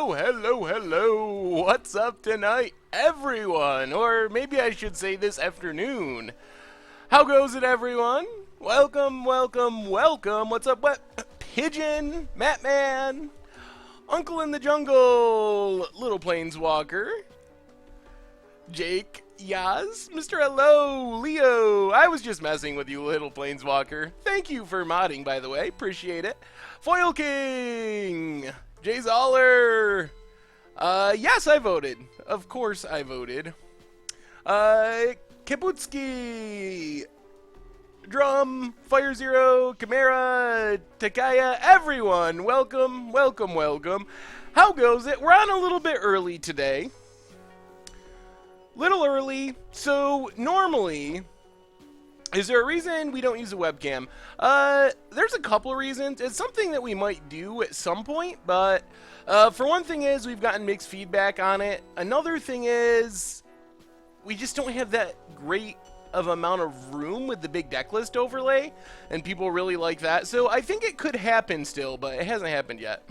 Hello. What's up tonight, everyone? Or maybe I should say this afternoon. How goes it, everyone? Welcome. What's up, what? Pigeon, Matman, Uncle in the Jungle, Little Planeswalker, Jake, Yaz, Mr. Hello, Leo. I was just messing with you, Little Planeswalker. Thank you for modding, by the way. Appreciate it. Foil King, Jay Zoller. Yes, I voted. Of course I voted. Kibutsky, Drum, Fire Zero, Chimera, Takaya, everyone. Welcome. How goes it? We're on a little bit early today. Little early. So normally, is there a reason we don't use a webcam? There's a couple of reasons. It's something that we might do at some point, but for one thing is we've gotten mixed feedback on it. Another thing is we just don't have that great of amount of room with the big deck list overlay, and people really like that. So I think it could happen still, but it hasn't happened yet.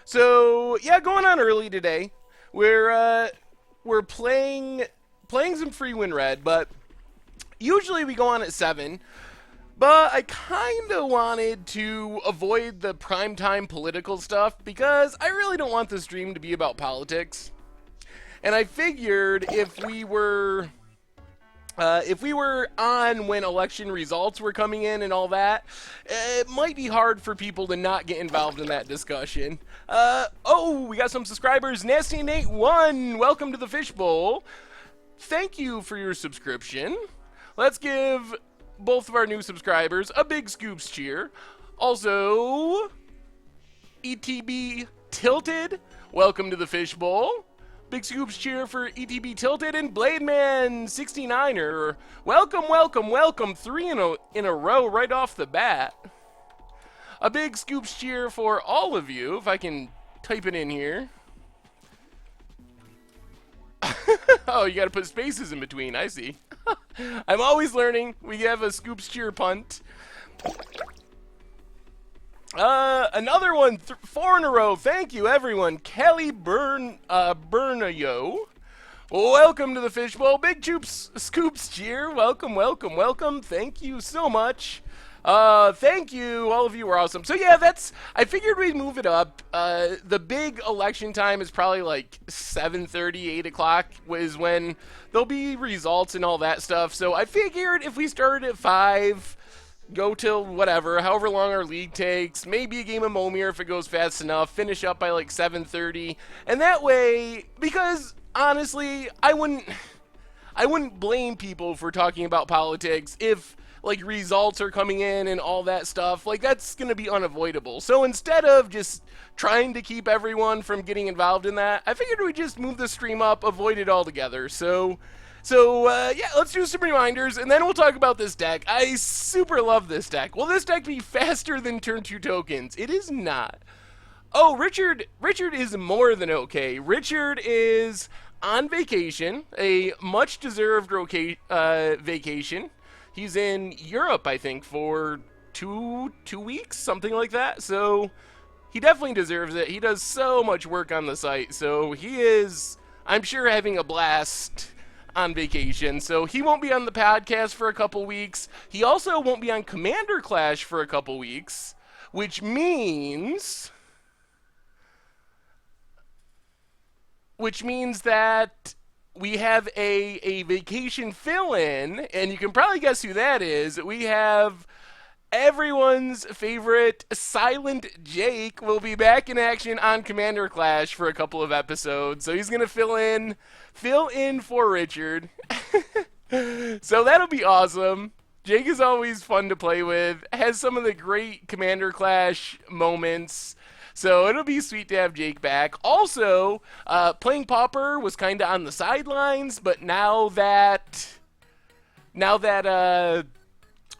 So yeah, going on early today. We're playing some free win red, but usually we go on at 7. But I kind of wanted to avoid the primetime political stuff because I really don't want the stream to be about politics. And I figured if we were on when election results were coming in and all that, it might be hard for people to not get involved in that discussion. Oh, we got some subscribers. Nasty Nate 1, welcome to the Fishbowl. Thank you for your subscription. Let's give both of our new subscribers a big Scoops cheer. Also, ETB Tilted, welcome to the Fishbowl. Big Scoops cheer for ETB Tilted and Blademan 69er. Welcome. 3 in a row right off the bat. A big Scoops cheer for all of you, if I can type it in here. Oh, you gotta put spaces in between, I see. I'm always learning. We have a Scoops cheer punt. Another one, 4 in a row. Thank you, everyone. Kelly Bernayo. Welcome to the Fishbowl. Big Scoops cheer. Welcome. Thank you so much. Thank you. All of you were awesome. So yeah, I figured we'd move it up. The big election time is probably like 7:30, 8 o'clock is when there'll be results and all that stuff. So I figured if we started at 5, go till whatever, however long our league takes, maybe a game of Momir if it goes fast enough, finish up by like 7:30, and that way, because honestly, I wouldn't blame people for talking about politics if like results are coming in and all that stuff. Like that's going to be unavoidable. So instead of just trying to keep everyone from getting involved in that, I figured we'd just move the stream up, avoid it altogether. So yeah, let's do some reminders, and then we'll talk about this deck. I super love this deck. Will this deck be faster than turn 2 tokens? It is not. Oh, Richard is more than okay. Richard is on vacation, a much-deserved vacation. He's in Europe, I think, for two weeks, something like that. So he definitely deserves it. He does so much work on the site, so he is, I'm sure, having a blast on vacation. So he won't be on the podcast for a couple weeks. He also won't be on Commander Clash for a couple weeks, which means that we have a vacation fill-in, and you can probably guess who that is. We have everyone's favorite Silent Jake will be back in action on Commander Clash for a couple of episodes. So he's going to fill in for Richard. So that'll be awesome. Jake is always fun to play with, has some of the great Commander Clash moments. So it'll be sweet to have Jake back. Also, playing Pauper was kind of on the sidelines, but now that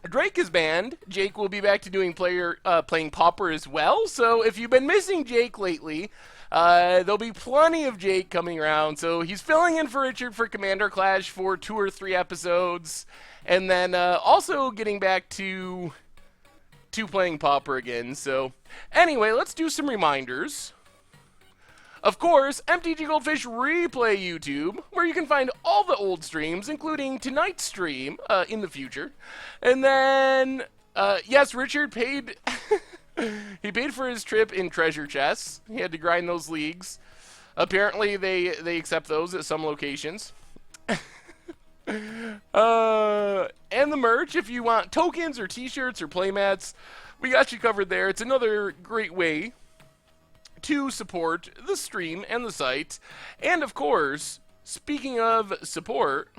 Drake is banned, Jake will be back to doing playing Pauper as well. So if you've been missing Jake lately, there'll be plenty of Jake coming around. So he's filling in for Richard for Commander Clash for 2 or 3 episodes, and then also getting back to playing Pauper again. So anyway, let's do some reminders. Of course, MTG Goldfish Replay YouTube, where you can find all the old streams, including tonight's stream in the future. And then, yes, Richard paid... he paid for his trip in treasure chests. He had to grind those leagues. Apparently, they accept those at some locations. And the merch, if you want tokens or t-shirts or playmats, we got you covered there. It's another great way to support the stream and the site. And of course, speaking of support,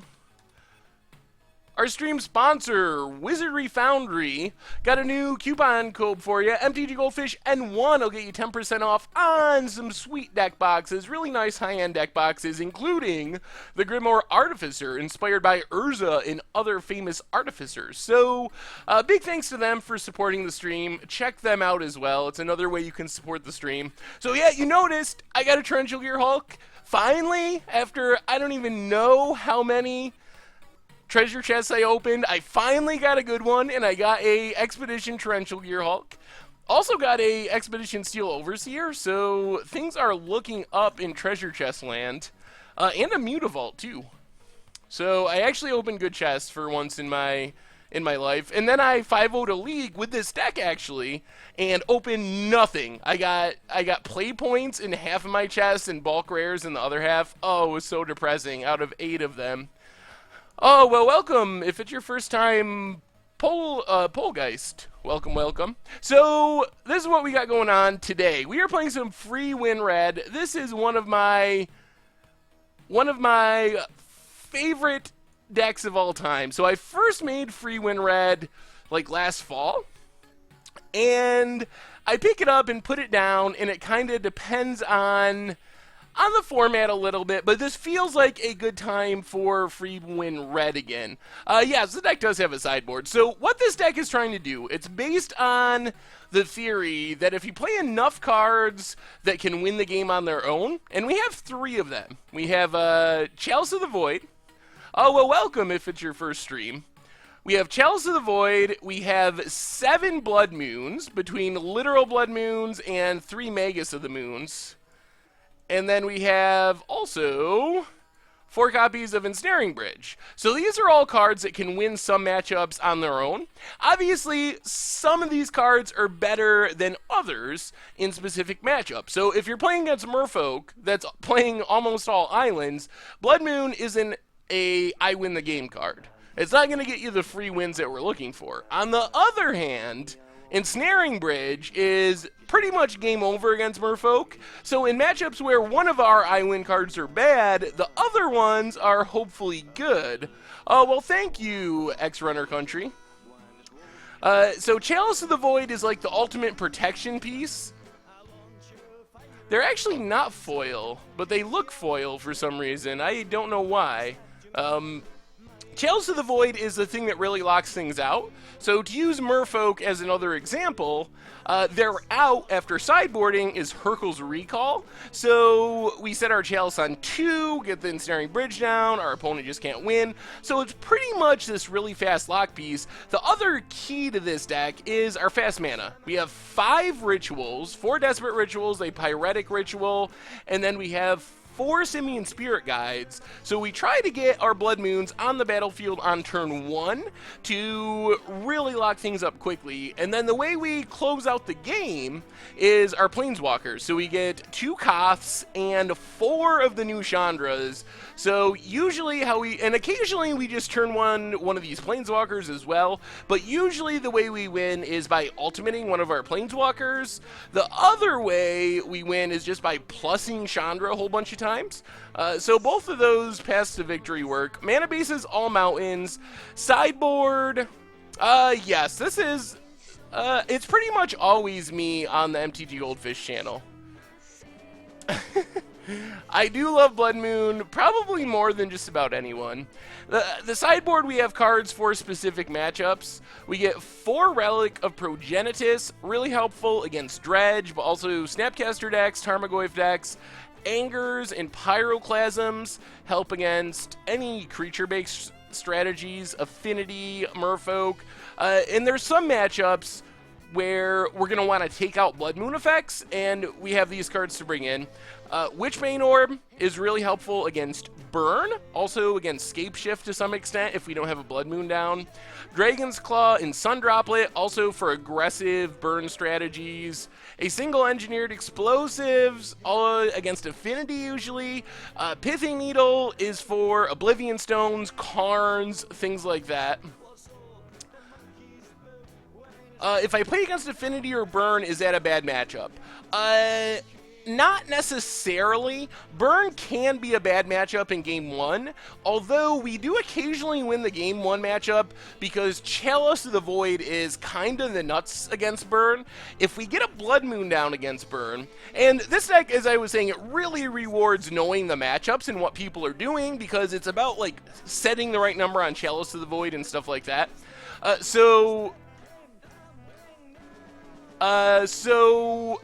our stream sponsor, Wizardry Foundry, got a new coupon code for you. MTG Goldfish N1 will get you 10% off on some sweet deck boxes, really nice high-end deck boxes, including the Grimoire Artificer, inspired by Urza and other famous artificers. So, big thanks to them for supporting the stream. Check them out as well. It's another way you can support the stream. So yeah, you noticed I got a Torrential Gear Hulk. Finally, after I don't even know how many treasure chests I opened, I finally got a good one, and I got a Expedition Torrential Gear Hulk. Also got a Expedition Steel Overseer, so things are looking up in treasure chest land. And a Mutavault too. So I actually opened good chests for once in my life. And then I 5-0'd a league with this deck actually, and opened nothing. I got play points in half of my chest and bulk rares in the other half. Oh, it was so depressing out of 8 of them. Oh, well, welcome. If it's your first time, Polgeist. Welcome, welcome. So, this is what we got going on today. We are playing some free win red. This is one of my favorite decks of all time. So, I first made free win red, like, last fall. And I pick it up and put it down, and it kind of depends on the format a little bit, but this feels like a good time for free win red again. Yes, the deck does have a sideboard. So what this deck is trying to do, it's based on the theory that if you play enough cards that can win the game on their own, and we have 3 of them. We have Chalice of the Void. Oh, well, welcome if it's your first stream. We have Chalice of the Void. We have 7 Blood Moons, between literal Blood Moons and 3 Magus of the Moons. And then we have also 4 copies of Ensnaring Bridge. So these are all cards that can win some matchups on their own. Obviously, some of these cards are better than others in specific matchups. So if you're playing against Merfolk that's playing almost all islands, Blood Moon isn't a I win the game card. It's not going to get you the free wins that we're looking for. On the other hand, Ensnaring Bridge is pretty much game over against Merfolk. So in matchups where one of our I win cards are bad, the other ones are hopefully good. Oh, well, thank you, X-Runner Country. So Chalice of the Void is like the ultimate protection piece. They're actually not foil, but they look foil for some reason. I don't know why. Chalice of the Void is the thing that really locks things out. So to use Merfolk as another example, their out after sideboarding is Hurkyl's Recall. So we set our Chalice on 2, get the Ensnaring Bridge down, our opponent just can't win. So it's pretty much this really fast lock piece. The other key to this deck is our fast mana. We have 5 rituals, 4 Desperate Rituals, a Pyretic Ritual, and then we have 4 Simian Spirit Guides. So we try to get our Blood Moons on the battlefield on turn 1 to really lock things up quickly. And then the way we close out the game is our Planeswalkers. So we get 2 Koths and 4 of the new Chandras. So usually and occasionally we just turn one of these Planeswalkers as well, but usually the way we win is by ultimating one of our Planeswalkers. The other way we win is just by plussing Chandra a whole bunch of times. So both of those paths to victory work. Mana bases, all mountains. Sideboard, yes, this is, it's pretty much always me on the MTG Goldfish channel. I do love Blood Moon, probably more than just about anyone. The sideboard, we have cards for specific matchups. We get 4 Relic of Progenitus, really helpful against Dredge, but also Snapcaster decks, Tarmogoyf decks. Angers and Pyroclasms help against any creature-based strategies, Affinity, Merfolk, and there's some matchups where we're going to want to take out Blood Moon effects, and we have these cards to bring in. Witchbane Orb is really helpful against Burn, also against Scape Shift to some extent if we don't have a Blood Moon down. Dragon's Claw and Sun Droplet, also for aggressive burn strategies. A single engineered explosives, all against Affinity usually. Pithing Needle is for Oblivion Stones, Karns, things like that. If I play against Affinity or Burn, is that a bad matchup? Not necessarily. Burn can be a bad matchup in Game 1, although we do occasionally win the Game 1 matchup because Chalice of the Void is kind of the nuts against Burn. If we get a Blood Moon down against Burn, and this deck, as I was saying, it really rewards knowing the matchups and what people are doing because it's about, like, setting the right number on Chalice of the Void and stuff like that. So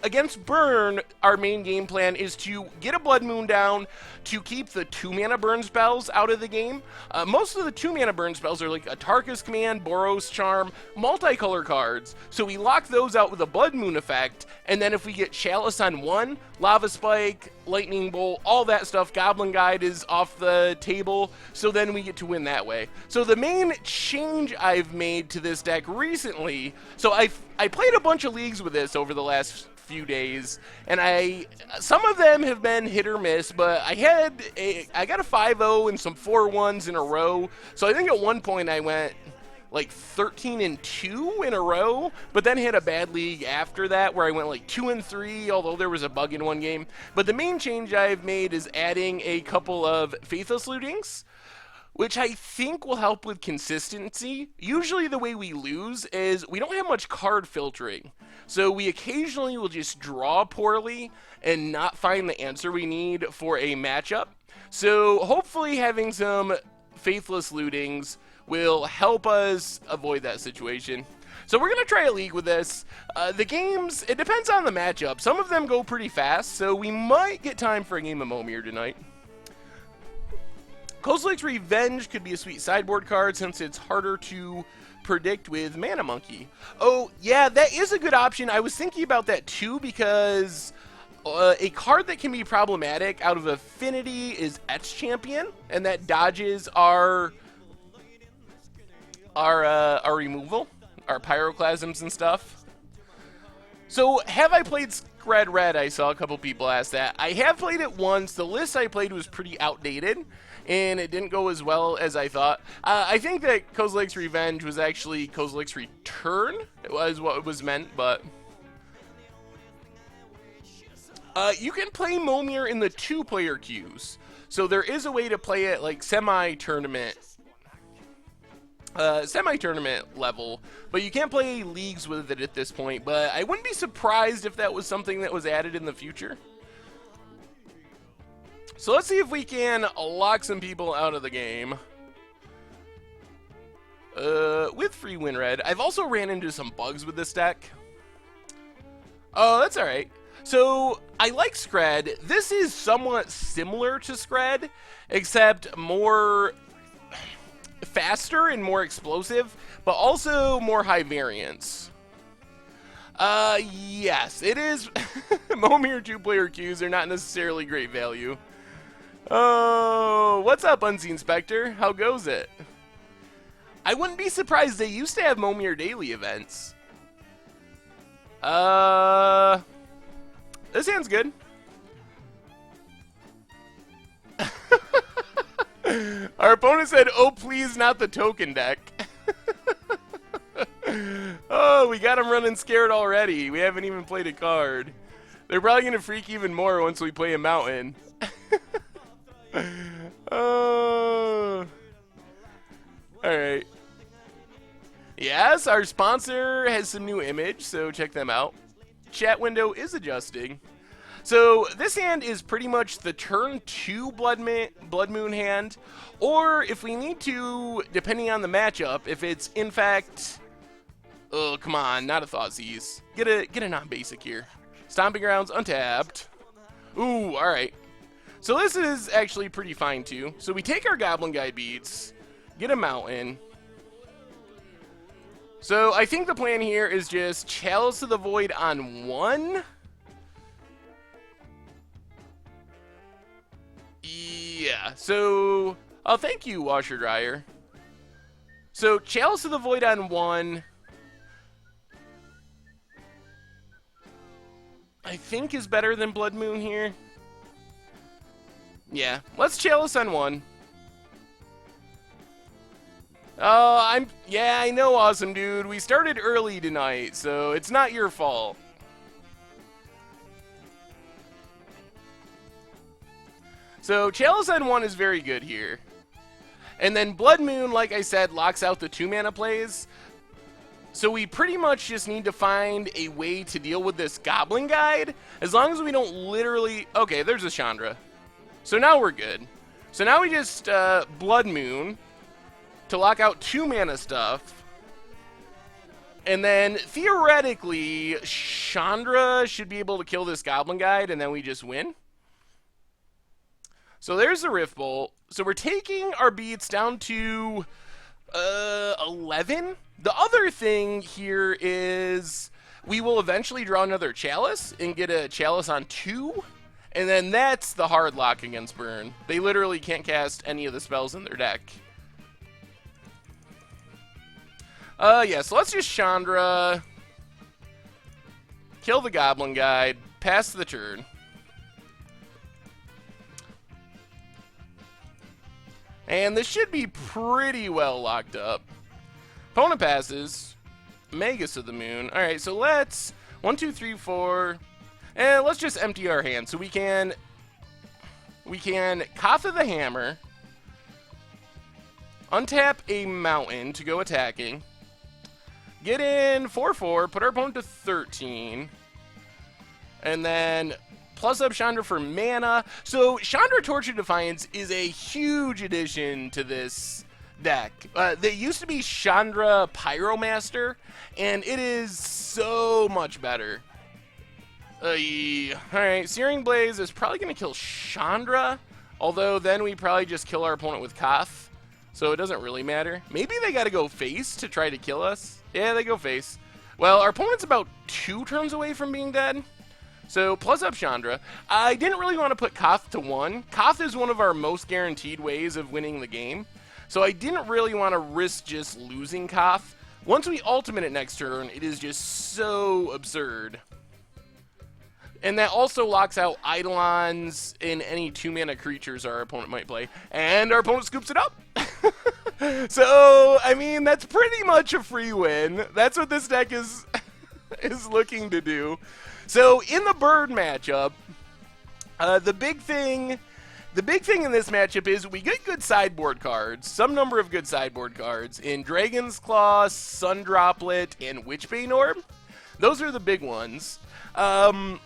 against Burn, our main game plan is to get a Blood Moon down to keep the 2-mana burn spells out of the game. Most of the 2-mana burn spells are like Atarka's Command, Boros Charm, multicolor cards, so we lock those out with a Blood Moon effect, and then if we get Chalice on 1, Lava Spike, Lightning Bolt, all that stuff, Goblin Guide is off the table, so then we get to win that way. So the main change I've made to this deck recently, so I played a bunch of leagues with this over the last few days, and some of them have been hit or miss, but I got a 5-0 and some 4-1s in a row, so I think at one point I went like 13-2 in a row, but then hit a bad league after that where I went like 2-3, although there was a bug in one game. But the main change I've made is adding a couple of Faithless Lootings, which I think will help with consistency. Usually the way we lose is we don't have much card filtering. So we occasionally will just draw poorly and not find the answer we need for a matchup. So hopefully having some Faithless Lootings will help us avoid that situation. So we're going to try a league with this. The games, it depends on the matchup. Some of them go pretty fast, so we might get time for a game of Momir tonight. Kozilek's Revenge could be a sweet sideboard card since it's harder to predict with Mana Monkey. Oh, yeah, that is a good option. I was thinking about that too because a card that can be problematic out of Affinity is Etch Champion, and that dodges our removal, our Pyroclasms and stuff. So, have I played Scred Red? I saw a couple people ask that. I have played it once. The list I played was pretty outdated, and it didn't go as well as I thought. I think that Kozilek's Revenge was actually Kozilek's Return. It was what it was meant, but you can play Momir in the 2-player queues. So there is a way to play it like semi-tournament level, but you can't play leagues with it at this point. But I wouldn't be surprised if that was something that was added in the future. So let's see if we can lock some people out of the game. With free win red. I've also ran into some bugs with this deck. Oh, that's alright. So, I like Scred. This is somewhat similar to Scred, except more faster and more explosive, but also more high variance. Yes, it is. Momir 2-player queues are not necessarily great value. Oh, what's up, Unseen Spectre? How goes it? I wouldn't be surprised. They used to have Momir daily events. This hand's good. Our opponent said, "Oh, please, not the token deck." Oh, we got him running scared already. We haven't even played a card. They're probably going to freak even more once we play a mountain. Oh. Alright. Yes, our sponsor has some new image, so check them out. Chat window is adjusting. So this hand is pretty much the turn 2 Blood Moon hand, or if we need to, depending on the matchup, if it's in fact, oh come on, not a Thoughtseize. Get a non-basic here. Stomping Grounds untapped. Ooh, all right. So this is actually pretty fine too. So we take our Goblin Guide Beads, get a Mountain. So I think the plan here is just Chalice of the Void on 1. Yeah, so... Oh, thank you, Washer Dryer. So, Chalice of the Void on 1... I think is better than Blood Moon here. Yeah, let's Chalice on 1. Oh, yeah, I know, Awesome Dude. We started early tonight, so it's not your fault. So, Chalice on 1 is very good here. And then Blood Moon, like I said, locks out the 2-mana plays. So we pretty much just need to find a way to deal with this Goblin Guide. As long as we don't literally... Okay, there's a Chandra. So now we're good. So now we just Blood Moon to lock out 2-mana stuff. And then, theoretically, Chandra should be able to kill this Goblin Guide, and then we just win. So there's the Rift Bolt. So we're taking our beats down to 11. The other thing here is we will eventually draw another Chalice and get a Chalice on 2. And then that's the hard lock against Burn. They literally can't cast any of the spells in their deck. Yeah, so let's just Chandra. Kill the Goblin Guide. Pass the turn. And this should be pretty well locked up. Opponent passes. Magus of the Moon. Alright, so let's... 1, 2, 3, 4... And let's just empty our hand. So we can Koth of the Hammer. Untap a Mountain to go attacking. Get in 4/4. Put our opponent to 13. And then... Plus up Chandra for mana. So Chandra Torch of Defiance is a huge addition to this deck. They used to be Chandra Pyromaster, and it is so much better. Alright, Searing Blaze is probably going to kill Chandra, although then we probably just kill our opponent with Koth, so it doesn't really matter. Maybe they got to go face to try to kill us. Yeah, they go face. Well, our opponent's about 2 turns away from being dead. So, plus up Chandra. I didn't really want to put Koth to 1. Koth is one of our most guaranteed ways of winning the game. So I didn't really want to risk just losing Koth. Once we ultimate it next turn, it is just so absurd. And that also locks out Eidolons and any 2-mana creatures our opponent might play. And our opponent scoops it up. So, I mean, that's pretty much a free win. That's what this deck is looking to do. So, in the Bird matchup, the big thing in this matchup is we get good sideboard cards, some number of good sideboard cards, in Dragon's Claw, Sun Droplet, and Witchbane Orb. Those are the big ones. But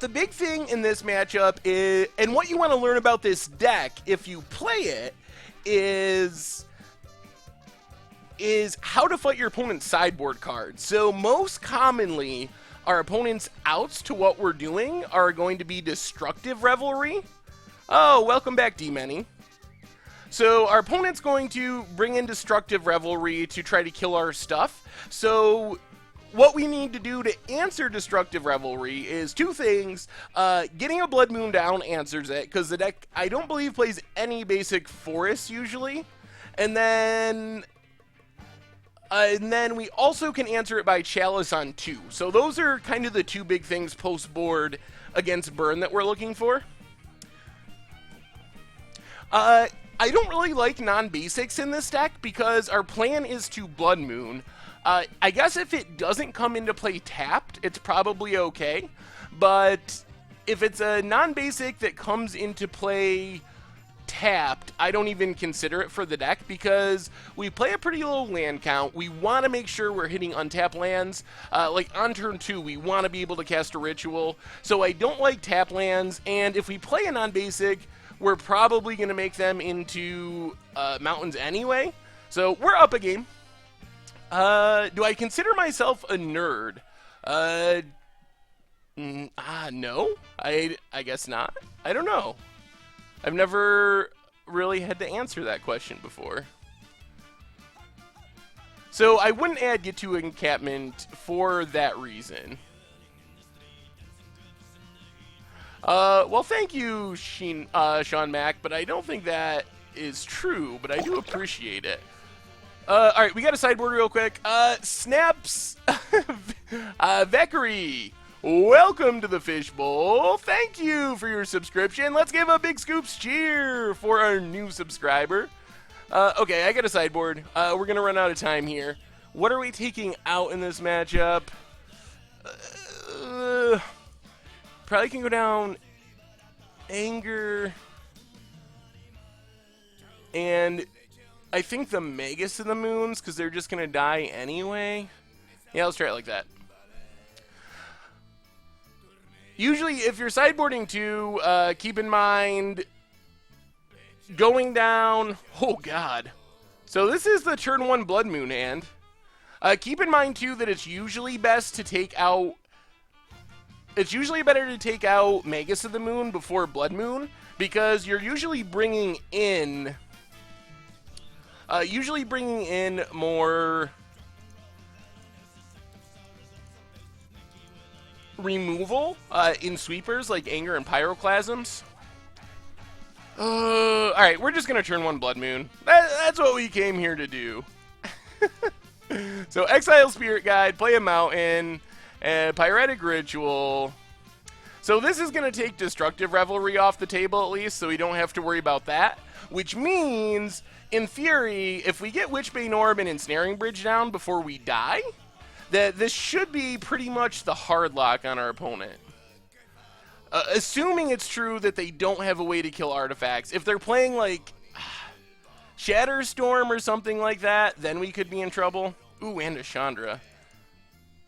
the big thing in this matchup is, and what you want to learn about this deck if you play it, is how to fight your opponent's sideboard cards. So most commonly, our opponent's outs to what we're doing are going to be Destructive Revelry. Oh, welcome back, D-Many. So our opponent's going to bring in Destructive Revelry to try to kill our stuff. So what we need to do to answer Destructive Revelry is 2 things. Getting a Blood Moon down answers it, because the deck, I don't believe, plays any basic forests usually. And then we also can answer it by Chalice on 2. So those are kind of the 2 big things post-board against Burn that we're looking for. I don't really like non-basics in this deck because our plan is to Blood Moon. I guess if it doesn't come into play tapped, it's probably okay. But if it's a non-basic that comes into play tapped, I don't even consider it for the deck because we play a pretty low land count. We want to make sure we're hitting untapped lands. Like on turn 2, we want to be able to cast a Ritual. So I don't like tap lands, and if we play a non-basic, we're probably going to make them into mountains anyway. So we're up a game. Do I consider myself a nerd? No. I guess not. I don't know. I've never really had to answer that question before. So I wouldn't add Get to Encampment for that reason. Well, thank you, Sean Mack, but I don't think that is true, but I do appreciate it. Alright, we got a sideboard real quick. Snaps Veckery, welcome to the Fishbowl. Thank you for your subscription. Let's give a big Scoops cheer for our new subscriber. Okay, I got a sideboard. We're going to run out of time here. What are we taking out in this matchup? Probably can go down Anger. And I think the Magus of the Moons, because they're just going to die anyway. Yeah, let's try it like that. Usually, if you're sideboarding too, keep in mind going down. Oh, God. So this is the turn 1 Blood Moon hand. Keep in mind, too, that it's usually best to take out... It's usually better to take out Magus of the Moon before Blood Moon, because you're usually bringing in... more removal in sweepers like Anger and Pyroclasms. Alright, we're just going to turn 1 Blood Moon. That's what we came here to do. So, Exile Spirit Guide, play a Mountain, and Pyretic Ritual. So this is going to take Destructive Revelry off the table at least, so we don't have to worry about that. Which means, in theory, if we get Witchbane Orb and Ensnaring Bridge down before we die, that this should be pretty much the hard lock on our opponent. Assuming it's true that they don't have a way to kill artifacts. If they're playing, like, Shatterstorm or something like that, then we could be in trouble. Ooh, and a Chandra.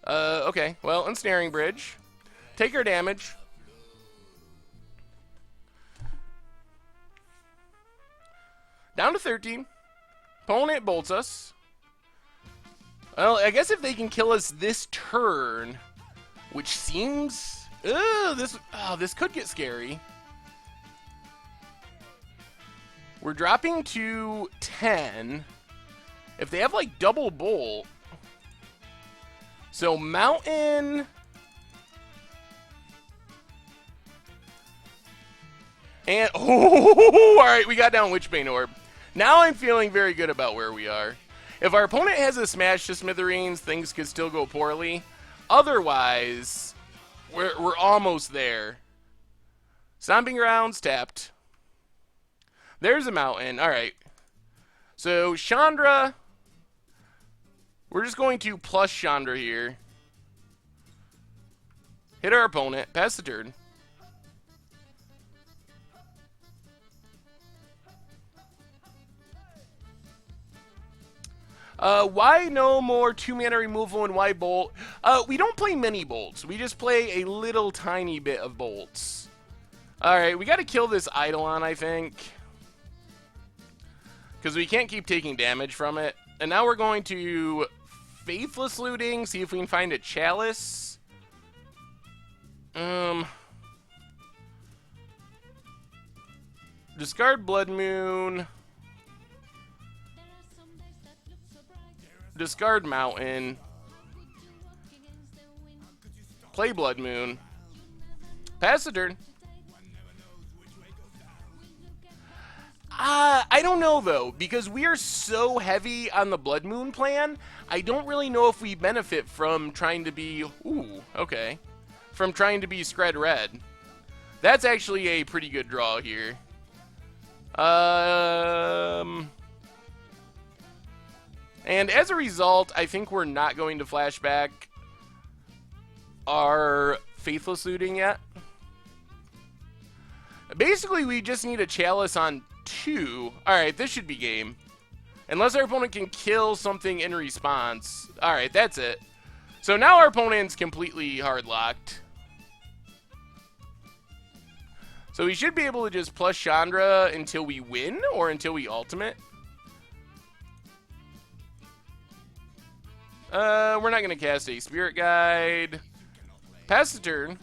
Okay, well, Ensnaring Bridge. Take our damage. Down to 13. Opponent bolts us. Well, I guess if they can kill us this turn, which seems... this could get scary. We're dropping to 10. If they have, like, double bolt... So, Mountain... And... Oh! Alright, we got down Witchbane Orb. Now I'm feeling very good about where we are. If our opponent has a Smash to Smithereens, things could still go poorly. Otherwise, we're almost there. Stomping Grounds tapped. There's a Mountain. Alright. So, Chandra... We're just going to plus Chandra here. Hit our opponent. Pass the turn. Why no more 2-mana removal and why bolt? We don't play many bolts. We just play a little tiny bit of bolts. Alright, we gotta kill this Eidolon, I think. Because we can't keep taking damage from it. And now we're going to Faithless Looting, see if we can find a Chalice. Discard Blood Moon. Discard Mountain. Play Blood Moon. Pass the turn. I don't know, though, because we are so heavy on the Blood Moon plan, I don't really know if we benefit from trying to be... Ooh, okay. From trying to be Scred Red. That's actually a pretty good draw here. And as a result, I think we're not going to flashback our Faithless Looting yet. Basically, we just need a Chalice on 2. Alright, this should be game. Unless our opponent can kill something in response. Alright, that's it. So now our opponent's completely hard-locked. So we should be able to just plus Chandra until we win, or until we ultimate. We're not going to cast a Spirit Guide. Pass the turn.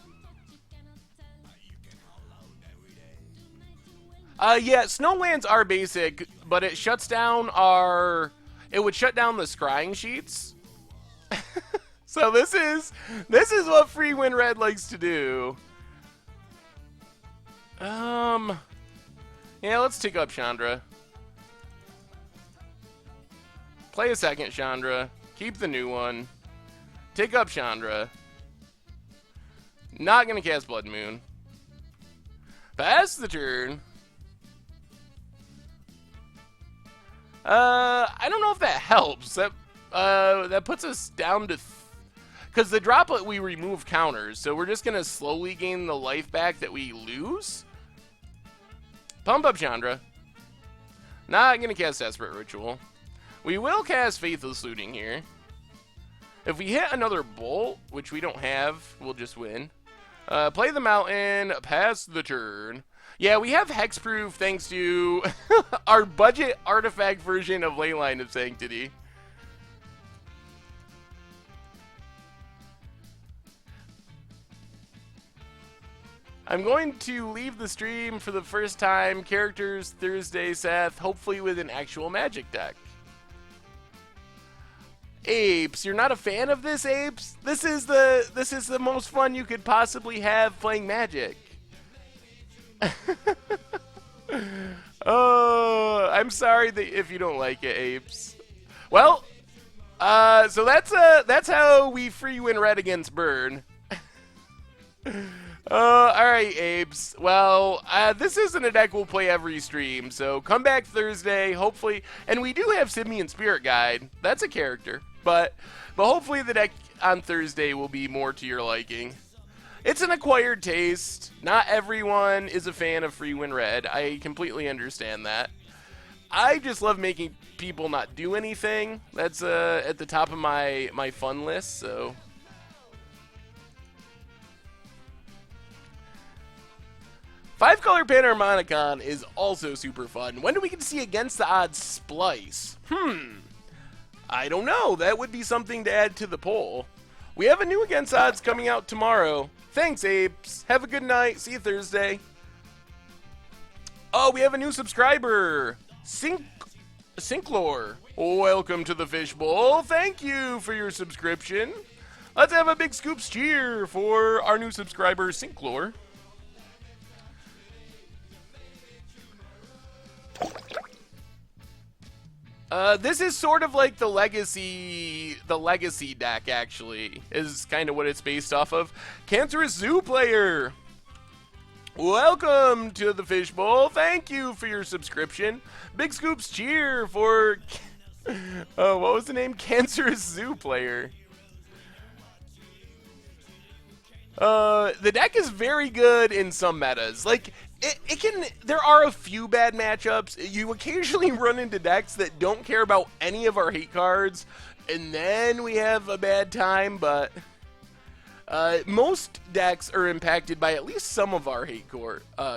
Yeah, Snowlands are basic, but it shuts down our... it would shut down the scrying sheets. So this is what Free Win Red likes to do. Yeah, let's take up Chandra. Play a second Chandra. Keep the new one. Take up Chandra. Not gonna cast Blood Moon. Pass the turn. I don't know if that helps. That puts us down to... Because the droplet, we remove counters, so we're just going to slowly gain the life back that we lose. Pump up Chandra. Not going to cast Desperate Ritual. We will cast Faithless Looting here. If we hit another Bolt, which we don't have, we'll just win. Play the Mountain, pass the turn. Yeah, we have Hexproof thanks to our budget artifact version of Leyline of Sanctity. I'm going to leave the stream for the first time. Characters Thursday, Seth, hopefully with an actual Magic deck. Apes, you're not a fan of this, Apes? This is the most fun you could possibly have playing Magic. Oh, I'm sorry that if you don't like it, Apes. Well, so that's how we free win red against Burn. Alright, Apes. Well, this isn't a deck we'll play every stream, so come back Thursday, hopefully. And we do have Simian Spirit Guide. That's a character. But hopefully the deck on Thursday will be more to your liking. It's an acquired taste. Not everyone is a fan of Free Win Red. I completely understand that. I just love making people not do anything. That's at the top of my fun list, so... Five-color Panharmonicon is also super fun. When do we get to see Against the Odds Splice? I don't know. That would be something to add to the poll. We have a new Against Odds coming out tomorrow. Thanks, Apes. Have a good night. See you Thursday. Oh, we have a new subscriber. Sinklore. Welcome to the Fishbowl. Thank you for your subscription. Let's have a big Scoops cheer for our new subscriber, Sinklore. This is sort of like the legacy deck, actually, is kind of what it's based off of. Cancerous Zoo Player! Welcome to the Fishbowl. Thank you for your subscription. Big Scoops cheer for... what was the name? Cancerous Zoo Player. The deck is very good in some metas. Like, there are a few bad matchups. You occasionally run into decks that don't care about any of our hate cards, and then we have a bad time, but most decks are impacted by at least some of our hate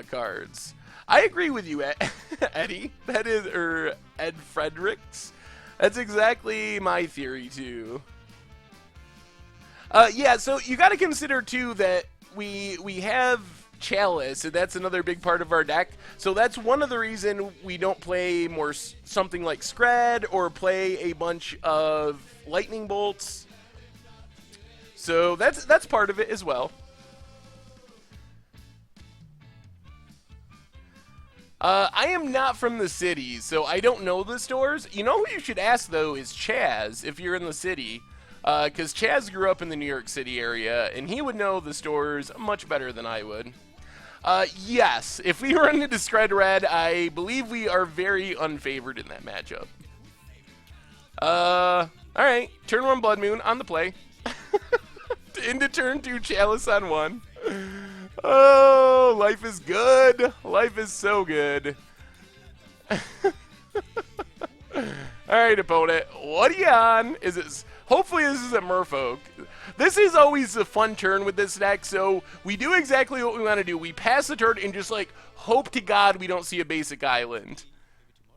cards. I agree with you, Eddie. That is, or Ed Fredericks. That's exactly my theory, too. Yeah, so you gotta consider, too, that we have Chalice, and that's another big part of our deck. So that's one of the reason we don't play something like Scred or play a bunch of Lightning Bolts. So that's part of it as well. I am not from the city, so I don't know the stores. You know who you should ask, though, is Chaz, if you're in the city. Because Chaz grew up in the New York City area, and he would know the stores much better than I would. Yes, if we run into Scred Red, I believe we are very unfavored in that matchup. Alright, turn 1 Blood Moon on the play. Into turn 2 Chalice on 1. Oh, life is good. Life is so good. Alright, opponent, what are you on? Hopefully this is a Merfolk. This is always a fun turn with this deck, so we do exactly what we want to do. We pass the turn and just, like, hope to God we don't see a basic island.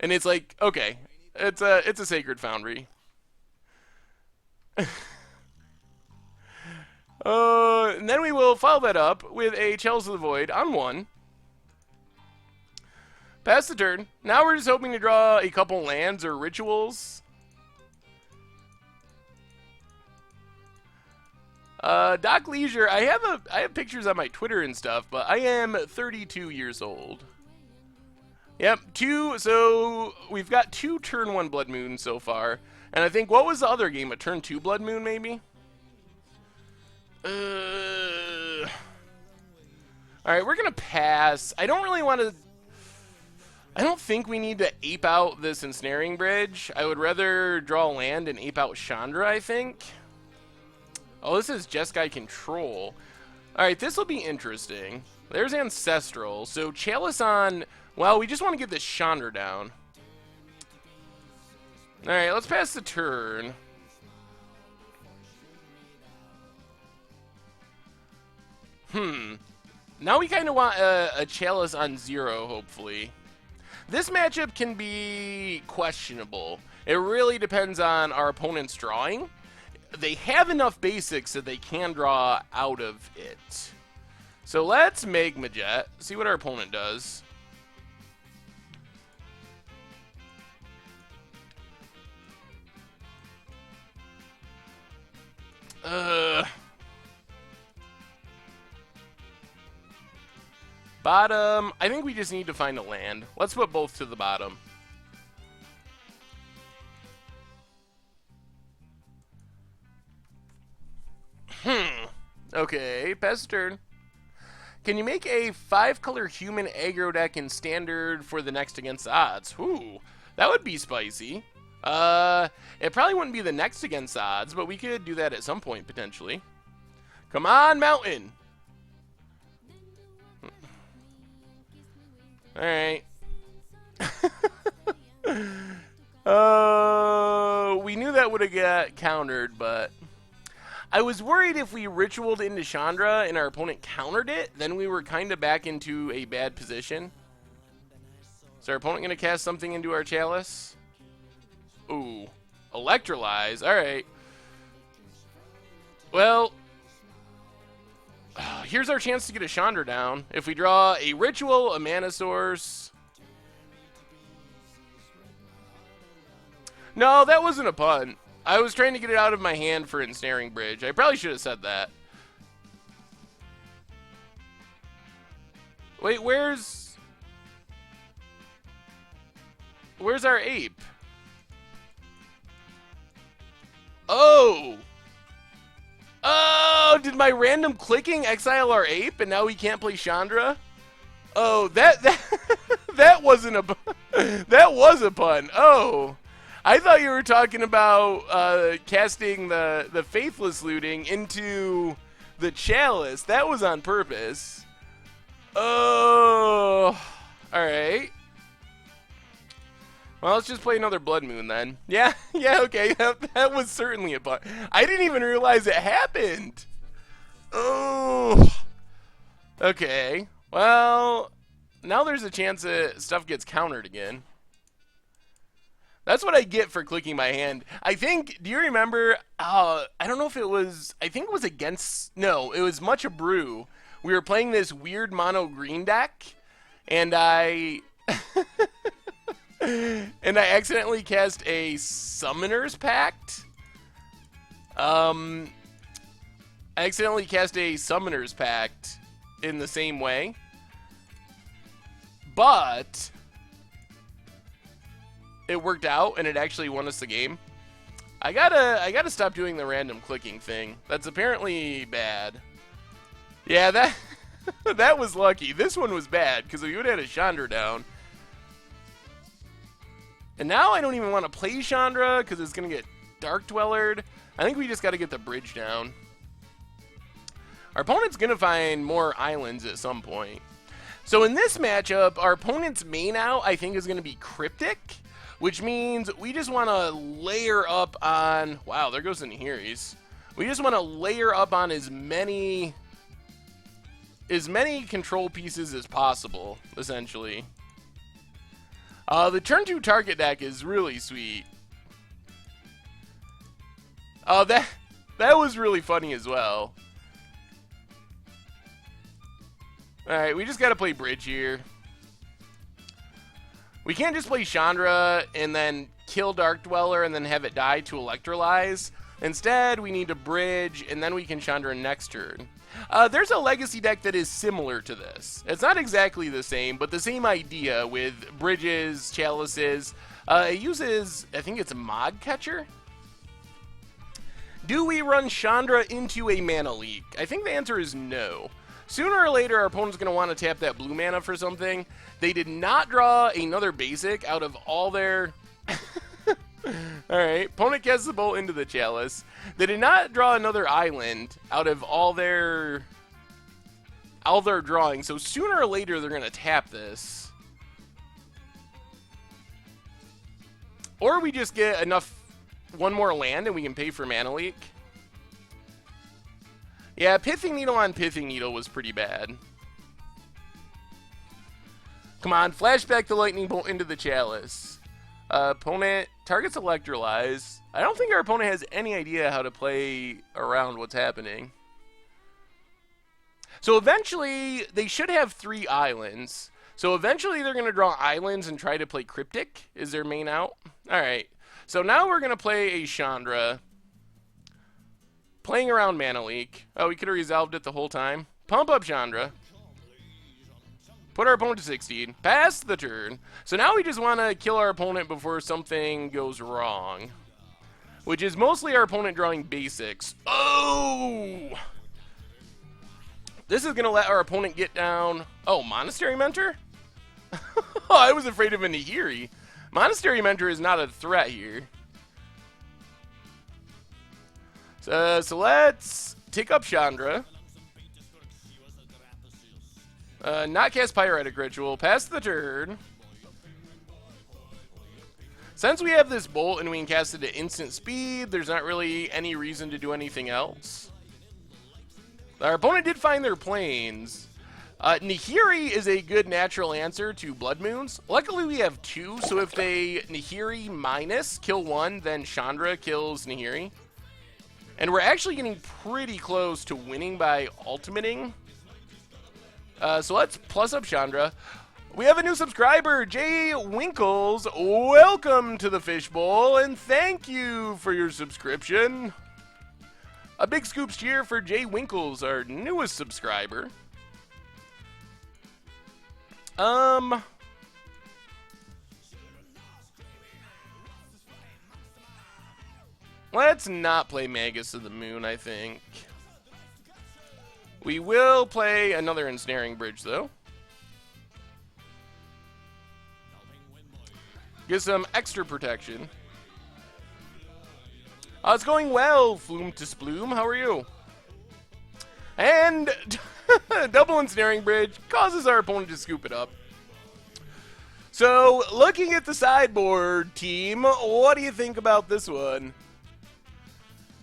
And it's like, okay, it's a Sacred Foundry. And then we will follow that up with a Chalice of the Void on 1. Pass the turn. Now we're just hoping to draw a couple lands or rituals. Doc Leisure, I have pictures on my Twitter and stuff, but I am 32 years old. Yep, so we've got 2 turn 1 Blood Moon so far. And I think, what was the other game? A turn 2 Blood Moon, maybe? Alright, we're gonna pass. I don't really want to... I don't think we need to ape out this Ensnaring Bridge. I would rather draw land and ape out Chandra, I think. Oh, this is Jeskai Control. Alright, this will be interesting. There's Ancestral. So Chalice on... Well, we just want to get this Chandra down. Alright, let's pass the turn. Now we kind of want a Chalice on 0, hopefully. This matchup can be questionable. It really depends on our opponent's drawing. They have enough basics that they can draw out of it. So let's Magma Jet, see what our opponent does. Bottom, I think we just need to find a land. Let's put both to the bottom. Okay, pass turn. Can you make a 5-color human aggro deck in standard for the next against odds? Ooh, that would be spicy. It probably wouldn't be the next against odds, but we could do that at some point, potentially. Come on, Mountain! Alright. We knew that would have got countered, but... I was worried if we ritualed into Chandra and our opponent countered it, then we were kind of back into a bad position. Is our opponent going to cast something into our Chalice? Ooh. Electrolyze. Alright. Well... here's our chance to get a Chandra down. If we draw a Ritual, a Mana Source... No, that wasn't a punt. I was trying to get it out of my hand for Ensnaring Bridge. I probably should have said that. Wait, where's our ape? Oh! Oh, did my random clicking exile our ape and now we can't play Chandra? Oh, that wasn't a that was a pun. Oh. I thought you were talking about casting the Faithless Looting into the Chalice. That was on purpose. Oh, all right. Well, let's just play another Blood Moon then. Yeah, okay. That was certainly a pun. I didn't even realize it happened. Oh. Okay. Well, now there's a chance that stuff gets countered again. That's what I get for clicking my hand. I think, do you remember, I don't know if it was, I think it was against, no, it was Much a Brew. We were playing this weird mono green deck, and I accidentally cast a Summoner's Pact. I accidentally cast a Summoner's Pact in the same way. But it worked out, and it actually won us the game. I gotta stop doing the random clicking thing. That's apparently bad. Yeah, that was lucky. This one was bad, because we would have had a Chandra down. And now I don't even want to play Chandra, because it's going to get Dark Dwellered. I think we just got to get the bridge down. Our opponent's going to find more islands at some point. So in this matchup, our opponent's main out, I think, is going to be Cryptic, which means we just want to layer up on... Wow, there goes the Nahiri's. We just want to layer up on as many control pieces as possible, essentially. The turn 2 target deck is really sweet. Oh, that was really funny as well. Alright, we just gotta play bridge here. We can't just play Chandra and then kill Dark Dweller and then have it die to Electrolyze. Instead, we need to bridge, and then we can Chandra next turn. There's a legacy deck that is similar to this. It's not exactly the same, but the same idea with bridges, chalices. It uses, I think it's a Mod Catcher? Do we run Chandra into a mana leak? I think the answer is no. Sooner or later, our opponent's going to want to tap that blue mana for something. They did not draw another basic out of all their... Alright, opponent casts the bolt into the chalice. They did not draw another island out of all their drawing, so sooner or later they're going to tap this. Or we just get enough, one more land and we can pay for Mana Leak. Yeah, Pithing Needle on Pithing Needle was pretty bad. Come on, flashback the Lightning Bolt into the chalice. Opponent targets Electrolyze. I don't think our opponent has any idea how to play around what's happening. So eventually, they should have 3 islands. So eventually they're going to draw islands and try to play Cryptic is their main out. Alright, so now we're going to play a Chandra. Playing around Mana Leak. Oh, we could have resolved it the whole time. Pump up Chandra. Put our opponent to 16. Pass the turn. So now we just want to kill our opponent before something goes wrong. Which is mostly our opponent drawing basics. Oh! This is going to let our opponent get down... Oh, Monastery Mentor? Oh, I was afraid of a Nahiri. Monastery Mentor is not a threat here. So let's take up Chandra. Not cast Pyretic Ritual. Pass the turn. Since we have this bolt and we can cast it at instant speed, there's not really any reason to do anything else. Our opponent did find their planes. Nahiri is a good natural answer to Blood Moons. Luckily we have 2, so if they Nahiri minus kill 1, then Chandra kills Nahiri. And we're actually getting pretty close to winning by ultimating. So let's plus up Chandra. We have a new subscriber, Jay Winkles. Welcome to the Fishbowl, and thank you for your subscription. A big scoops cheer for Jay Winkles, our newest subscriber. Let's not play Magus of the Moon, I think. We will play another Ensnaring Bridge, though. Get some extra protection. It's going well, Flume to Sploom. How are you? And double Ensnaring Bridge causes our opponent to scoop it up. So, looking at the sideboard, team, what do you think about this one?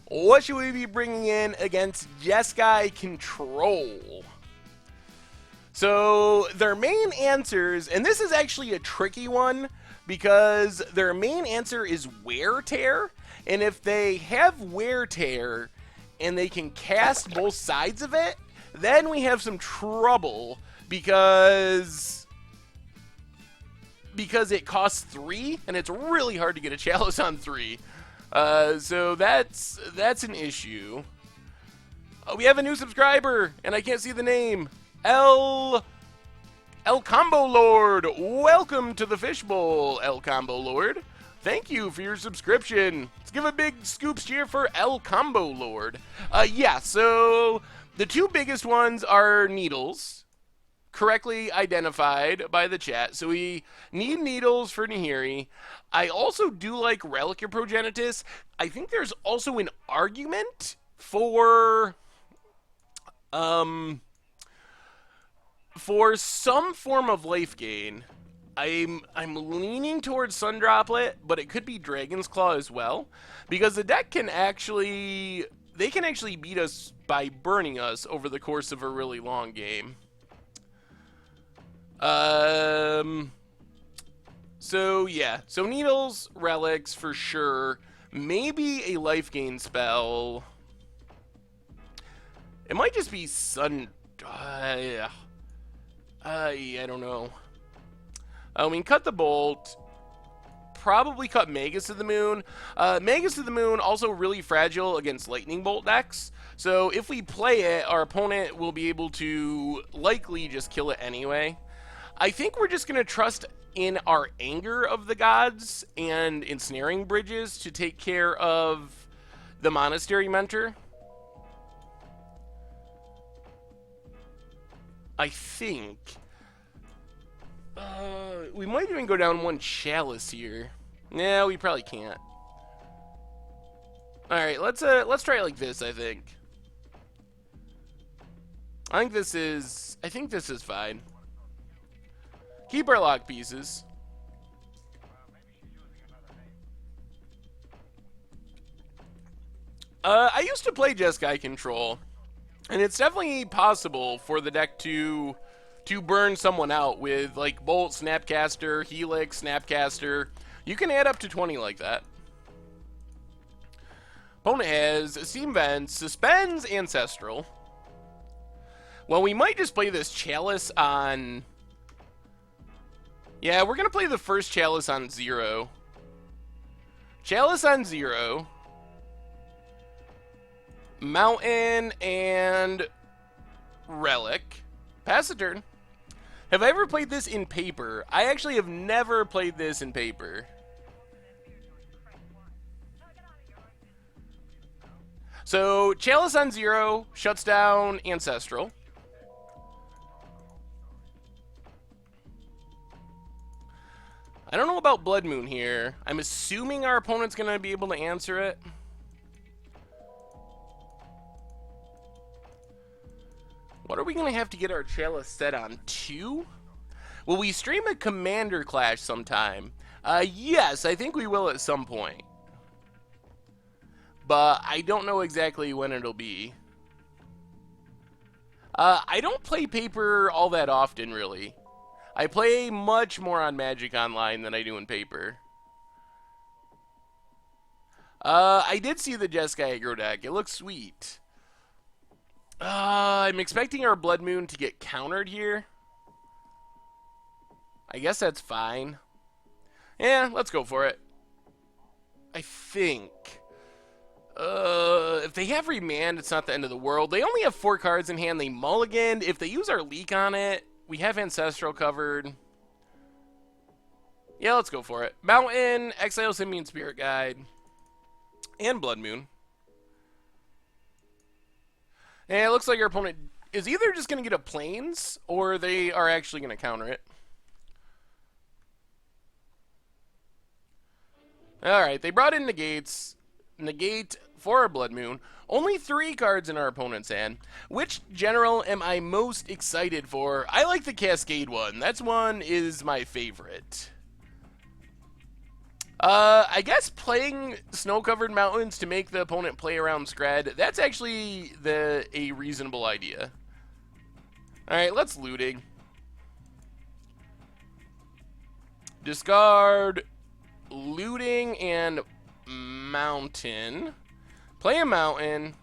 What should we be bringing in against Jeskai Control? So, their main answers, and this is actually a tricky one, because their main answer is Wear Tear, and if they have Wear Tear, and they can cast both sides of it, then we have some trouble, because it costs 3, and it's really hard to get a Chalice on 3. So that's an issue. Oh, we have a new subscriber, and I can't see the name. El Combo Lord. Welcome to the Fishbowl, El Combo Lord. Thank you for your subscription. Let's give a big scoops cheer for El Combo Lord. Yeah, so the 2 biggest ones are Needles, correctly identified by the chat. So we need Needles for Nahiri. I also do like Relic of Progenitus. I think there's also an argument for some form of life gain. I'm leaning towards Sun Droplet, but it could be Dragon's Claw as well, because the deck can actually beat us by burning us over the course of a really long game. So yeah, so Needles, Relics for sure, maybe a life gain spell. It might just be Sun, I don't know. We can cut the bolt, probably cut Magus of the Moon. Magus of the Moon also really fragile against Lightning Bolt decks. So if we play it, our opponent will be able to likely just kill it anyway. I think we're just going to trust in our Anger of the Gods and Ensnaring Bridges to take care of the Monastery Mentor. I think. We might even go down one Chalice here. Yeah, we probably can't. Alright, let's try it like this, I think. I think this is fine. Keep our lock pieces. I used to play Jeskai Control, and it's definitely possible for the deck to burn someone out with like Bolt, Snapcaster, Helix, Snapcaster. You can add up to 20 like that. Opponent has Steam Vents, suspends Ancestral. Well, we might just play this Chalice on... Yeah, we're going to play the first Chalice on 0. Chalice on 0. Mountain and Relic. Pass the turn. Have I ever played this in paper? I actually have never played this in paper. So, Chalice on 0 shuts down Ancestral. I don't know about Blood Moon here. I'm assuming our opponent's going to be able to answer it. What are we going to have to get our Chalice set on? 2? Will we stream a Commander Clash sometime? Yes, I think we will at some point. But I don't know exactly when it'll be. I don't play paper all that often, really. I play much more on Magic Online than I do in paper. I did see the Jeskai aggro deck. It looks sweet. I'm expecting our Blood Moon to get countered here. I guess that's fine. Yeah, let's go for it. I think. If they have Remand, it's not the end of the world. They only have 4 cards in hand. They mulliganed. If they use our Leak on it, we have Ancestral covered. Yeah, let's go for it. Mountain, Exile Simian Spirit Guide, and Blood Moon. And it looks like our opponent is either just going to get a Plains, or they are actually going to counter it. Alright, they brought in Negates. Negate for our Blood Moon. Only 3 cards in our opponent's hand. Which general am I most excited for? I like the Cascade one. That's one is my favorite. I guess playing snow-covered mountains to make the opponent play around Scred, that's actually a reasonable idea. Alright, let's Looting. Discard Looting and Mountain. Play a Mountain.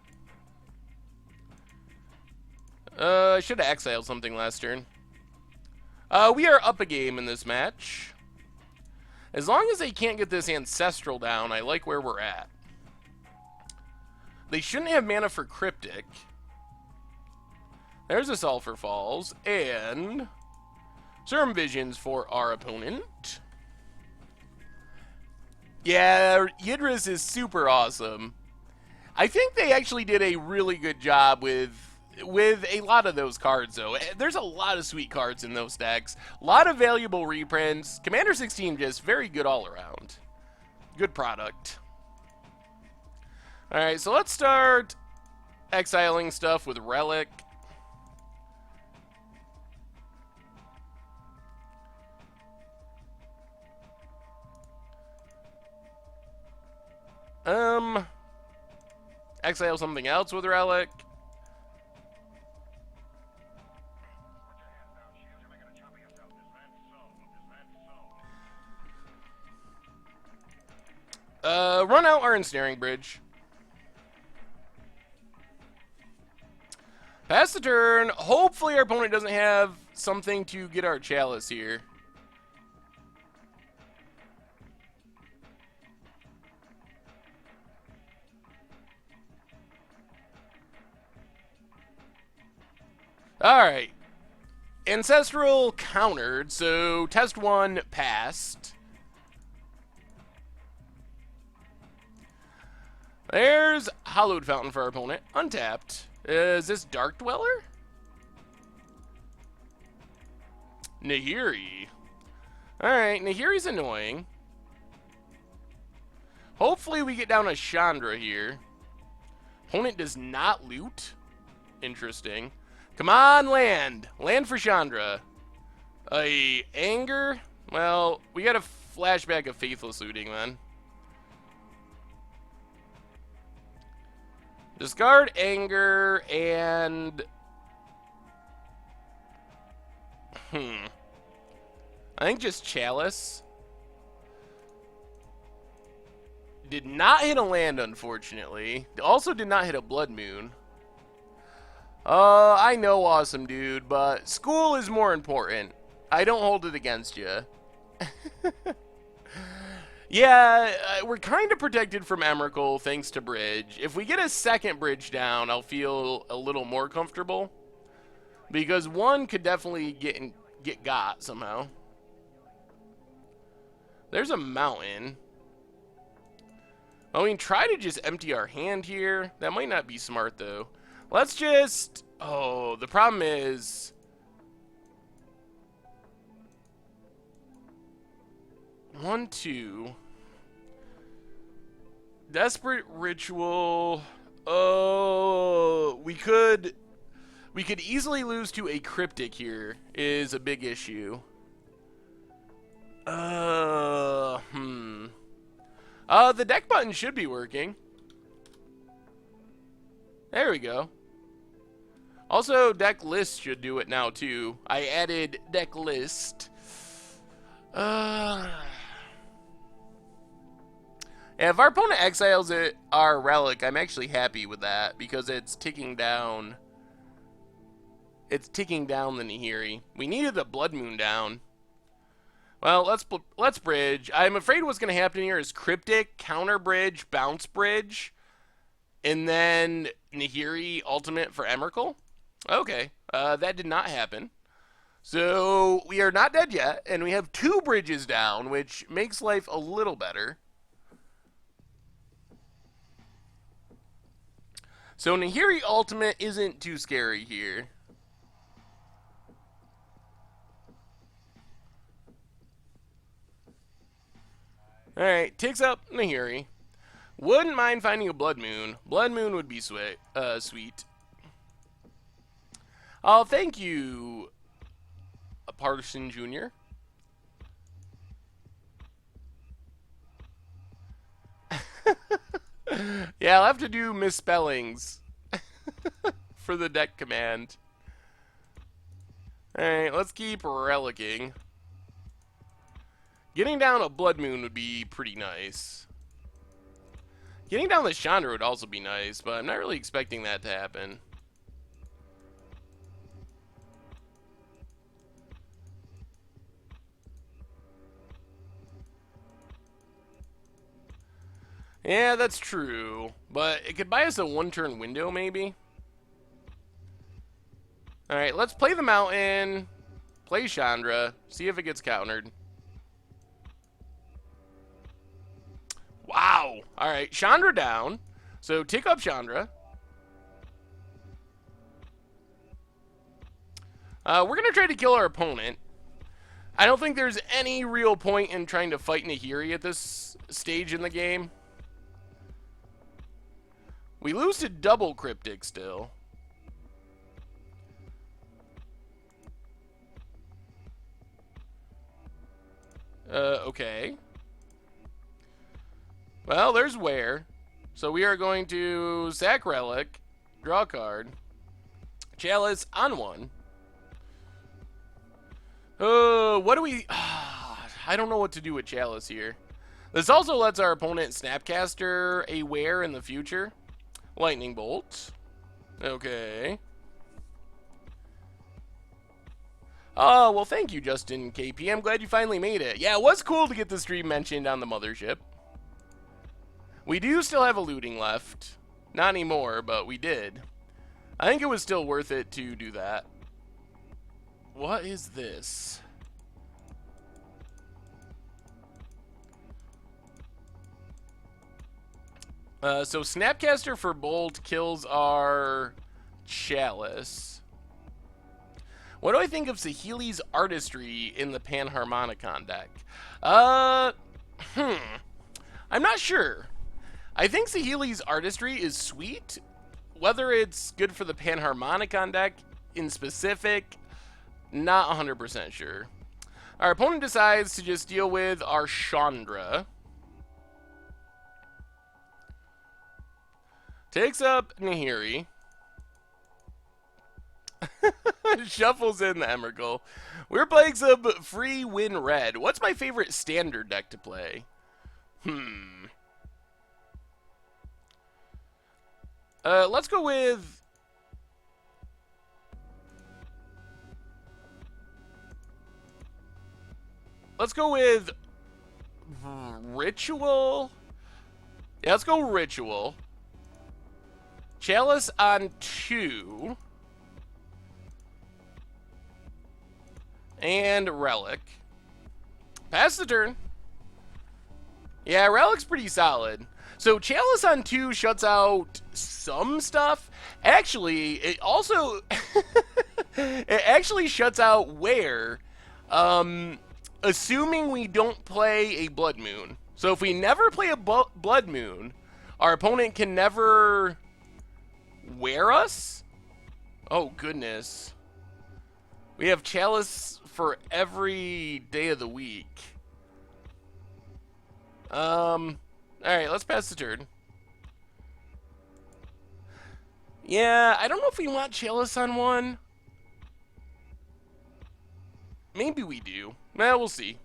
I should have exiled something last turn. We are up a game in this match. As long as they can't get this Ancestral down, I like where we're at. They shouldn't have mana for Cryptic. There's a Sulphur Falls, and Serum Visions for our opponent. Yeah, Yidris is super awesome. I think they actually did a really good job with a lot of those cards, though. There's a lot of sweet cards in those decks. A lot of valuable reprints. Commander 16 just very good all around. Good product. Alright, so let's start exiling stuff with Relic. Exile something else with Relic. Run out our Ensnaring Bridge. Pass the turn. Hopefully our opponent doesn't have something to get our Chalice here. Alright. Ancestral countered, so test 1 passed. There's Hallowed Fountain for our opponent. Untapped. Is this Dark Dweller? Nahiri. Alright, Nahiri's annoying. Hopefully we get down a Chandra here. Opponent does not loot. Interesting. Come on, land. Land for Chandra. Anger? Well, we got a flashback of Faithless looting, then. Discard Anger and... I think just Chalice. Did not hit a land, unfortunately. Also did not hit a Blood Moon. I know, awesome dude, but school is more important. I don't hold it against you. Yeah, we're kind of protected from Emrakul thanks to Bridge. If we get a second Bridge down, I'll feel a little more comfortable. Because one could definitely get got somehow. There's a mountain. I mean, try to just empty our hand here. That might not be smart, though. Let's just... Oh, the problem is... One, two. Desperate Ritual. Oh, we could easily lose to a Cryptic here, is a big issue. The deck button should be working. There we go. Also, deck list should do it now, too. I added deck list. Yeah, if our opponent exiles our relic, I'm actually happy with that, because it's ticking down. It's ticking down the Nahiri. We needed the Blood Moon down. Well, let's bridge. I'm afraid what's going to happen here is Cryptic, counter bridge, bounce bridge, and then Nahiri ultimate for Emrakul. Okay, that did not happen. So we are not dead yet, and we have 2 bridges down, which makes life a little better. So Nahiri ultimate isn't too scary here. Alright, takes up Nahiri. Wouldn't mind finding a Blood Moon. Blood Moon would be sweet. Oh, thank you, Parson Jr. Yeah, I'll have to do misspellings for the deck command. Alright, let's keep relicking. Getting down a Blood Moon would be pretty nice. Getting down the Chandra would also be nice, but I'm not really expecting that to happen. Yeah, that's true. But it could buy us a 1-turn window, maybe. Alright, let's play the mountain. Play Chandra. See if it gets countered. Wow. Alright, Chandra down. So tick up Chandra. We're going to try to kill our opponent. I don't think there's any real point in trying to fight Nahiri at this stage in the game. We lose to double Cryptic still. Okay. Well, there's Wear. So we are going to sack Relic, draw a card, Chalice on 1. What do we... I don't know what to do with Chalice here. This also lets our opponent Snapcaster a Wear in the future. Lightning Bolt. Okay. Oh, well, thank you, Justin KP. I'm glad you finally made it. Yeah, it was cool to get the stream mentioned on the mothership. We do still have a looting left. Not anymore, but we did. I think it was still worth it to do that. what is this? So Snapcaster for Bolt kills our Chalice. What do I think of Saheeli's Artistry in the Panharmonicon deck? I'm not sure. I think Saheeli's Artistry is sweet. Whether it's good for the Panharmonicon deck in specific, not 100% sure. Our opponent decides to just deal with our Chandra. Takes up Nahiri. Shuffles in the Emrakul. We're playing some free win red. What's my favorite standard deck to play? Let's go with... Let's go with... Ritual? Yeah, let's go Ritual. Chalice on 2. And Relic. Pass the turn. Yeah, Relic's pretty solid. So Chalice on 2 shuts out some stuff. Actually, it also... it actually shuts out Wear, assuming we don't play a Blood Moon. So if we never play a Blood Moon, our opponent can never Wear us? Oh, goodness. We have Chalice for every day of the week. Alright, let's pass the turn. Yeah, I don't know if we want Chalice on 1. Maybe we do. Well, we'll see.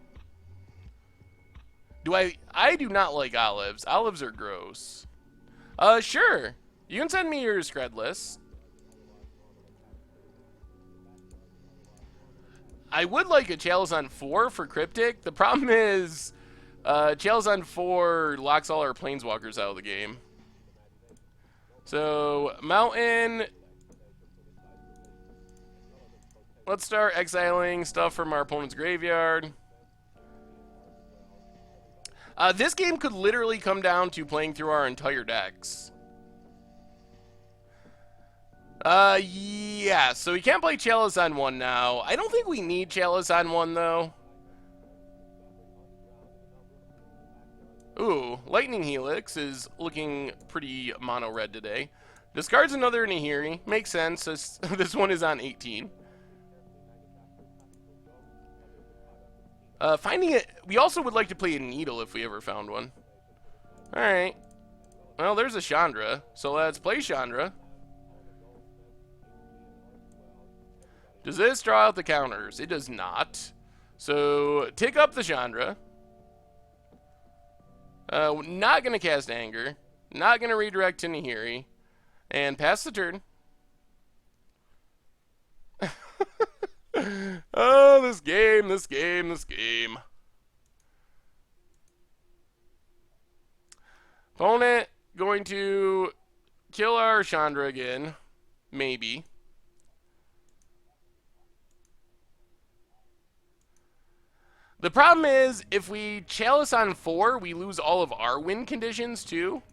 I do not like olives. Olives are gross. Sure. You can send me your Scred list. I would like a Chalice on 4 for Cryptic. The problem is, Chalice on 4 locks all our Planeswalkers out of the game. So, Mountain. Let's start exiling stuff from our opponent's graveyard. This game could literally come down to playing through our entire decks. Yeah, so we can't play Chalice on 1 now. I don't think we need Chalice on 1, though. Ooh, Lightning Helix is looking pretty mono-red today. Discards another Nahiri. Makes sense. This one is on 18. Finding it... We also would like to play a Needle if we ever found one. Alright. Well, there's a Chandra. So let's play Chandra. Does this draw out the counters? It does not. So, take up the Chandra. Not going to cast Anger. Not going to redirect to Nahiri. And pass the turn. Oh, this game, this game, this game. Opponent going to kill our Chandra again. Maybe. The problem is, if we Chalice on 4, we lose all of our win conditions, too.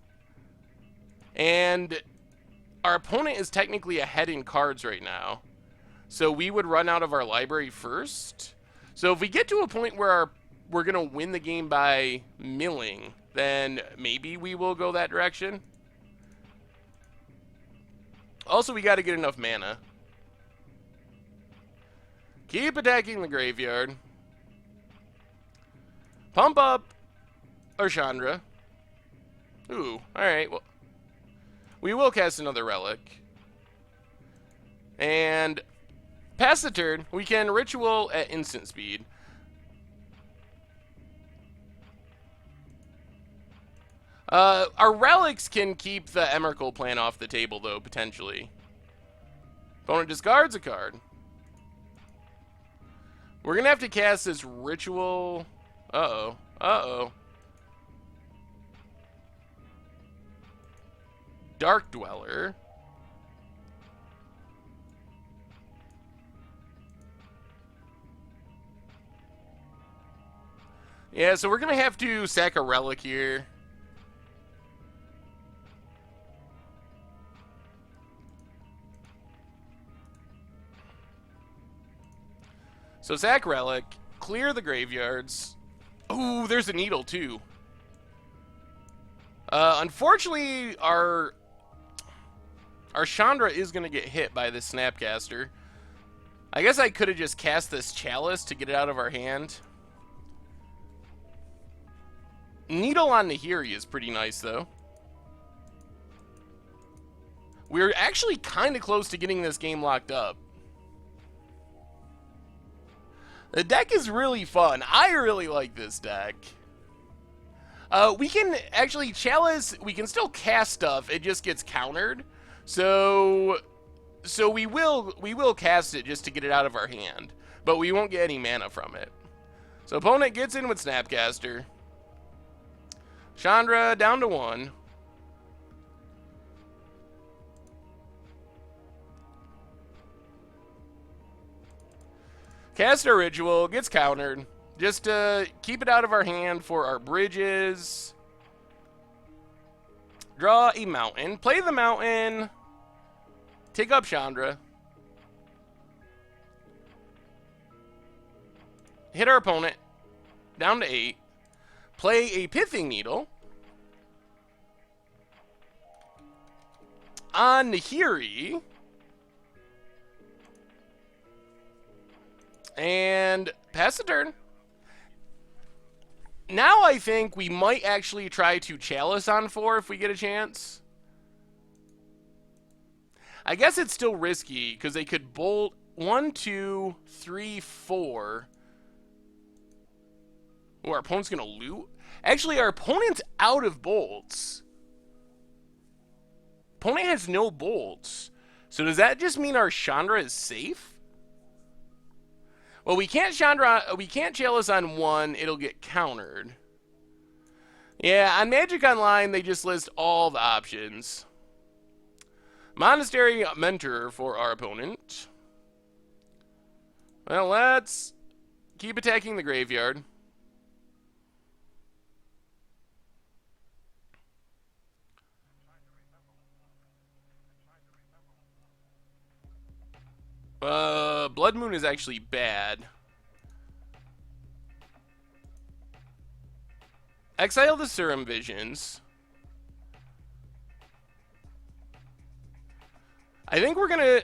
And our opponent is technically ahead in cards right now. So we would run out of our library first. So if we get to a point where we're going to win the game by milling, then maybe we will go that direction. Also, we got to get enough mana. Keep attacking the graveyard. Pump up our Chandra. Ooh, alright. Well, we will cast another Relic. And pass the turn. We can Ritual at instant speed. Our Relics can keep the Emrakul plan off the table, though, potentially. Opponent discards a card. We're going to have to cast this Ritual... Uh-oh. Uh-oh. Dark Dweller. Yeah, so we're going to have to sack a relic here. So sack relic, clear the graveyards. Ooh, there's a needle too. Unfortunately, our Chandra is going to get hit by this Snapcaster. I guess I could have just cast this Chalice to get it out of our hand. Needle on Nahiri is pretty nice, though. We're actually kind of close to getting this game locked up. The deck is really fun. I really like this deck. We can actually Chalice, we can still cast stuff, it just gets countered. So we will cast it just to get it out of our hand, but we won't get any mana from it. So opponent gets in with Snapcaster. Chandra down to 1. Cast our Ritual, gets countered. Just keep it out of our hand for our bridges. Draw a mountain. Play the mountain. Take up Chandra. Hit our opponent. Down to 8. Play a Pithing Needle. On Nahiri. And pass the turn. Now I think we might actually try to Chalice on 4 if we get a chance. I guess it's still risky because they could bolt 1, 2, 3, 4. Oh, our opponent's going to loot? Actually, our opponent's out of bolts. Opponent has no bolts. So does that just mean our Chandra is safe? Well, we can't Chalice on 1, it'll get countered. Yeah, on Magic Online, they just list all the options. Monastery Mentor for our opponent. Well, let's keep attacking the graveyard. Blood Moon is actually bad. Exile the Serum Visions. I think we're gonna...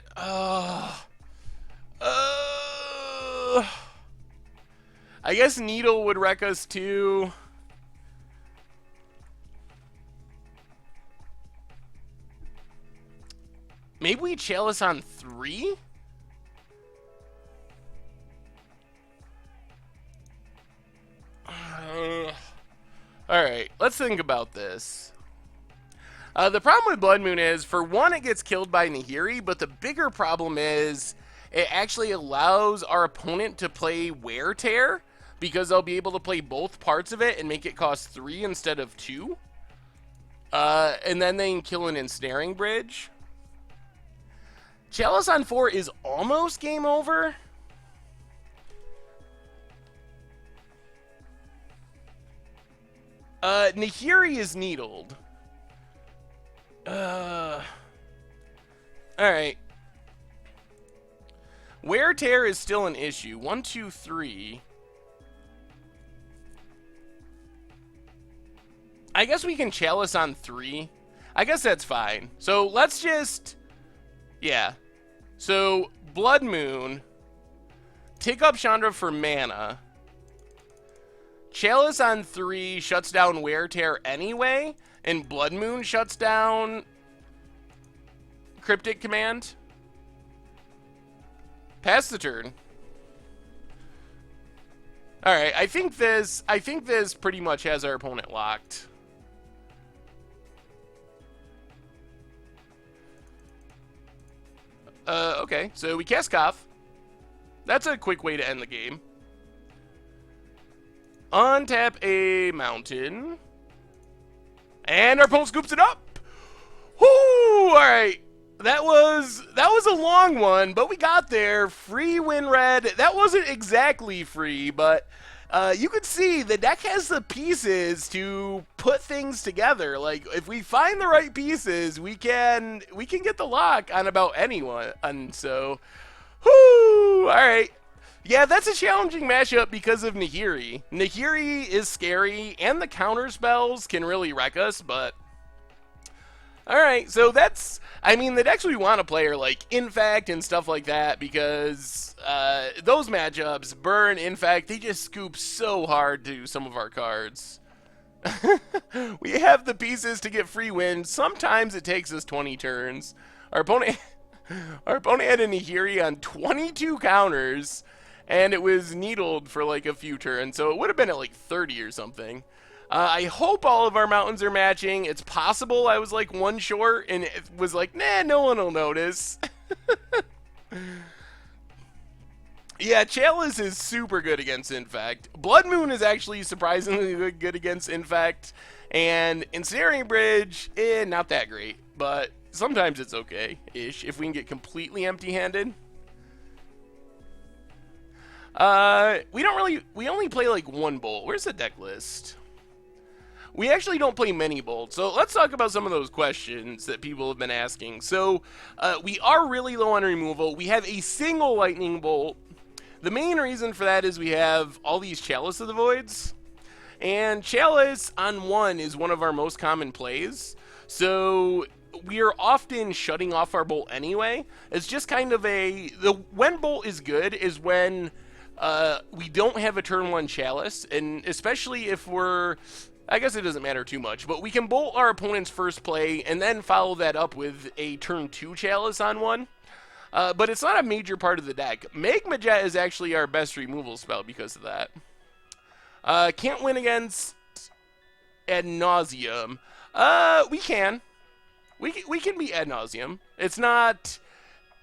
I guess Needle would wreck us too. Maybe we Chalice on 3? Alright, let's think about this. The problem with Blood Moon is, for one, it gets killed by Nahiri, but the bigger problem is it actually allows our opponent to play Wear Tear, because they'll be able to play both parts of it and make it cost 3 instead of 2. And then they can kill an Ensnaring Bridge. Chalice on 4 is almost game over. Nahiri is needled. Alright. Wear Tear is still an issue. 1, 2, 3. I guess we can Chalice on 3. I guess that's fine. So let's just... Yeah. So, Blood Moon. Take up Chandra for mana. Chalice on 3 shuts down Wear Tear anyway, and Blood Moon shuts down Cryptic Command. Pass the turn. Alright, I think this pretty much has our opponent locked. Okay, so we cast Koth. That's a quick way to end the game. Untap a mountain. And our opponent scoops it up. Whoo! Alright. That was a long one, but we got there. Free win red. That wasn't exactly free, but you can see the deck has the pieces to put things together. Like, if we find the right pieces, we can get the lock on about anyone. And so, whoo! All right. Yeah, that's a challenging matchup because of Nahiri. Nahiri is scary, and the counter spells can really wreck us, but... Alright, so that's... I mean, the decks we want to play are like Infect and stuff like that, because those matchups, Burn, Infect, they just scoop so hard to some of our cards. We have the pieces to get free wins. Sometimes it takes us 20 turns. Our opponent had a Nahiri on 22 counters, and it was needled for like a few turns, so it would have been at like 30 or something. I hope all of our mountains are matching. It's possible I was like one short, and it was like, nah, no one will notice. Yeah, Chalice is super good against Infect. Blood Moon is actually surprisingly good against Infect, and Ensnaring Bridge, not that great, but sometimes it's okay-ish if we can get completely empty-handed. We only play like one bolt. Where's the deck list? We actually don't play many bolts, so let's talk about some of those questions that people have been asking. So, we are really low on removal. We have a single lightning bolt. The main reason for that is we have all these Chalice of the Voids, and Chalice on 1 is one of our most common plays, so we are often shutting off our bolt anyway. It's just kind of when bolt is good is when we don't have a turn 1 Chalice, and especially if I guess it doesn't matter too much, but we can bolt our opponent's first play and then follow that up with a turn 2 Chalice on 1. But it's not a major part of the deck. Magma Jet is actually our best removal spell because of that. Can't win against Ad Nauseam. We can. We can beat Ad Nauseam. It's not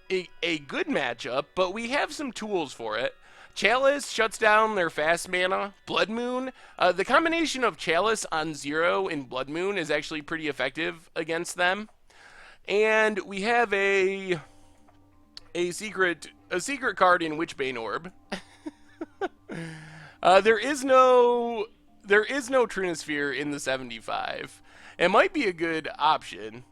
a good matchup, but we have some tools for it. Chalice shuts down their fast mana. Blood Moon, the combination of Chalice on 0 and Blood Moon is actually pretty effective against them. And we have a secret card in Witchbane Orb. There is no Trinisphere in the 75. It might be a good option.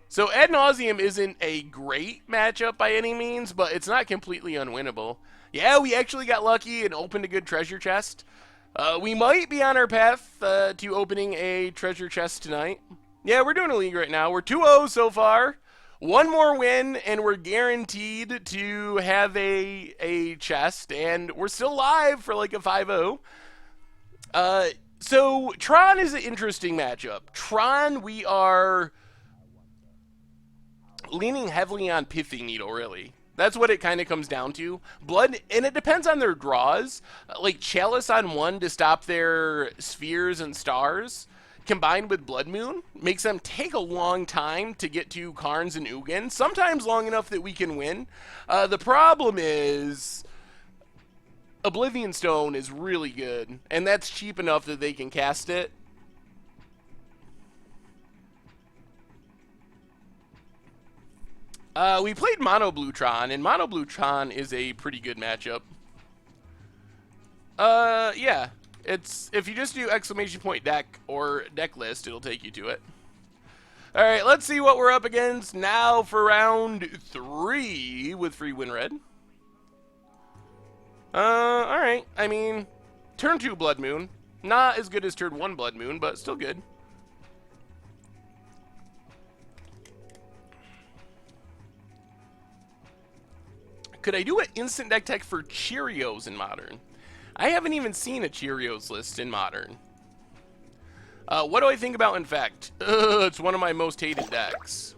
So Ad Nauseam isn't a great matchup by any means, but it's not completely unwinnable. Yeah, we actually got lucky and opened a good treasure chest. We might be on our path to opening a treasure chest tonight. Yeah, we're doing a league right now. We're 2-0 so far. One more win, and we're guaranteed to have a chest, and we're still live for like a 5-0. So Tron is an interesting matchup. Tron, we are leaning heavily on Pithing Needle, really. That's what it kind of comes down to. Blood, and it depends on their draws. Like Chalice on 1 to stop their spheres and stars, combined with Blood Moon, makes them take a long time to get to Karns and Ugin, sometimes long enough that we can win. The problem is Oblivion Stone is really good, and that's cheap enough that they can cast it. We played Mono Blue Tron, and Mono Blue Tron is a pretty good matchup. Yeah. It's, if you just do ! deck or deck list, it'll take you to it. Alright, let's see what we're up against now for round 3 with free win red. Alright, I mean, turn 2 Blood Moon. Not as good as turn 1 Blood Moon, but still good. Could I do an instant deck tech for Cheerios in Modern? I haven't even seen a Cheerios list in Modern. What do I think about Infect? It's one of my most hated decks.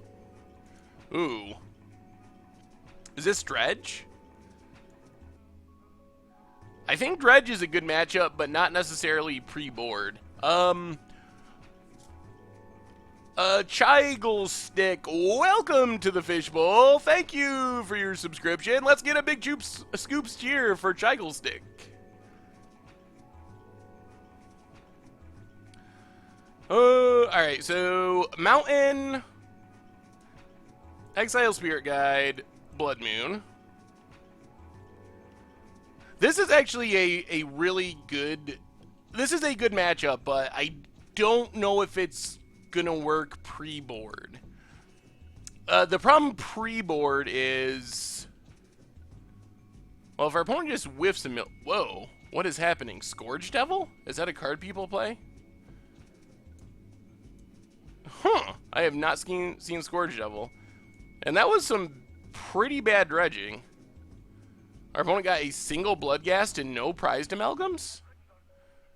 Ooh. Is this Dredge? I think Dredge is a good matchup, but not necessarily pre-board. Chigglestick, welcome to the Fishbowl. Thank you for your subscription. Let's get a big scoops cheer for Chigglestick. Alright, so Mountain, Exile Spirit Guide, Blood Moon. This is actually a really good... This is a good matchup, but I don't know if it's going to work pre-board. The problem pre-board is... Well, if our opponent just whiffs a Whoa, what is happening? Scourge Devil? Is that a card people play? Huh, I have not seen Scourge Devil. And that was some pretty bad dredging. Our opponent got a single Bloodghast and no prized amalgams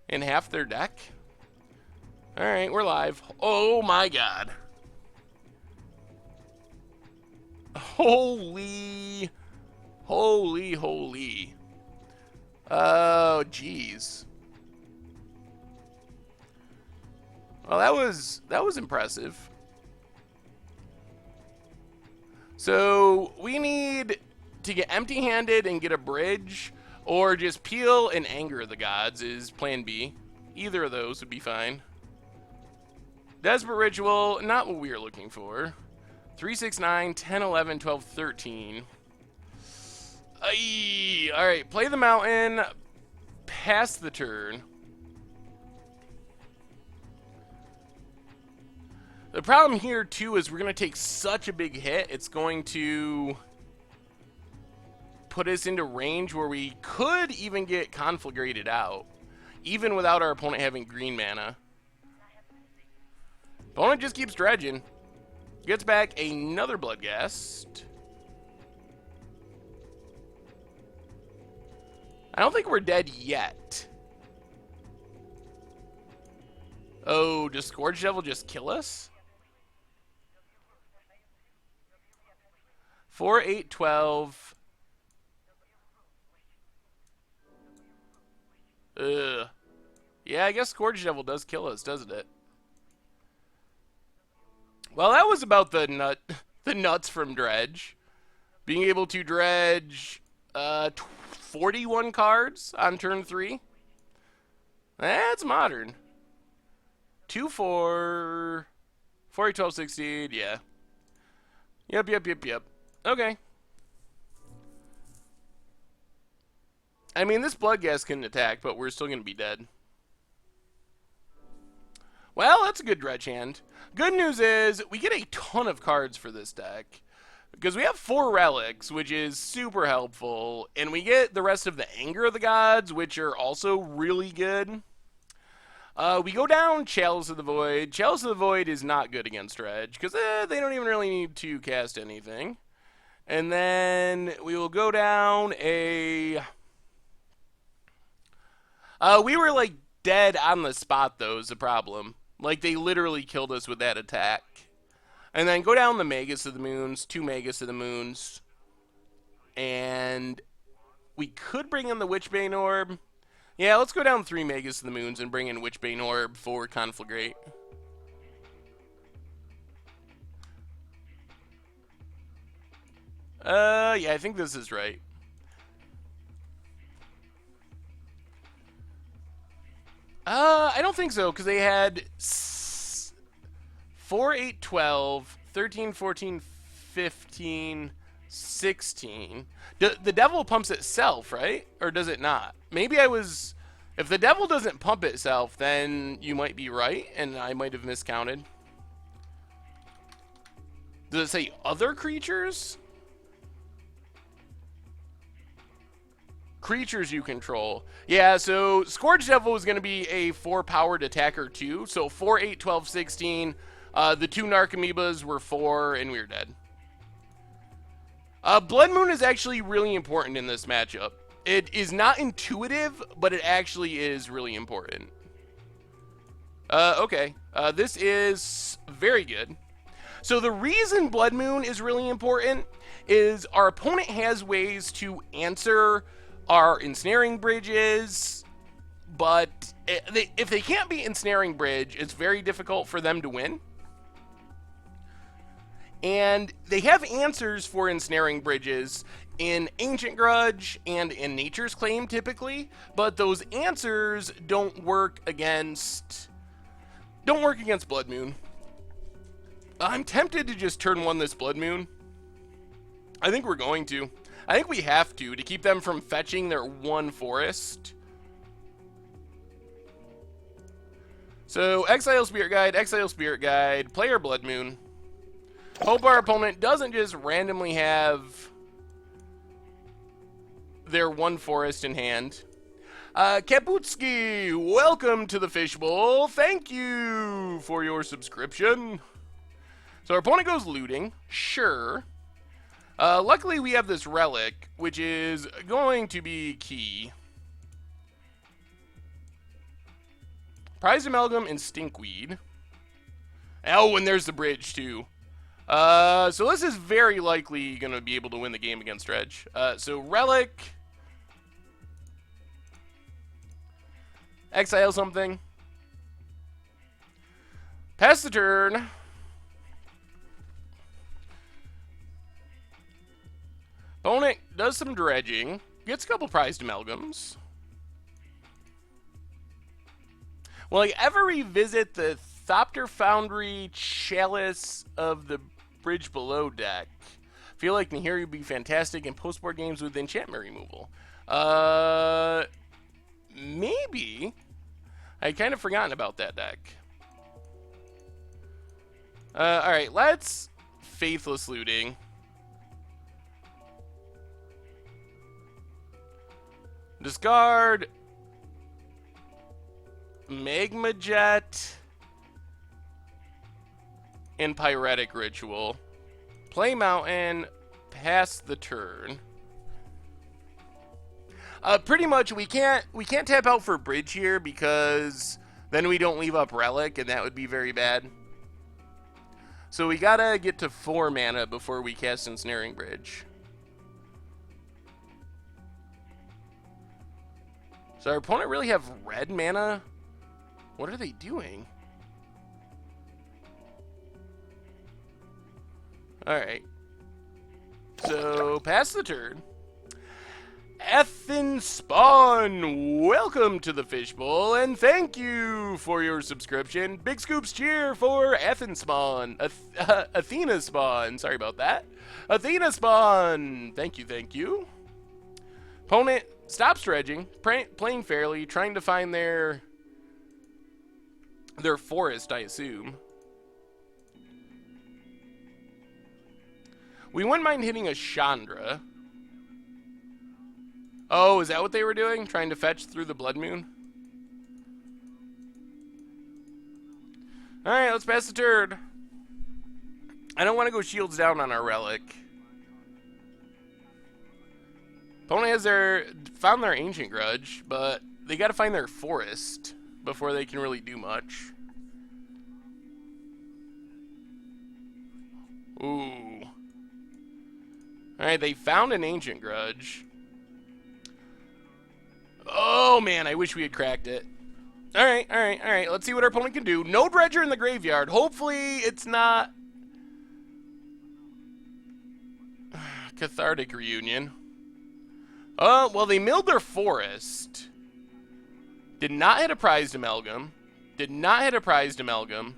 in half their deck. Alright, we're live. Oh my god. Holy. Holy. Oh, jeez. Well, that was impressive. So, we need to get empty-handed and get a bridge, or just peel and anger the gods is plan B. Either of those would be fine. Desperate Ritual, not what we are looking for. 3, 6, 9, 10, 11, 12, 13. Alright, play the mountain, pass the turn. The problem here, too, is we're going to take such a big hit, it's going to put us into range where we could even get Conflagrated out, even without our opponent having green mana. Opponent just keeps dredging. Gets back another Bloodghast. I don't think we're dead yet. Oh, does Scourge Devil just kill us? 4, 8, 12. Ugh. Yeah, I guess Scourge Devil does kill us, doesn't it? Well, that was about the nuts from Dredge. Being able to dredge 41 cards on turn 3. That's modern. 2, 4, 4, 8, 12, 16, yeah. Yep. Okay. I mean, this Bloodghast can attack, but we're still going to be dead. Well, that's a good dredge hand. Good news is, we get a ton of cards for this deck. Because we have 4 relics, which is super helpful. And we get the rest of the Anger of the Gods, which are also really good. We go down Chalice of the Void. Chalice of the Void is not good against dredge, because they don't even really need to cast anything. And then we will go down a... we were, like, dead on the spot, though, is the problem. Like, they literally killed us with that attack. And then go down the Magus of the Moons, 2 Magus of the Moons. And we could bring in the Witchbane Orb. Yeah, let's go down 3 Magus of the Moons and bring in Witchbane Orb for Conflagrate. Yeah, I think this is right. I don't think so, because they had 4, 8, 12, 13, 14, 15, 16. The devil pumps itself, right? Or does it not? Maybe I was... If the devil doesn't pump itself, then you might be right, and I might have miscounted. Does it say other creatures? Creatures you control. Yeah, so Scourge Devil is going to be a 4-powered attacker too. So 4, 8, 12, 16. The 2 Narcomoebas were 4, and we were dead. Blood Moon is actually really important in this matchup. It is not intuitive, but it actually is really important. Okay. This is very good. So the reason Blood Moon is really important is our opponent has ways to answer our ensnaring bridges, but if they can't be ensnaring bridge, it's very difficult for them to win. And they have answers for ensnaring bridges in Ancient Grudge and in Nature's Claim typically, but those answers don't work against Blood Moon. I'm tempted to just turn 1 this Blood Moon. I think we're going to. I think we have to keep them from fetching their one forest. So, exile Spirit Guide, player Blood Moon. Hope our opponent doesn't just randomly have their one forest in hand. Kaputski, welcome to the Fishbowl. Thank you for your subscription. So our opponent goes looting, sure. Luckily we have this relic, which is going to be key. Prized Amalgam and Stinkweed. Oh, and there's the bridge too. So this is very likely going to be able to win the game against Dredge. So Relic. Exile something. Pass the turn. Opponent does some dredging. Gets a couple prized amalgams. Will I ever revisit the Thopter Foundry Chalice of the Bridge Below deck? Feel like Nahiri would be fantastic in post-board games with enchantment removal. Maybe. I'd kind of forgotten about that deck. Alright, let's Faithless Looting. Discard Magma Jet and Pyretic Ritual. Play Mountain, pass the turn. Pretty much we can't tap out for Bridge here because then we don't leave up Relic and that would be very bad. So we gotta get to 4 mana before we cast Ensnaring Bridge. So our opponent really have red mana? What are they doing? Alright. So, pass the turn. Ethan Spawn, welcome to the Fishbowl, and thank you for your subscription. Big Scoops cheer for Ethan Spawn. Athena Spawn, sorry about that. Athena Spawn, thank you, thank you. Opponent stops dredging, playing fairly, trying to find their forest, I assume. We wouldn't mind hitting a Chandra. Oh, is that what they were doing? Trying to fetch through the Blood Moon? Alright, let's pass the turn. I don't want to go shields down on our Relic. Opponent has found their Ancient Grudge, but they gotta find their forest before they can really do much. Ooh. Alright, they found an Ancient Grudge. Oh, man, I wish we had cracked it. Alright, alright, alright. Let's see what our opponent can do. No Dredger in the graveyard. Hopefully, it's not Cathartic Reunion. Well, they milled their forest. Did not hit a prized amalgam. Did not hit a prized amalgam.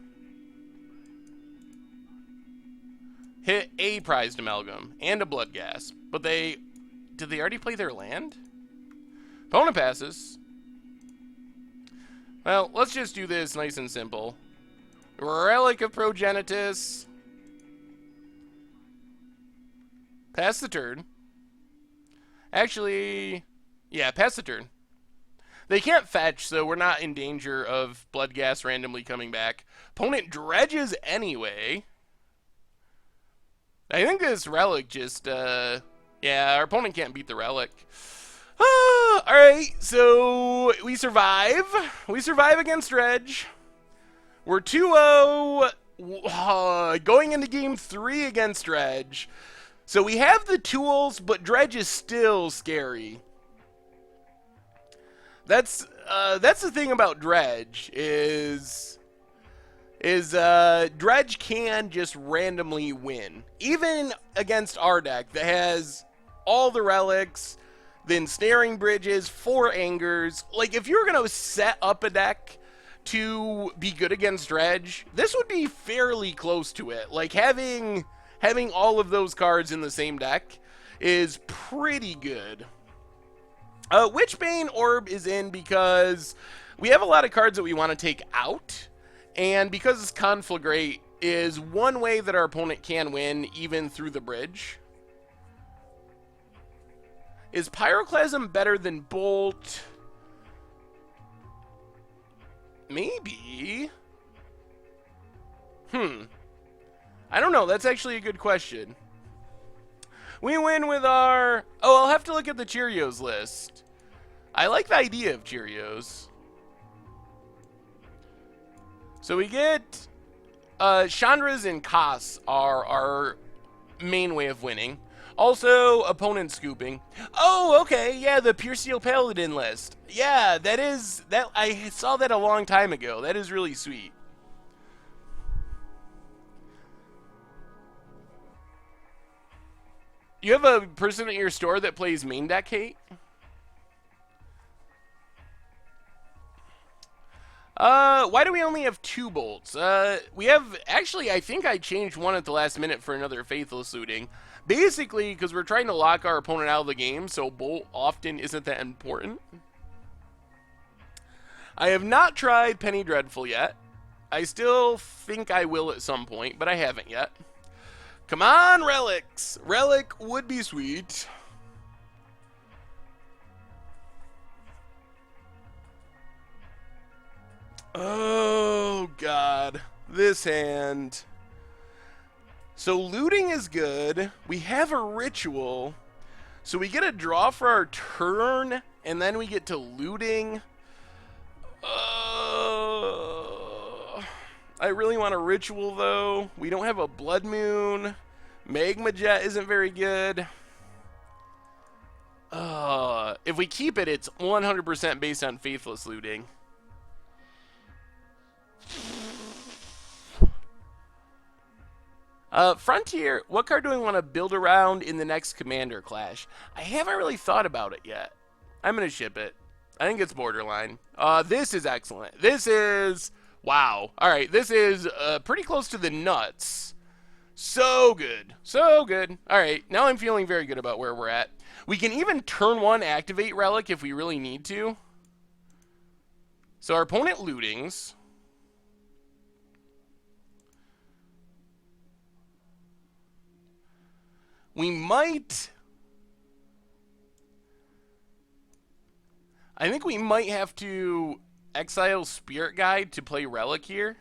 Hit a prized amalgam and a blood gas. But did they already play their land? Opponent passes. Well, let's just do this nice and simple. Relic of Progenitus. Pass the turn. Actually, yeah, pass the turn. They can't fetch, so we're not in danger of blood gas randomly coming back. Opponent dredges anyway. I think this Relic just, yeah, our opponent can't beat the Relic. Alright, so we survive. We survive against Dredge. We're 2-0 going into game 3 against Dredge. So we have the tools, but Dredge is still scary. That's the thing about Dredge is Dredge can just randomly win. Even against our deck that has all the relics, the Ensnaring Bridges, 4 Angers. Like, if you're going to set up a deck to be good against Dredge, this would be fairly close to it. Like, having all of those cards in the same deck. is pretty good. Witchbane Orb is in because we have a lot of cards that we want to take out, and because this Conflagrate is one way that our opponent can win even through the bridge. Is Pyroclasm better than Bolt? Maybe. I don't know. That's actually a good question. We win with our... Oh, I'll have to look at the Cheerios list. I like the idea of Cheerios. So we get... Chandras and Koss are our main way of winning. Also, opponent scooping. Oh, okay. Yeah, the Pure Steel Paladin list. Yeah, that is... I saw that a long time ago. That is really sweet. You have a person at your store that plays main deck hate? Why do we only have 2 bolts? We have, actually, I think I changed one at the last minute for another Faithless Looting. Basically, because we're trying to lock our opponent out of the game, so bolt often isn't that important. I have not tried Penny Dreadful yet. I still think I will at some point, but I haven't yet. Come on, relics! Relic would be sweet. Oh, God. This hand. So looting is good. We have a ritual. So we get a draw for our turn, and then we get to looting. I really want a ritual, though. We don't have a Blood Moon. Magma Jet isn't very good. If we keep it, it's 100% based on Faithless Looting. Frontier, what card do I want to build around in the next Commander Clash? I haven't really thought about it yet. I'm going to ship it. I think it's borderline. This is excellent. This is... Wow. Alright, this is pretty close to the nuts. So good. So good. Alright, now I'm feeling very good about where we're at. We can even turn 1 activate Relic if we really need to. So our opponent lootings. We might... I think we might have to exile Spirit Guide to play Relic here.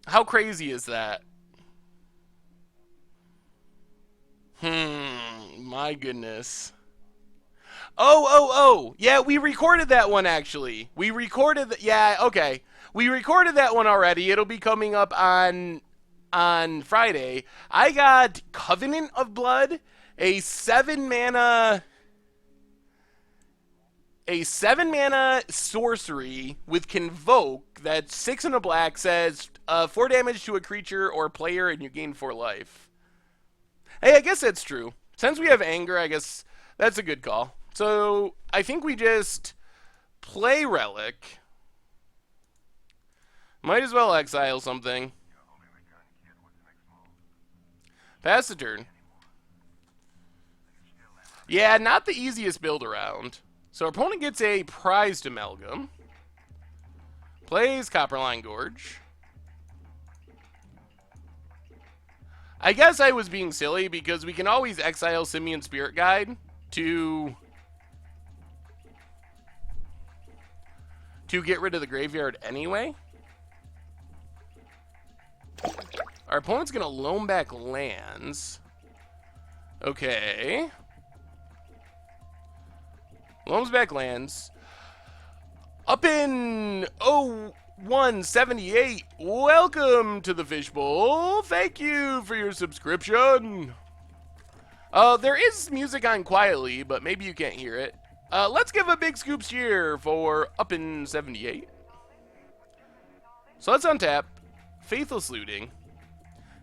How crazy is that? My goodness. Oh. Yeah, we recorded that one, actually. We recorded... Yeah, okay. We recorded that one already. It'll be coming up on Friday. I got Covenant of Blood, a 7-mana sorcery with Convoke that's 6 and a black, says 4 damage to a creature or player and you gain 4 life. Hey, I guess that's true. Since we have Anger, I guess that's a good call. So I think we just play Relic. Might as well exile something. Pass the turn. Yeah, not the easiest build around. So our opponent gets a Prized Amalgam. Plays Copperline Gorge. I guess I was being silly because we can always exile Simian Spirit Guide to get rid of the graveyard anyway. Our opponent's going to loan back lands. Okay. Loans back lands. Up in 0178, welcome to the Fishbowl. Thank you for your subscription. There is music on quietly, but maybe you can't hear it. Let's give a big scoops cheer for Up in 78. So let's untap. Faithless Looting.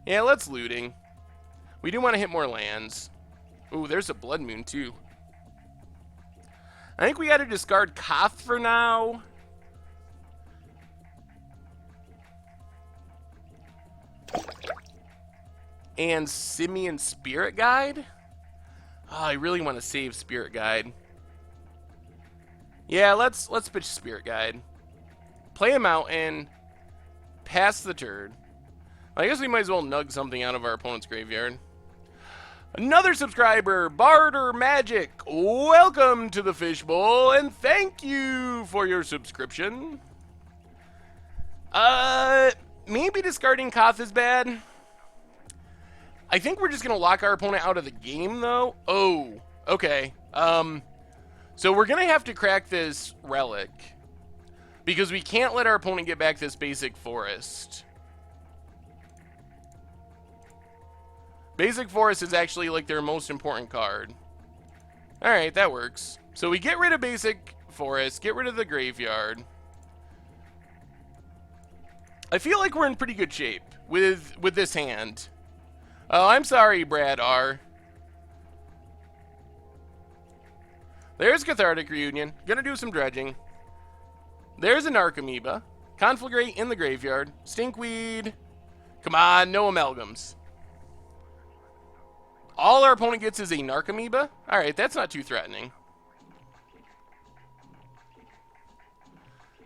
Yeah, let's looting. We do want to hit more lands. Ooh, there's a Blood Moon, too. I think we got to discard Koth for now. and Simian Spirit Guide. Oh, I really want to save Spirit Guide. Yeah, let's pitch Spirit Guide. Play a mountain. Pass the turn. I guess we might as well nug something out of our opponent's graveyard. Another subscriber, Barter Magic. Welcome to the Fishbowl, and thank you for your subscription. Maybe discarding Koth is bad. I think we're just gonna lock our opponent out of the game, though. Oh, okay. So we're gonna have to crack this relic because we can't let our opponent get back this basic forest. Basic forest is actually like their most important card. All right, that works. So we get rid of basic forest, get rid of the graveyard. I feel like we're in pretty good shape with this hand. Oh, I'm sorry, Brad R. There's Cathartic Reunion. Gonna do some dredging. There's a Narcomoeba. Conflagrate in the graveyard. Stinkweed. Come on, no amalgams. All our opponent gets is a Narcomoeba? Alright, that's not too threatening.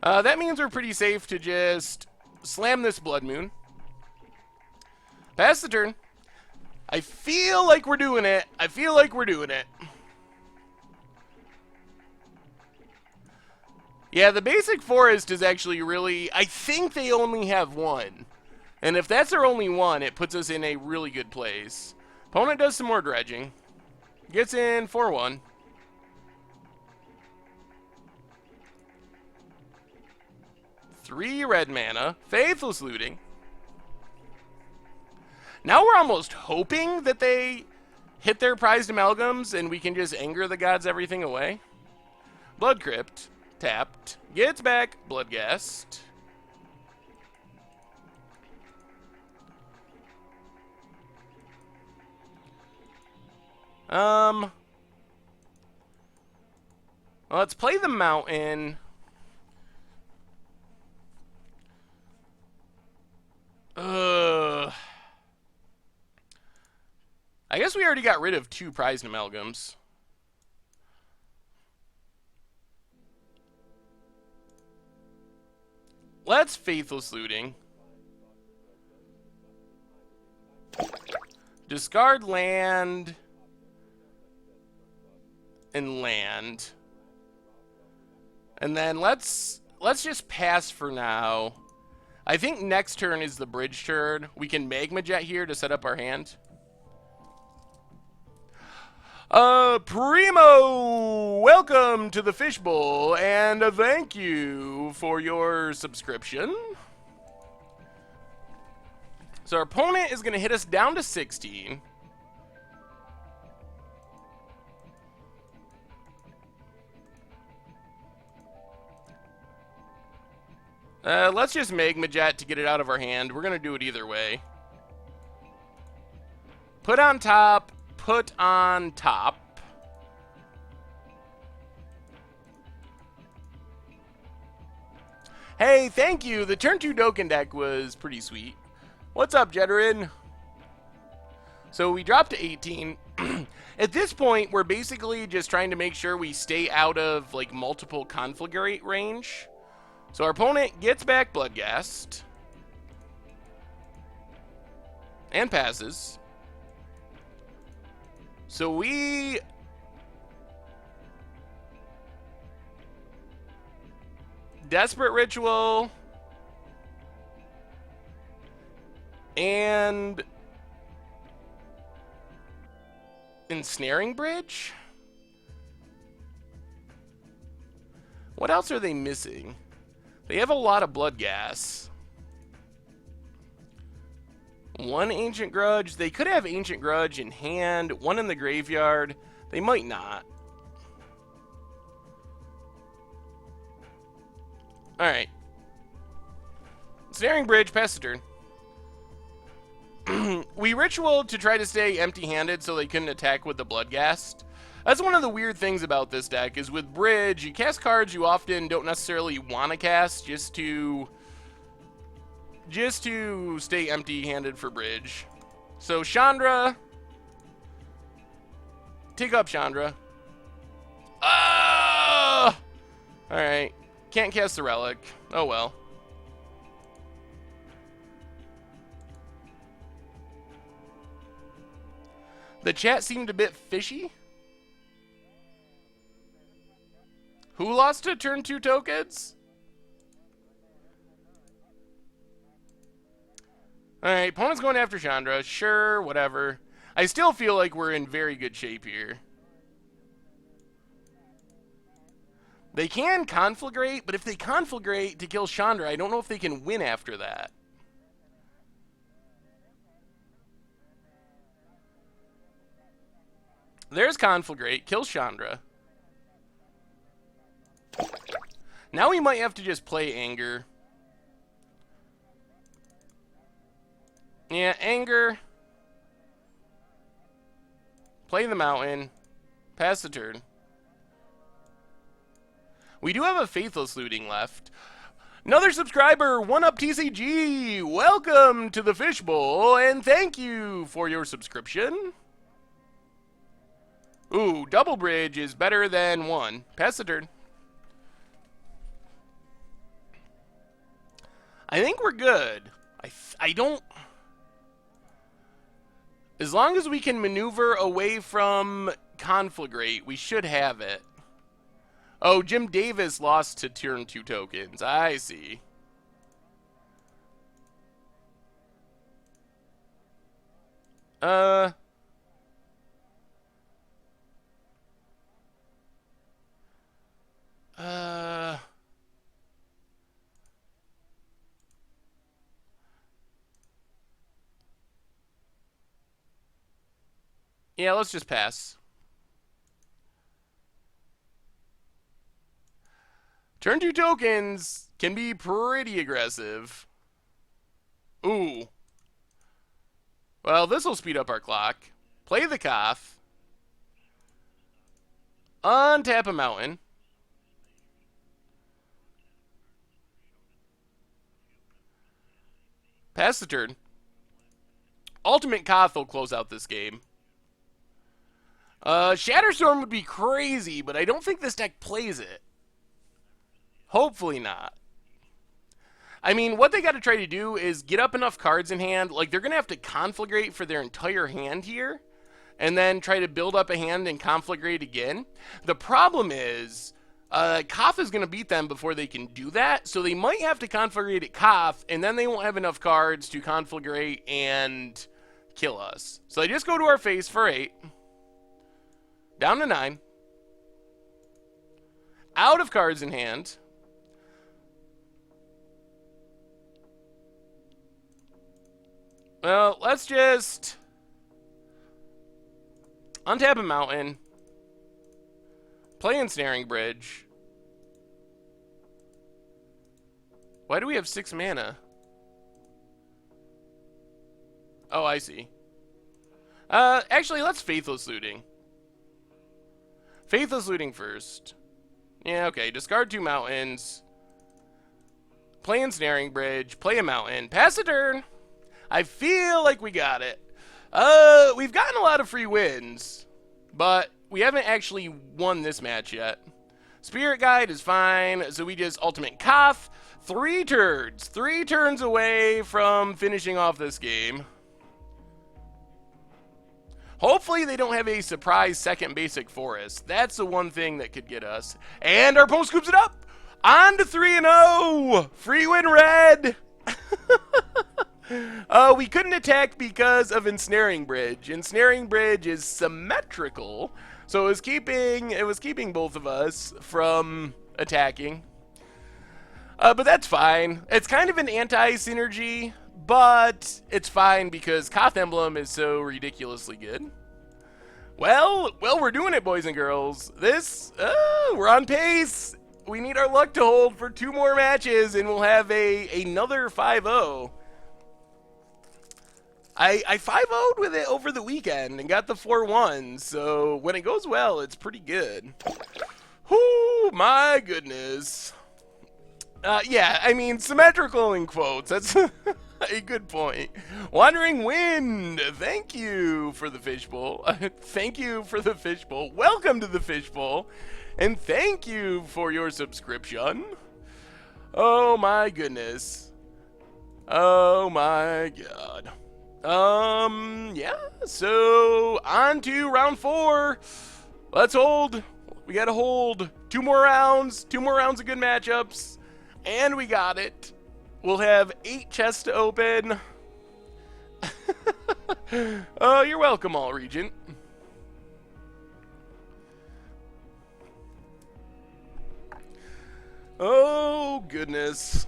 That means we're pretty safe to just slam this Blood Moon. Pass the turn. I feel like we're doing it. I feel like we're doing it. Yeah, the basic forest is actually really... I think they only have one. And if that's their only one, it puts us in a really good place. Opponent does some more dredging. Gets in 4-1. Three red mana. Faithless Looting. Now we're almost hoping that they hit their prized amalgams and we can just anger the gods everything away. Blood Crypt. Tapped. Gets back. Bloodghast. Let's play the mountain. I guess we already got rid of 2 prized amalgams. Let's Faithless Looting. Discard land and land. And then let's just pass for now. I think next turn is the bridge turn. We can Magma Jet here to set up our hand. Primo, welcome to the Fishbowl, and thank you for your subscription. So our opponent is going to hit us down to 16. Let's just Magma Jet to get it out of our hand. We're going to do it either way. Put on top. Put on top. Hey, thank you. The turn 2 Dokkan deck was pretty sweet. What's up, Jetterin? So we dropped to 18. At this point, we're basically just trying to make sure we stay out of like multiple Conflagrate range. So our opponent gets back Bloodghast. And passes. So we... Desperate Ritual. And... Ensnaring Bridge? What else are they missing? They have a lot of Bloodghast. One Ancient Grudge. They could have Ancient Grudge in hand. One in the graveyard. They might not. Alright. Snaring Bridge, pass the turn. We Ritual to try to stay empty-handed so they couldn't attack with the Bloodghast. That's one of the weird things about this deck, is with Bridge, you cast cards you often don't necessarily want to cast just to stay empty-handed for Bridge. So Chandra. Take up Chandra. Ah! Alright. Can't cast the relic. Oh well. The chat seemed a bit fishy. Who lost to turn 2 tokens? Alright, opponent's going after Chandra. Sure, whatever. I still feel like we're in very good shape here. They can conflagrate, but if they conflagrate to kill Chandra, I don't know if they can win after that. There's conflagrate, kills Chandra. Now we might have to just play Anger. Yeah, Anger. Play the Mountain. Pass the turn. We do have a Faithless Looting left. Another subscriber, 1UpTCG. Welcome to the Fishbowl, and thank you for your subscription. Ooh, Double Bridge is better than 1. Pass the turn. I think we're good. I don't... As long as we can maneuver away from Conflagrate, we should have it. Oh, Jim Davis lost to turn 2 tokens. I see. Yeah, let's just pass. Turn 2 tokens can be pretty aggressive. Ooh. Well, this will speed up our clock. Play the Koth. Untap a Mountain. Pass the turn. Ultimate Koth will close out this game. Shatterstorm would be crazy, but I don't think this deck plays it. Hopefully not. I mean, what they got to try to do is get up enough cards in hand. Like, they're going to have to conflagrate for their entire hand here, and then try to build up a hand and conflagrate again. The problem is, Koth is going to beat them before they can do that, so they might have to conflagrate at Koth, and then they won't have enough cards to conflagrate and kill us. So they just go to our face for 8. Down to 9. Out of cards in hand. Well, let's just untap a Mountain. Play Ensnaring Bridge. Why do we have 6 mana? Oh, I see. Actually, let's Faithless Looting. Faithless Looting first. Yeah, okay. Discard 2 mountains. Play Ensnaring Bridge. Play a mountain. Pass the turn. I feel like we got it. We've gotten a lot of free wins, but we haven't actually won this match yet. Spirit Guide is fine, so we just Ultimate Koth. 3 turns. 3 turns away from finishing off this game. Hopefully they don't have a surprise second basic forest. That's the one thing that could get us. And our opponent scoops it up. On to 3-0. Free win red. We couldn't attack because of Ensnaring Bridge. Ensnaring Bridge is symmetrical, so it was keeping both of us from attacking. But that's fine. It's kind of an anti-synergy, but it's fine because Koth Emblem is so ridiculously good. Well, we're doing it, boys and girls. We're on pace. We need our luck to hold for 2 more matches, and we'll have another 5-0. I 5-0'd with it over the weekend and got the 4-1, so when it goes well, it's pretty good. Whoo, my goodness. Yeah, I mean, symmetrical in quotes. That's A good point. Wandering Wind, thank you for the fishbowl. Thank you for the fishbowl. Welcome to the fishbowl. And thank you for your subscription. Oh my goodness. Oh my god. Yeah, so on to round 4. Let's hold. We gotta hold 2 more rounds. 2 more rounds of good matchups. And we got it. We'll have 8 chests to open. Oh, you're welcome, All Regent. Oh, goodness.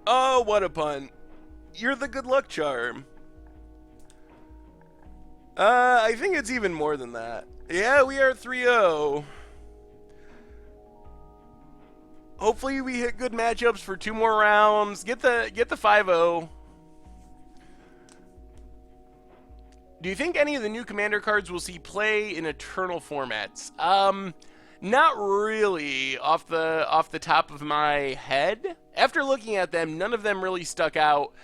Oh, what a pun. You're the good luck charm. I think it's even more than that. Yeah, we are 3-0. Hopefully we hit good matchups for 2 more rounds. Get the 5-0. Do you think any of the new commander cards will see play in Eternal formats? Not really off the top of my head. After looking at them, none of them really stuck out.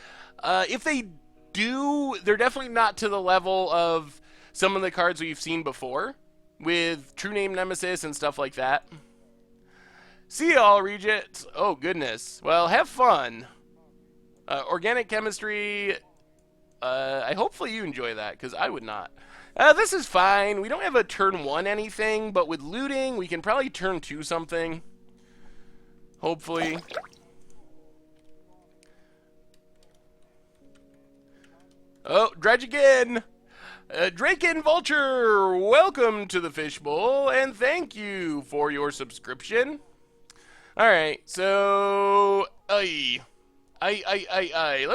If they do, they're definitely not to the level of some of the cards we've seen before, with True Name Nemesis and stuff like that. See y'all, Regents. Oh, goodness. Well, have fun. Organic chemistry. Hopefully you enjoy that, because I would not. This is fine. We don't have a turn 1 anything, but with looting, we can probably turn 2 something. Hopefully. Oh, dredge again. Draken Vulture, welcome to the Fishbowl, and thank you for your subscription. Alright, so... Let's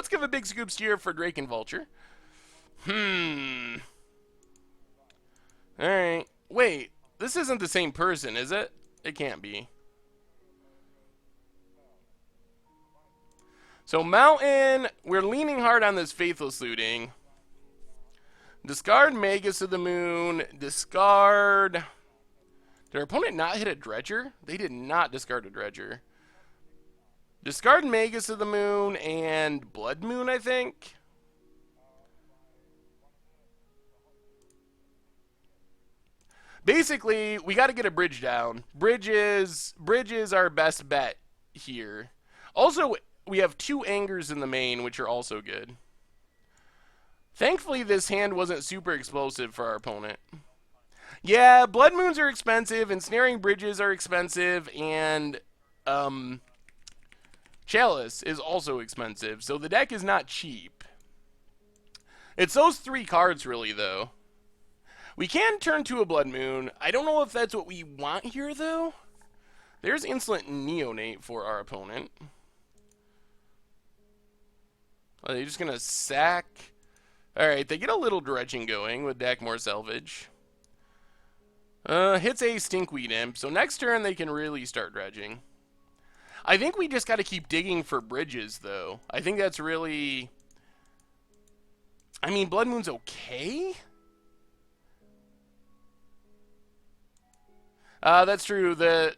give a big scoops here for Draken Vulture. Alright. Wait, this isn't the same person, is it? It can't be. So Mountain, we're leaning hard on this Faithless Looting. Discard Magus of the Moon. Discard... Did our opponent not hit a Dredger? They did not discard a Dredger. Discard Magus of the Moon and Blood Moon, I think. Basically, we got to get a bridge down. Bridge is our best bet here. Also, we have 2 Angers in the main, which are also good. Thankfully, this hand wasn't super explosive for our opponent. Yeah, Blood Moons are expensive, Ensnaring Bridges are expensive, and Chalice is also expensive, so the deck is not cheap. It's those 3 cards, really, though. We can turn to a Blood Moon. I don't know if that's what we want here, though. There's Insolent Neonate for our opponent. Are they just going to sack? Alright, they get a little dredging going with Dakmor Selvage. Hits a Stinkweed Imp, so next turn they can really start dredging. I think we just got to keep digging for bridges, though. I think that's really... I mean, Blood Moon's okay? That's true. The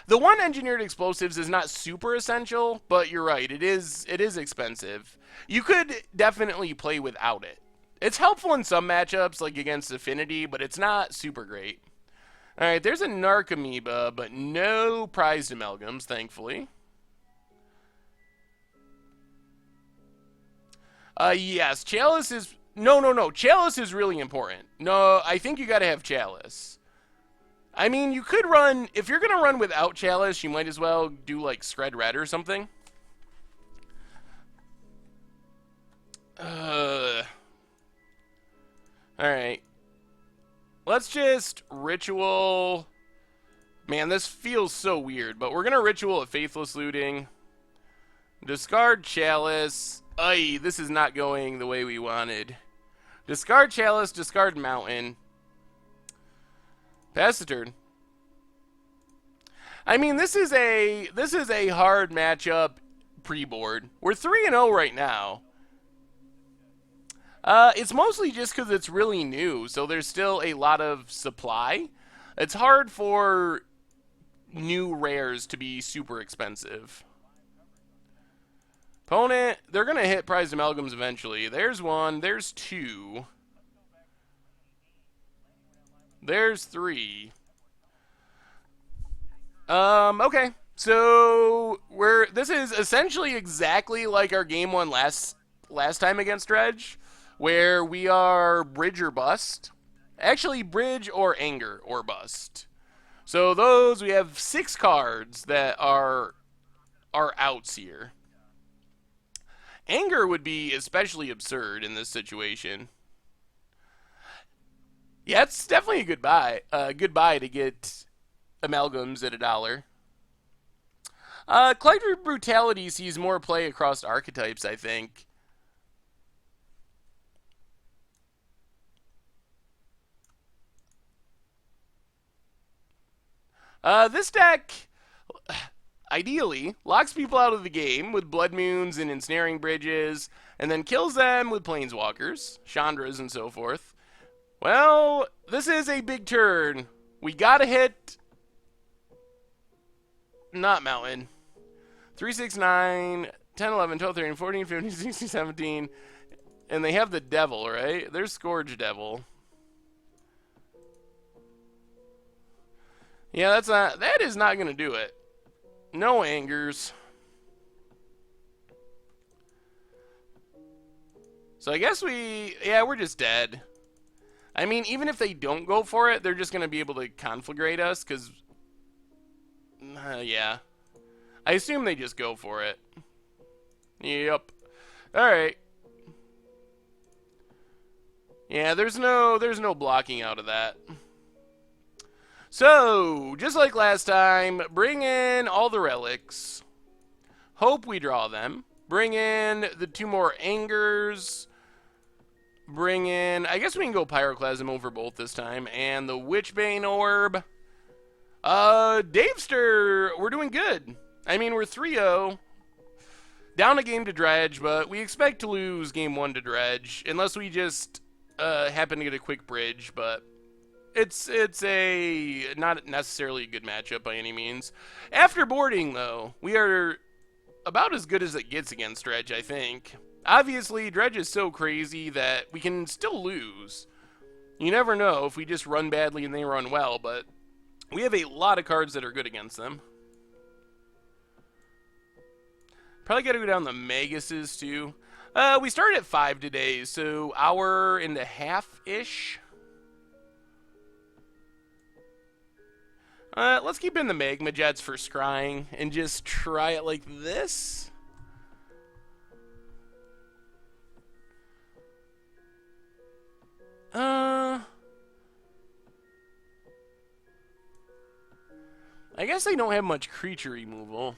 one Engineered Explosives is not super essential, but you're right. It is expensive. You could definitely play without it. It's helpful in some matchups, like against Affinity, but it's not super great. Alright, there's a Narcomoeba, but no prized amalgams, thankfully. Yes, Chalice is... No. Chalice is really important. No, I think you gotta have Chalice. I mean, you could run... If you're gonna run without Chalice, you might as well do, like, Scred Red or something. Alright. Let's just Ritual... Man, this feels so weird, but we're gonna Ritual at Faithless Looting. Discard Chalice. Ay, this is not going the way we wanted. Discard Chalice, discard Mountain. Pass the turn. I mean, this is a hard matchup pre-board. We're 3-0 right now. It's mostly just because it's really new, so there's still a lot of supply. It's hard for new rares to be super expensive. Opponent, they're going to hit prized amalgams eventually. There's one. There's two. There's three. Okay. So this is essentially exactly like our game one last time against Dredge, where we are bridge or bust. Actually, bridge or anger or bust. So we have 6 cards that are outs here. Anger would be especially absurd in this situation. Yeah, it's definitely a good buy. Good buy to get amalgams at $1. Collective Brutality sees more play across archetypes, I think. This deck, ideally, locks people out of the game with Blood Moons and Ensnaring Bridges, and then kills them with Planeswalkers, Chandras, and so forth. Well, this is a big turn. We gotta hit... Not Mountain. 3, 6, 9, 10, 11, 12, 13, 14, 15, 16, 17. And they have the Devil, right? There's Scourge Devil. Yeah, that is not going to do it. No angers. So I guess we're just dead. I mean, even if they don't go for it, they're just going to be able to conflagrate us, because... yeah. I assume they just go for it. Yep. Alright. Yeah, there's no blocking out of that. So, just like last time, bring in all the relics. Hope we draw them. Bring in the 2 more angers. Bring in... I guess we can go Pyroclasm over both this time. And the Witchbane Orb. Davester, we're doing good. I mean, we're 3-0. Down a game to Dredge, but we expect to lose game 1 to Dredge. Unless we just happen to get a quick bridge, but... It's not necessarily a good matchup by any means. After boarding, though, we are about as good as it gets against Dredge, I think. Obviously, Dredge is so crazy that we can still lose. You never know if we just run badly and they run well, but we have a lot of cards that are good against them. Probably got to go down the Maguses, too. We started at 5 today, so hour and a half-ish. Let's keep in the Magma Jets for scrying and just try it like this. I guess they don't have much creature removal.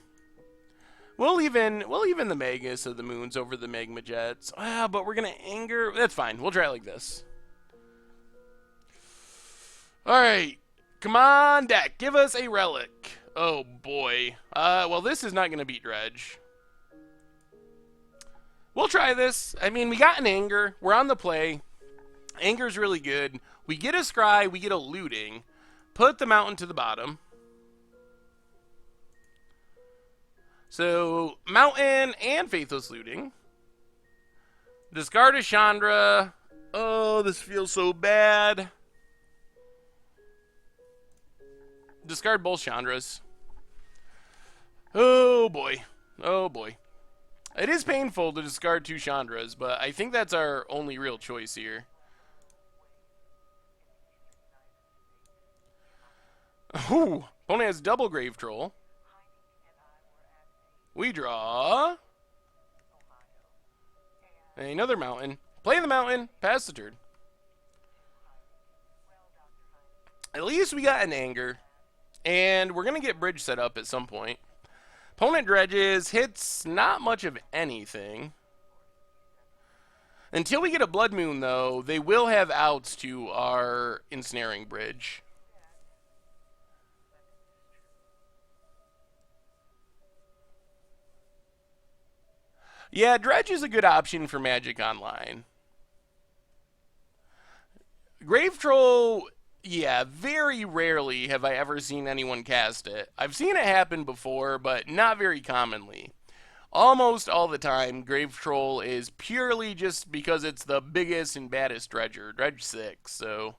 We'll even the Magus of the Moons over the Magma Jets. But we're gonna anger. That's fine. We'll try it like this. All right. Come on, deck. Give us a relic. Oh, boy. Well, this is not going to beat Dredge. We'll try this. I mean, we got an anger. We're on the play. Anger's really good. We get a scry. We get a looting. Put the mountain to the bottom. So, mountain and Faithless Looting. Discard a Chandra. Oh, this feels so bad. Discard both Chandras. Oh, boy. Oh, boy. It is painful to discard 2 Chandras, but I think that's our only real choice here. Ooh. Opponent has double Grave Troll. We draw... another mountain. Play the mountain. Pass the turn. At least we got an anger. And we're going to get bridge set up at some point. Opponent dredges, hits not much of anything. Until we get a Blood Moon, though, they will have outs to our Ensnaring Bridge. Yeah, Dredge is a good option for Magic Online. Grave Troll... yeah, very rarely have I ever seen anyone cast it. I've seen it happen before, but not very commonly. almost all the time, Grave Troll is purely just because it's the biggest and baddest dredger, Dredge 6. So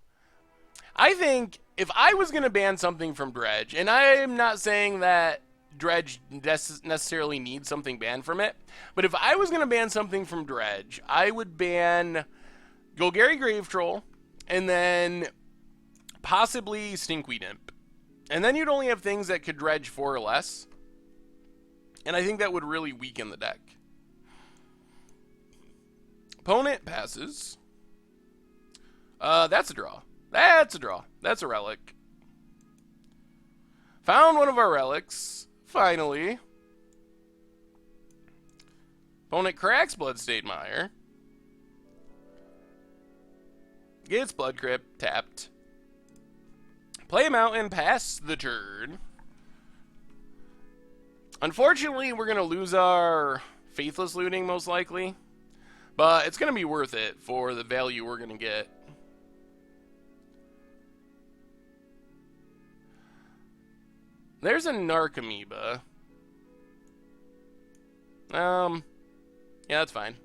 I think if I was going to ban something from Dredge, and I am not saying that Dredge necessarily needs something banned from it, but if I was going to ban something from Dredge, I would ban Golgari Grave Troll, and then possibly Stinkweed Imp. And then you'd only have things that could dredge 4 or less. And I think that would really weaken the deck. Opponent passes. That's a draw. That's a draw. That's a relic. Found one of our relics. Finally. Opponent cracks Bloodstained Mire. Gets Blood Crypt, tapped. Play a mountain, pass the turn. Unfortunately, we're going to lose our Faithless Looting, most likely. But it's going to be worth it for the value we're going to get. There's a Narcomoeba. Yeah, that's fine.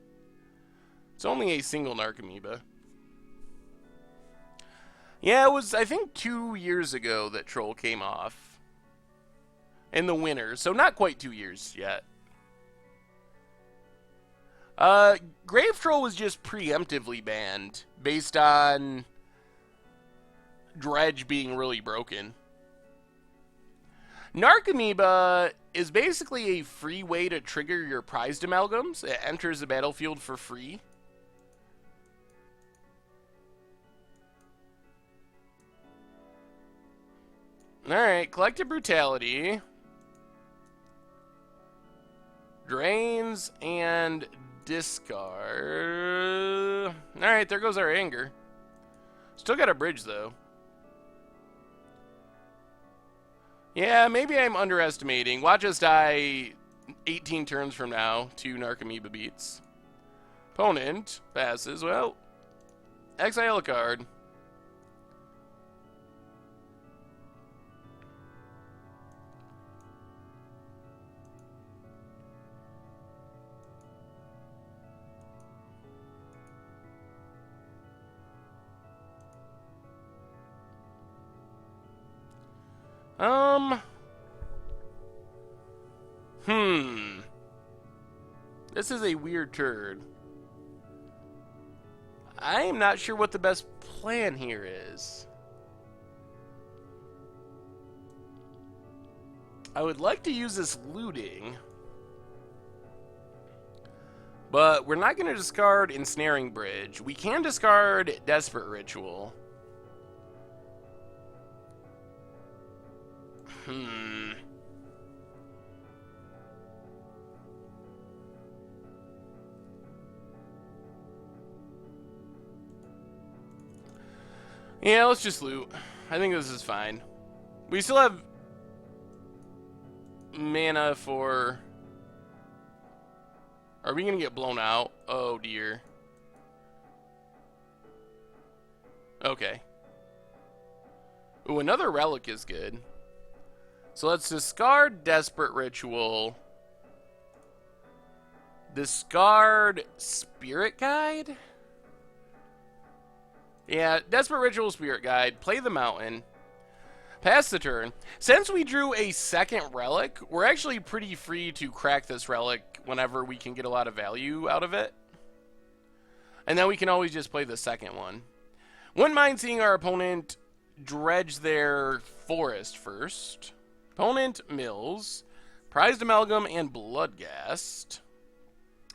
It's only a single Narcomoeba. Yeah, it was, I think, 2 years ago that Troll came off. In the winter, so not quite 2 years yet. Grave Troll was just preemptively banned based on Dredge being really broken. Narcomoeba is basically a free way to trigger your prized amalgams. It enters the battlefield for free. Alright, Collective Brutality. Drains and discard. Alright, there goes our anger. Still got a bridge, though. Yeah, maybe I'm underestimating. Watch us die 18 turns from now to Narcomoeba beats. Opponent passes. Well, exile a card. This is a weird turn. I am not sure what the best plan here is. I would like to use this looting, but we're not going to discard Ensnaring Bridge. We can discard Desperate Ritual. Yeah, let's just loot. I think this is fine. We still have mana for... Are we going to get blown out? Oh, dear. Okay. Ooh, another relic is good. So let's discard Desperate Ritual. Discard Spirit Guide? Yeah, Desperate Ritual, Spirit Guide. Play the mountain. Pass the turn. Since we drew a second relic, we're actually pretty free to crack this relic whenever we can get a lot of value out of it. And then we can always just play the second one. Wouldn't mind seeing our opponent dredge their forest first. Opponent mills. Prized Amalgam and Bloodghast.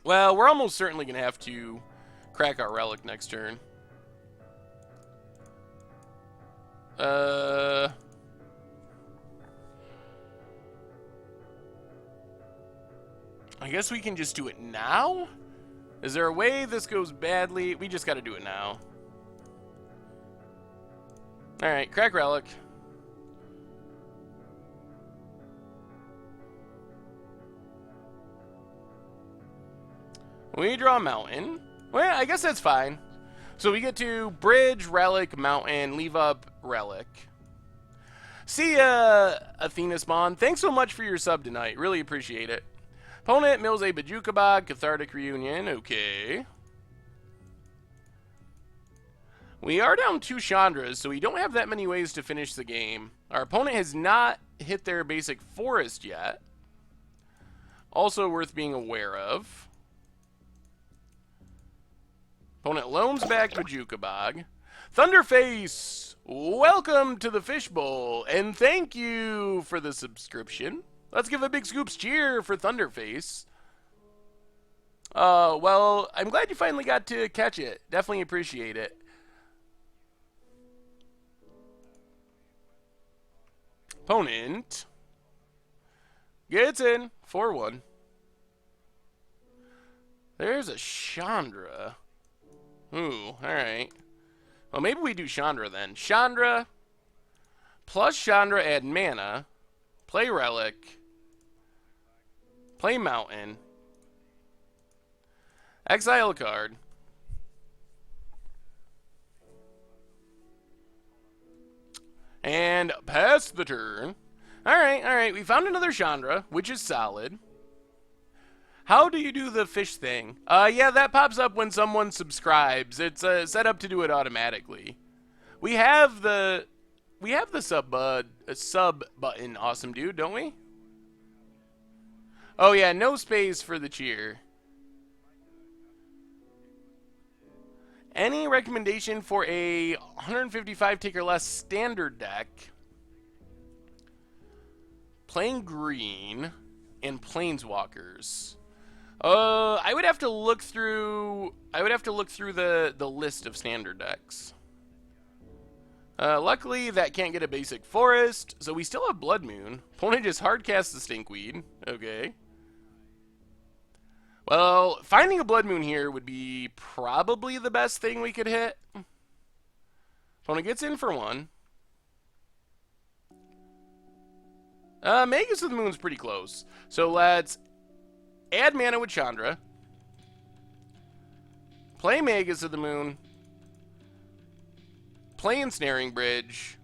Well, we're almost certainly going to have to crack our relic next turn. I guess we can just do it now? Is there a way this goes badly? We just got to do it now. Alright, crack relic. We draw a mountain. Well, I guess that's fine. So we get to bridge, relic, mountain, leave up, relic. See ya, Athena Spawn. Thanks so much for your sub tonight. Really appreciate it. Opponent, mills a Bajukabog, Cathartic Reunion, okay. We are down 2 Chandras, so we don't have that many ways to finish the game. Our opponent has not hit their basic forest yet. Also worth being aware of. Opponent loans back Bajukabog. Thunderface, welcome to the Fishbowl, and thank you for the subscription. Let's give a big Scoops cheer for Thunderface. Well, I'm glad you finally got to catch it. Definitely appreciate it. Opponent gets in 4-1. There's a Chandra. Ooh, alright. Well, maybe we do Chandra then. Chandra plus Chandra add mana. Play Relic. Play Mountain. Exile a card. And pass the turn. Alright. We found another Chandra, which is solid. How do you do the fish thing? Yeah, that pops up when someone subscribes. It's set up to do it automatically. We have the sub button, awesome dude, don't we? Oh yeah, no space for the cheer. Any recommendation for a 155 tick or less standard deck? Playing green and planeswalkers. I would have to look through the list of standard decks. Luckily, that can't get a basic forest, so we still have Blood Moon. Opponent just hardcasts the Stinkweed. Okay. Well, finding a Blood Moon here would be probably the best thing we could hit. Opponent gets in for 1. Magus of the Moon's pretty close. So let's add mana with Chandra. Play Magus of the Moon. Play Ensnaring Bridge.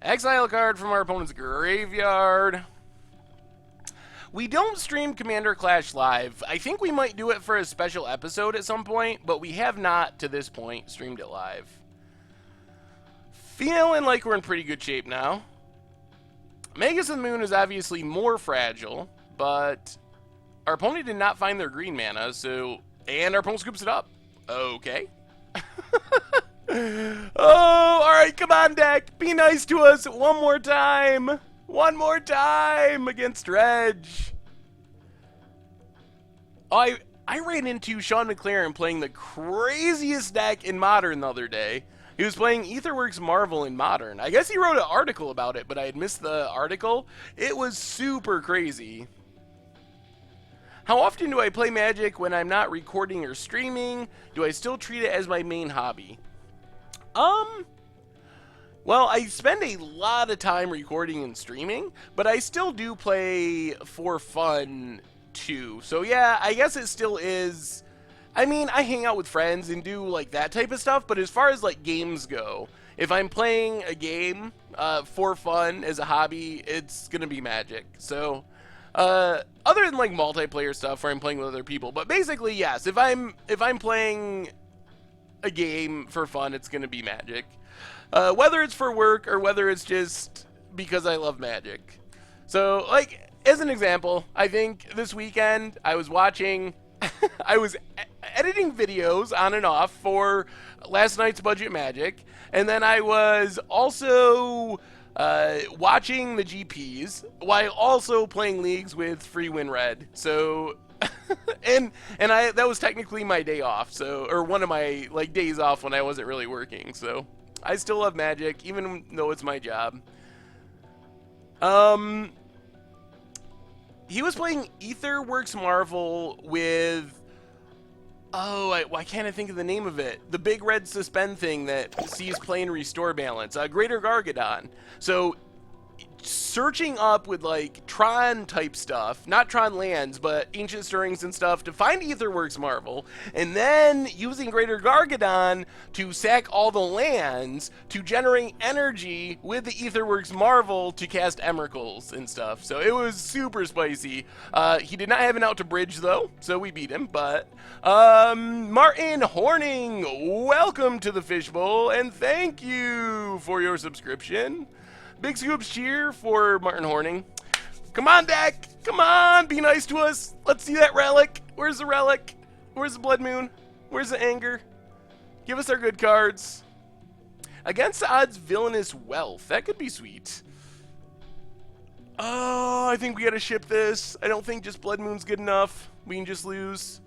Exile a card from our opponent's graveyard. We don't stream Commander Clash live. I think we might do it for a special episode at some point, but we have not, to this point, streamed it live. Feeling like we're in pretty good shape now. Magus of the Moon is obviously more fragile, but our opponent did not find their green mana, so... And our opponent scoops it up. Okay. Oh, alright, come on, deck. Be nice to us one more time. One more time against Dredge. Oh, I ran into Sean McLaren playing the craziest deck in Modern the other day. He was playing Aetherworks Marvel in Modern. I guess he wrote an article about it, but I had missed the article. It was super crazy. How often do I play Magic when I'm not recording or streaming? Do I still treat it as my main hobby? Well, I spend a lot of time recording and streaming, but I still do play for fun, too. So yeah, I guess it still is... I mean, I hang out with friends and do, like, that type of stuff, but as far as, like, games go, if I'm playing a game for fun as a hobby, it's gonna be Magic. So, other than, like, multiplayer stuff where I'm playing with other people, but basically, yes, if I'm playing a game for fun, it's gonna be Magic. Whether it's for work or whether it's just because I love Magic. So, like, as an example, I think this weekend I was watching... I was editing videos on and off for last night's Budget Magic, and then I was also watching the GPs while also playing leagues with Free Win Red. So, and that was technically my day off, so, or one of my like days off when I wasn't really working. So, I still love Magic, even though it's my job. He was playing Aetherworks Marvel with... Oh, why can't I think of the name of it? The big red suspend thing that sees play and restore balance. Greater Gargadon. So, searching up with like Tron type stuff, not Tron lands, but Ancient Stirrings and stuff to find Aetherworks Marvel, and then using Greater Gargadon to sack all the lands to generate energy with the Aetherworks Marvel to cast Emeralds and stuff. So it was super spicy. He did not have an out to bridge though, so we beat him. But Martin Horning, welcome to the Fishbowl, and thank you for your subscription. Big scoops cheer for Martin Horning. Come on, deck. Come on, be nice to us. Let's see that relic. Where's the relic? Where's the Blood Moon? Where's the anger? Give us our good cards. Against the odds, Villainous Wealth. That could be sweet. Oh, I think we gotta ship this. I don't think just Blood Moon's good enough. We can just lose.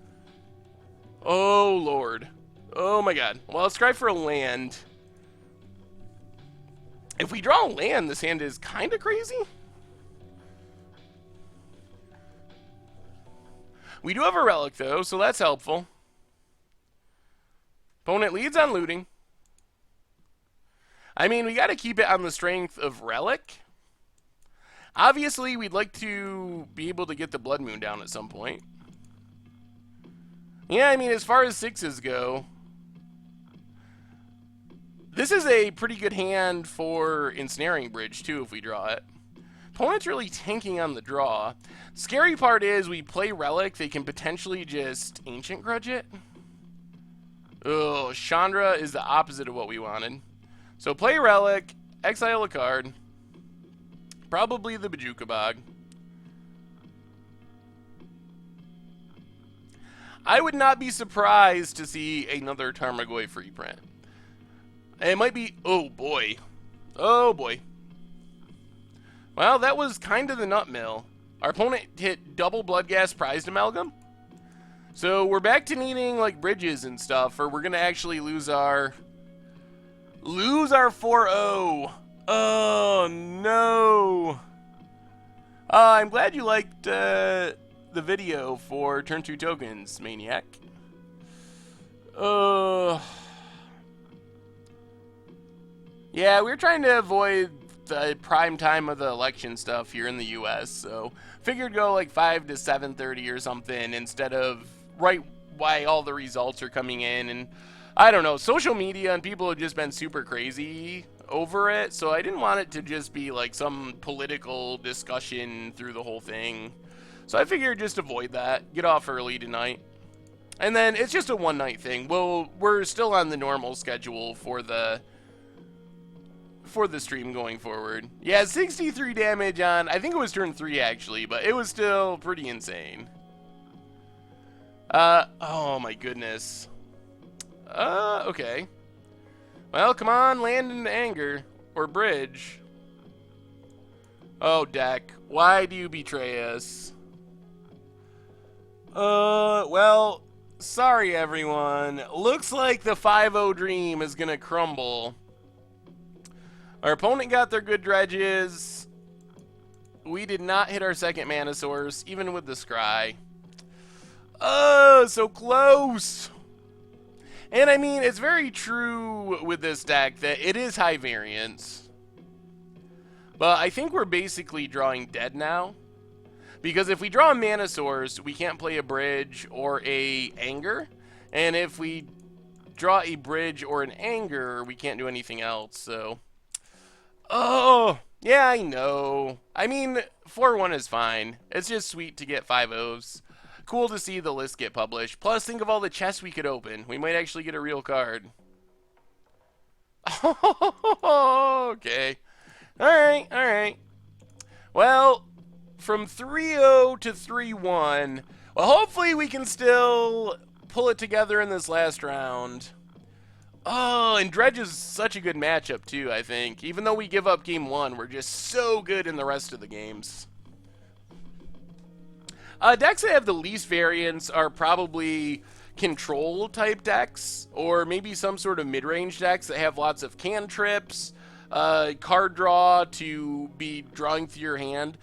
Oh, Lord. Oh, my God. Well, let's try for a land. If we draw a land, this hand is kind of crazy. We do have a relic, though, so that's helpful. Opponent leads on looting. I mean, we got to keep it on the strength of relic. Obviously, we'd like to be able to get the Blood Moon down at some point. Yeah, I mean, as far as sixes go, this is a pretty good hand for Ensnaring Bridge, too, if we draw it. Opponent's really tanking on the draw. Scary part is we play Relic, they can potentially just Ancient Grudge it. Oh, Chandra is the opposite of what we wanted. So play Relic, exile a card. Probably the Bojuka Bog. I would not be surprised to see another Tarmogoyf free print. It might be... Oh, boy. Oh, boy. Well, that was kind of the nut mill. Our opponent hit double Bloodghast Prized Amalgam. So we're back to needing, like, bridges and stuff, or we're going to actually lose our 4-0. Oh, no. I'm glad you liked the video for Turn 2 Tokens, Maniac. Yeah, we're trying to avoid the prime time of the election stuff here in the U.S., so figured go like 5 to 7:30 or something instead of right while all the results are coming in. And I don't know, social media and people have just been super crazy over it, so I didn't want it to just be like some political discussion through the whole thing. So I figured just avoid that, get off early tonight. And then it's just a one-night thing. We're still on the normal schedule for the stream going forward. Yeah, 63 damage on, I think it was turn 3 actually, but it was still pretty insane. Oh my goodness. Okay. Well, come on, land in anger. Or bridge. Oh, deck. Why do you betray us? Well, sorry everyone. Looks like the 5-0 dream is gonna crumble. Our opponent got their good dredges. We did not hit our second mana source, even with the scry. Oh, so close. And I mean, it's very true with this deck that it is high variance. But I think we're basically drawing dead now. Because if we draw a mana source, we can't play a bridge or a anger. And if we draw a bridge or an anger, we can't do anything else, so... Oh, yeah, I know. I mean, 4-1 is fine. It's just sweet to get 5-0s. Cool to see the list get published. Plus, think of all the chests we could open. We might actually get a real card. Okay. Alright, alright. Well, from 3-0 to 3-1. Well, hopefully we can still pull it together in this last round. Oh, and Dredge is such a good matchup, too, I think. Even though we give up game 1, we're just so good in the rest of the games. Decks that have the least variance are probably control-type decks, or maybe some sort of mid-range decks that have lots of cantrips, card draw to be drawing through your hand.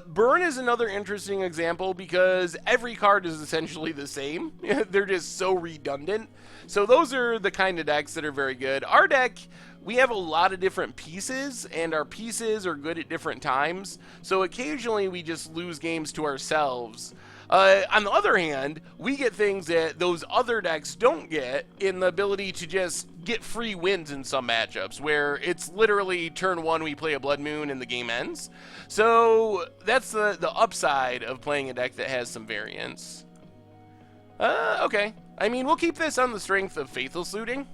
Burn is another interesting example because every card is essentially the same. They're just so redundant. So those are the kind of decks that are very good. Our deck, we have a lot of different pieces, and our pieces are good at different times. So occasionally we just lose games to ourselves. On the other hand, we get things that those other decks don't get in the ability to just get free wins in some matchups, where it's literally turn one, we play a Blood Moon, and the game ends. So that's the upside of playing a deck that has some variance. Okay. I mean, we'll keep this on the strength of Faithless Looting.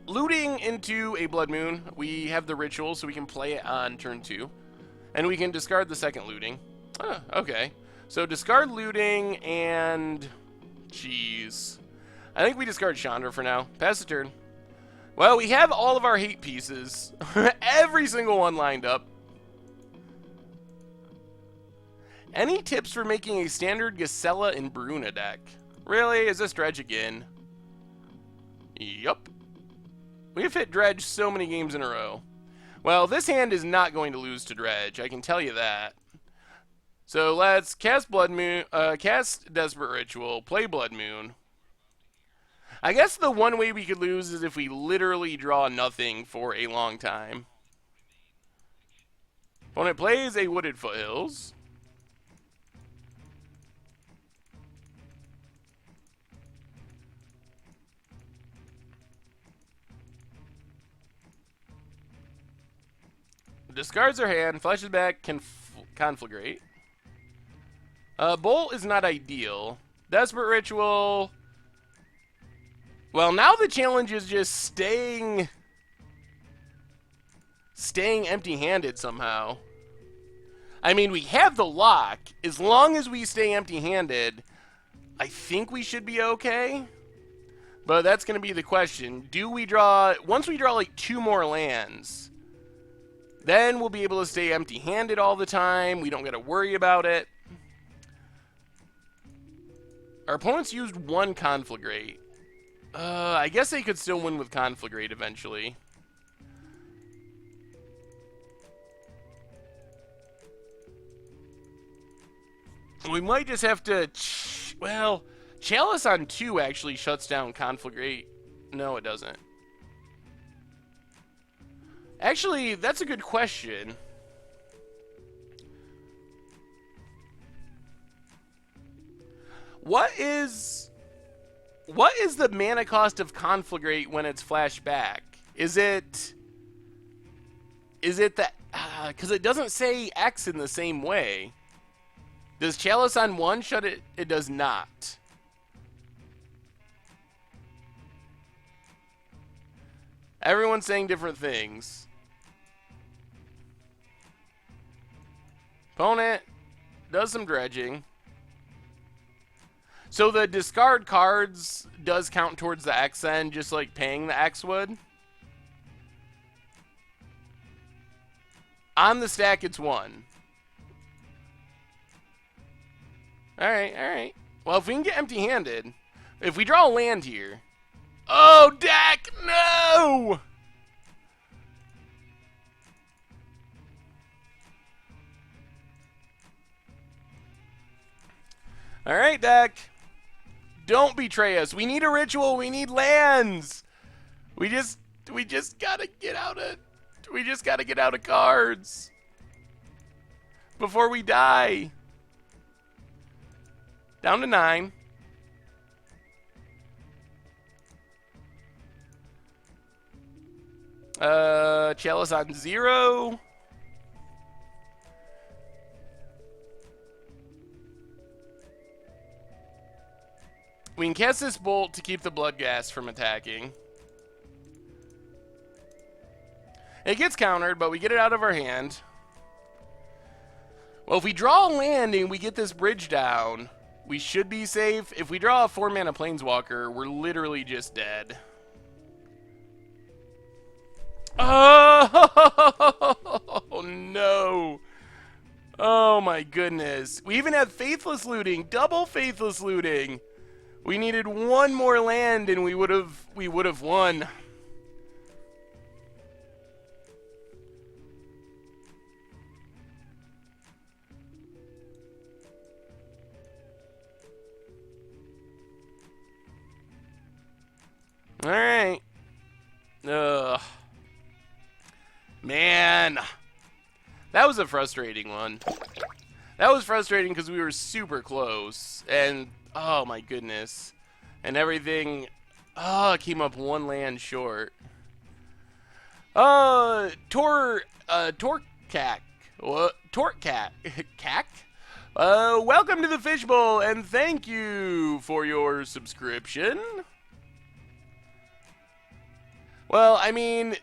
Looting into a Blood Moon, we have the Ritual, so we can play it on turn 2. And we can discard the second Looting. Okay. So discard Looting and... Jeez. I think we discard Chandra for now. Pass the turn. Well, we have all of our hate pieces. Every single one lined up. Any tips for making a standard Gisela and Bruna deck? Really? Is this Dredge again? Yup. We have hit Dredge so many games in a row. Well, this hand is not going to lose to Dredge, I can tell you that. So let's cast Blood Moon, cast Desperate Ritual, play Blood Moon. I guess the one way we could lose is if we literally draw nothing for a long time. Opponent plays a Wooded Foothills. Discards her hand, flashes back, can Conflagrate. Bolt is not ideal. Desperate Ritual. Well, now the challenge is just staying empty-handed somehow. I mean, we have the lock. As long as we stay empty-handed, I think we should be okay. But that's going to be the question. Do we draw... Once we draw, like, 2 more lands, then we'll be able to stay empty-handed all the time. We don't got to worry about it. Our opponents used 1 Conflagrate. I guess they could still win with Conflagrate eventually. We might just have to... Well, Chalice on 2 actually shuts down Conflagrate. No, it doesn't. Actually, that's a good question. What is the mana cost of Conflagrate when it's flashed back? Is it that... Because it doesn't say X in the same way. Does Chalice on 1 shut it? It does not. Everyone's saying different things. Opponent does some dredging. So the discard cards does count towards the X then, just like paying the X would. On the stack, it's 1. Alright, alright. Well, if we can get empty-handed, if we draw a land here... Oh, deck! No! Alright, deck. Don't betray us. We need a ritual. We need lands. We just gotta get out of... We just gotta get out of cards. Before we die. Down to 9. Chalice on 0. We can cast this bolt to keep the Bloodghast from attacking. It gets countered, but we get it out of our hand. Well, if we draw a land and we get this bridge down, we should be safe. If we draw a 4-mana Planeswalker, we're literally just dead. Oh, no. Oh, my goodness. We even have Faithless Looting. Double Faithless Looting. We needed 1 more land and we would have won. All right. Man, that was a frustrating one. That was frustrating because we were super close, and oh my goodness, and everything, came up one land short. Torcac, what? Torcat, cack. Welcome to the Fishbowl, and thank you for your subscription. Well, I mean,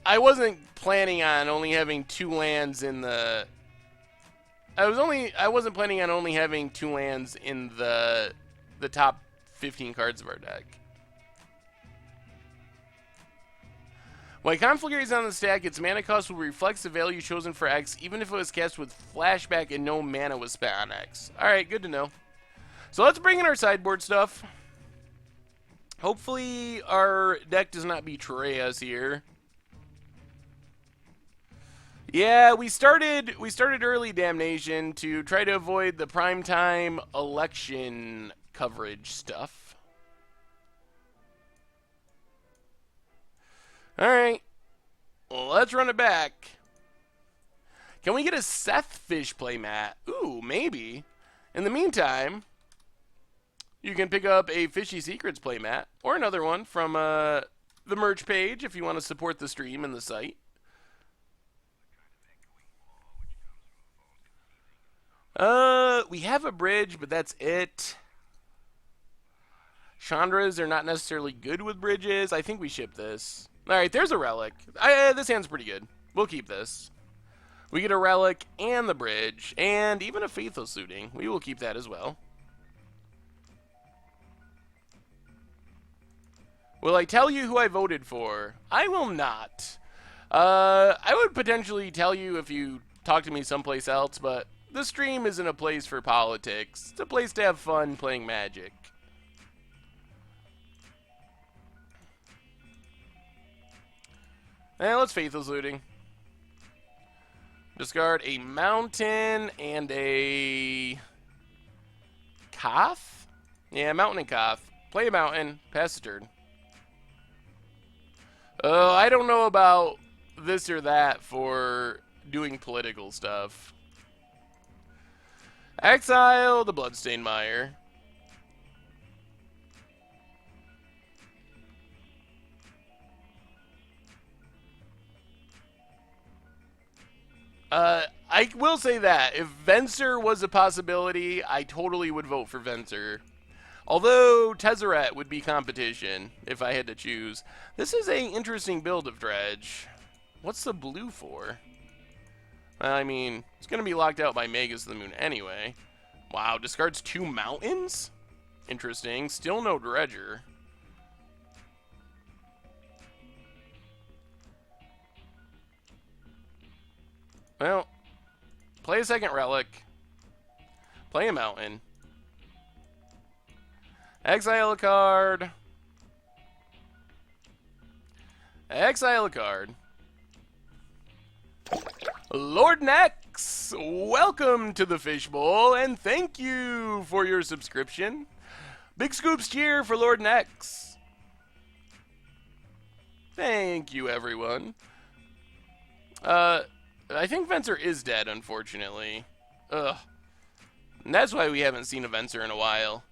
I wasn't planning on only having 2 lands in the. I wasn't planning on only having 2 lands in the top 15 cards of our deck. When Conflagrate is on the stack, its mana cost will reflect the value chosen for X, even if it was cast with Flashback and no mana was spent on X. Alright, good to know. So let's bring in our sideboard stuff. Hopefully our deck does not betray us here. Yeah, we started early Damnation to try to avoid the primetime election coverage stuff. Alright, well, let's run it back. Can we get a Seth Fish playmat? Ooh, maybe. In the meantime, you can pick up a Fishy Secrets playmat, or another one from the merch page if you want to support the stream and the site. We have a bridge, but that's it. Chandras are not necessarily good with bridges. I think we ship this. Alright, there's a relic. This hand's pretty good. We'll keep this. We get a relic and the bridge, and even a Faithful Suiting. We will keep that as well. Will I tell you who I voted for? I will not. I would potentially tell you if you talk to me someplace else, but the stream isn't a place for politics. It's a place to have fun playing Magic. Let's Faithless Looting. Discard a Mountain and a Koth? Yeah, Mountain and Koth. Play a Mountain, pass the turn. I don't know about this or that for doing political stuff. Exile the Bloodstained Mire. I will say that if Venser was a possibility, I totally would vote for Venser. Although Tezzeret would be competition if I had to choose. This is an interesting build of Dredge. What's the blue for? I mean, it's going to be locked out by Magus of the Moon anyway. Wow, discards 2 mountains? Interesting. Still no Dredger. Well, play a second relic. Play a mountain. Exile a card. Exile a card. Lord Nex, welcome to the Fishbowl, and thank you for your subscription. Big scoops cheer for Lord Nex. Thank you, everyone. I think Venser is dead, unfortunately. Ugh. And that's why we haven't seen a Venser in a while.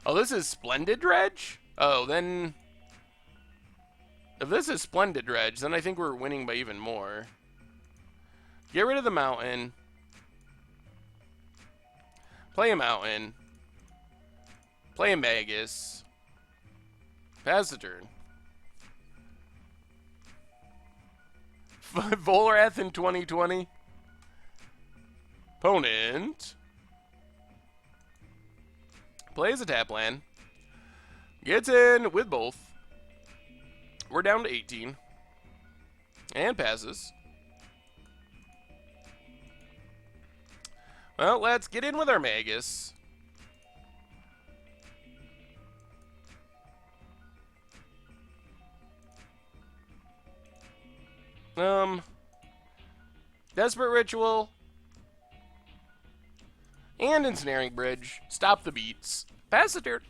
Oh, this is Splendid Dredge? Oh, then... If this is Splendid Dredge, then I think we're winning by even more. Get rid of the mountain. Play a mountain. Play a Magus. Pass the turn. Volrath in 2020. Opponent plays a tap land. Gets in with both. We're down to 18. And passes. Well, let's get in with our Magus. Desperate Ritual. And Ensnaring Bridge. Stop the beats. Pass the turn.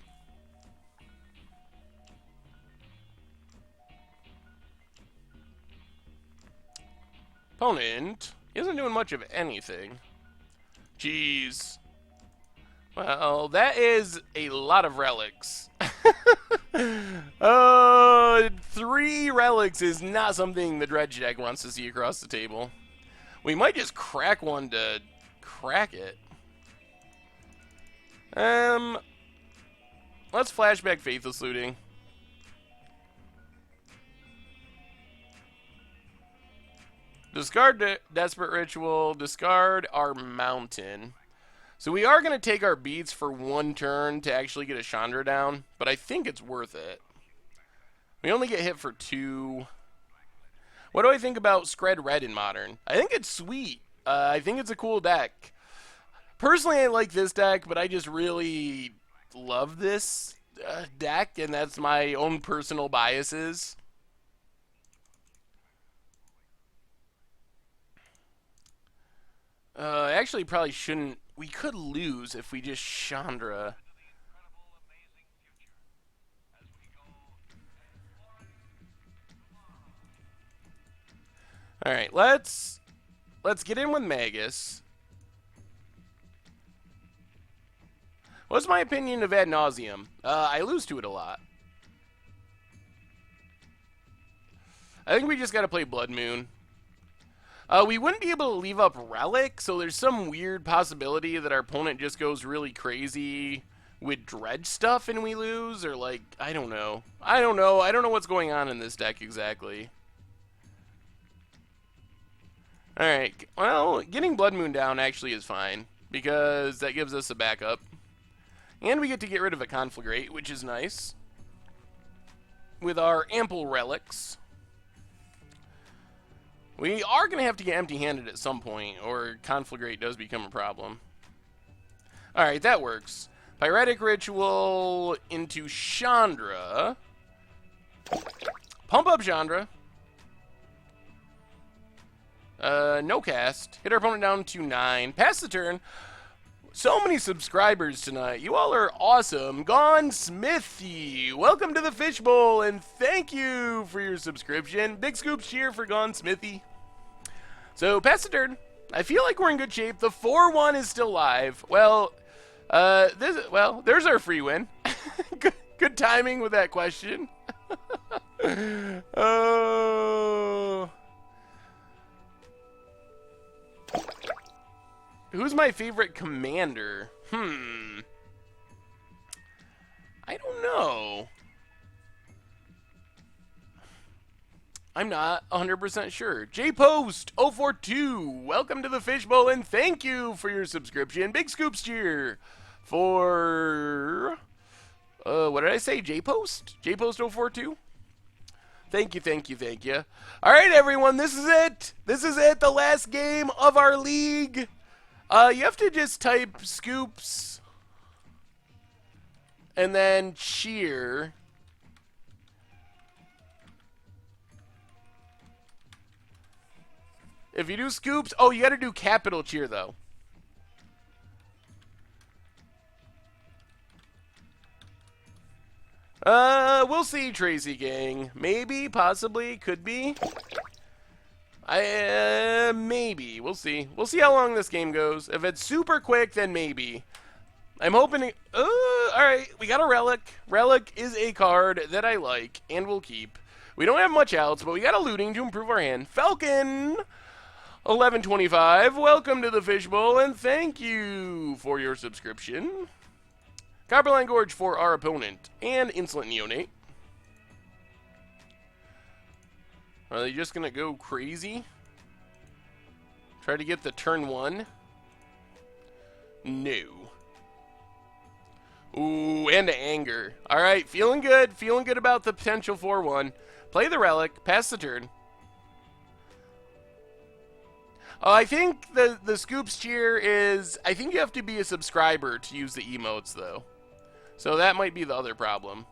Opponent isn't doing much of anything. Jeez. Well, that is a lot of relics. 3 relics is not something the Dredge deck wants to see across the table. We might just crack one to crack it. Let's flashback Faithless Looting. Discard Desperate Ritual, discard our Mountain. So we are going to take our beats for 1 turn to actually get a Chandra down, but I think it's worth it. We only get hit for 2. What do I think about Skred Red in Modern? I think it's sweet. I think it's a cool deck. Personally, I like this deck, but I just really love this deck, and that's my own personal biases. Actually, probably shouldn't. We could lose if we just Chandra. All right, let's get in with Magus. What's my opinion of Ad Nauseam? I lose to it a lot. I think we just got to play Blood Moon. We wouldn't be able to leave up Relic, so there's some weird possibility that our opponent just goes really crazy with Dredge stuff and we lose, or like, I don't know. I don't know what's going on in this deck exactly. Alright, well, getting Blood Moon down actually is fine, because that gives us a backup. And we get to get rid of a Conflagrate, which is nice, with our ample relics. We are going to have to get empty-handed at some point, or Conflagrate does become a problem. Alright, that works. Pyretic Ritual into Chandra. Pump up Chandra. No cast. Hit our opponent down to 9. Pass the turn. So many subscribers tonight. You all are awesome. Gone Smithy. Welcome to the Fishbowl, and thank you for your subscription. Big scoops cheer for Gone Smithy. So, pass the turn. I feel like we're in good shape. The 4-1 is still live. Well, there's our free win. Good timing with that question. Oh. Who's my favorite commander? I don't know. I'm not 100% sure. JPost042, welcome to the Fishbowl, and thank you for your subscription. Big scoops cheer for... what did I say? JPost? JPost042? Thank you, thank you, thank you. All right, everyone, this is it. This is it, the last game of our league. You have to just type scoops and then cheer. If you do scoops, oh, you got to do capital cheer, though. We'll see, Tracy Gang. Maybe, possibly, could be. Maybe. We'll see. We'll see how long this game goes. If it's super quick, then maybe. I'm hoping... alright, we got a Relic. Relic is a card that I like and will keep. We don't have much else, but we got a Looting to improve our hand. Falcon! 1125, welcome to the Fishbowl, and thank you for your subscription. Copperline Gorge for our opponent, and Insolent Neonate. Are they just going to go crazy? Try to get the turn 1? No. Ooh, and Anger. Alright, feeling good. Feeling good about the potential 4-1. Play the Relic, pass the turn. I think the Scoops cheer is... I think you have to be a subscriber to use the emotes, though. So that might be the other problem.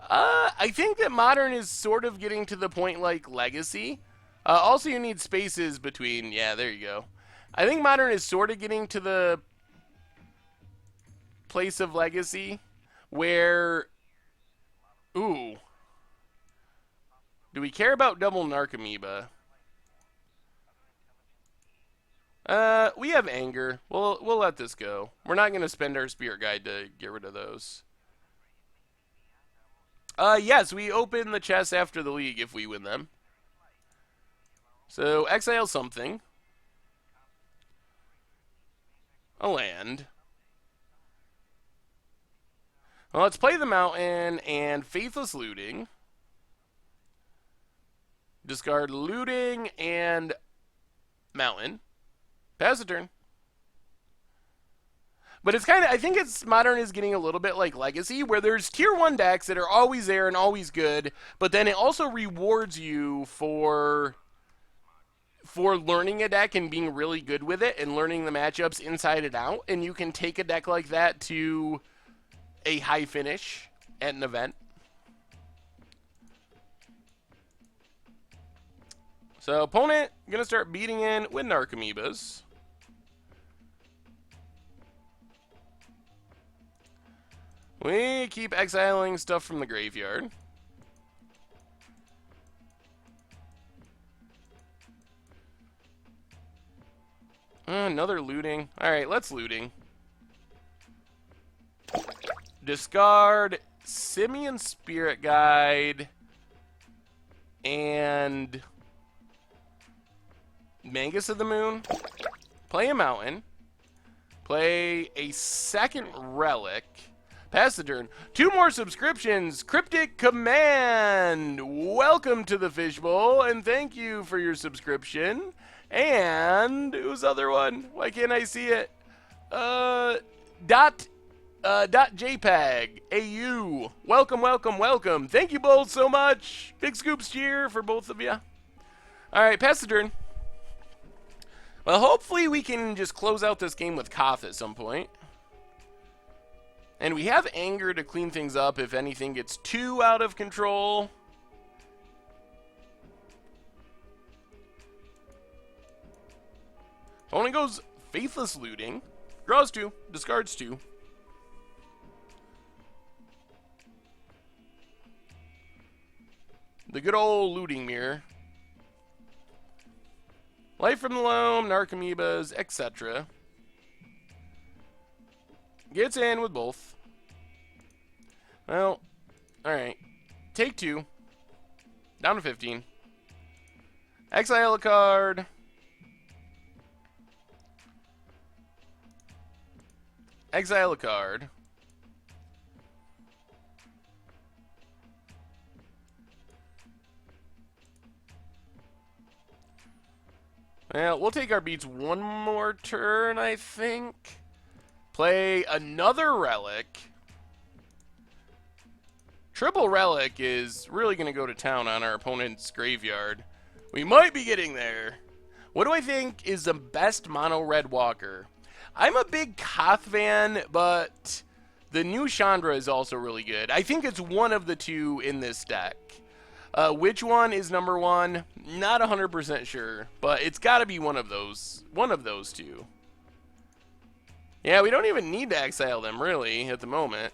I think that Modern is sort of getting to the point like Legacy. Also, you need spaces between... Yeah, there you go. I think Modern is sort of getting to the place of Legacy where Ooh. Do we care about double Narcomoeba? We have anger. We'll let this go. We're not gonna spend our spirit guide to get rid of those. Yes, we open the chests after the league if we win them. So exile something. A land. Well, let's play the mountain and faithless looting. Discard looting and mountain. Pass the turn. But it's kind of, I think it's Modern is getting a little bit like Legacy, where there's tier 1 decks that are always there and always good, but then it also rewards you for learning a deck and being really good with it and learning the matchups inside and out, and you can take a deck like that to a high finish at an event. So opponent gonna start beating in with Narcomoebas. We keep exiling stuff from the graveyard. Another looting. Alright, let's looting. Discard Simian Spirit Guide and Mangus of the Moon. Play a mountain. Play a second relic. Pass the turn. 2 more subscriptions. Cryptic Command. Welcome to the Fishbowl, and thank you for your subscription. And whose other one? Why can't I see it? .jpeg. AU. Welcome, welcome, welcome. Thank you both so much. Big scoops cheer for both of you. All right, pass the turn. Well, hopefully we can just close out this game with Koth at some point. And we have anger to clean things up if anything gets too out of control. Opponent goes faithless looting. Draws 2, discards 2. The good old looting mirror. Life from the Loam, Narcomoebas, etc. Gets in with both. Well, alright. Take 2. Down to 15. Exile a card. Exile a card. Well, we'll take our beats one more turn, I think. Play another relic. Triple relic is really going to go to town on our opponent's graveyard. We might be getting there. What do I think is the best mono red walker? I'm a big Koth fan, but the new Chandra is also really good. I think it's one of the two in this deck. Which one is number 1? Not 100% sure, but it's got to be one of those. One of those two. Yeah, we don't even need to exile them, really, at the moment.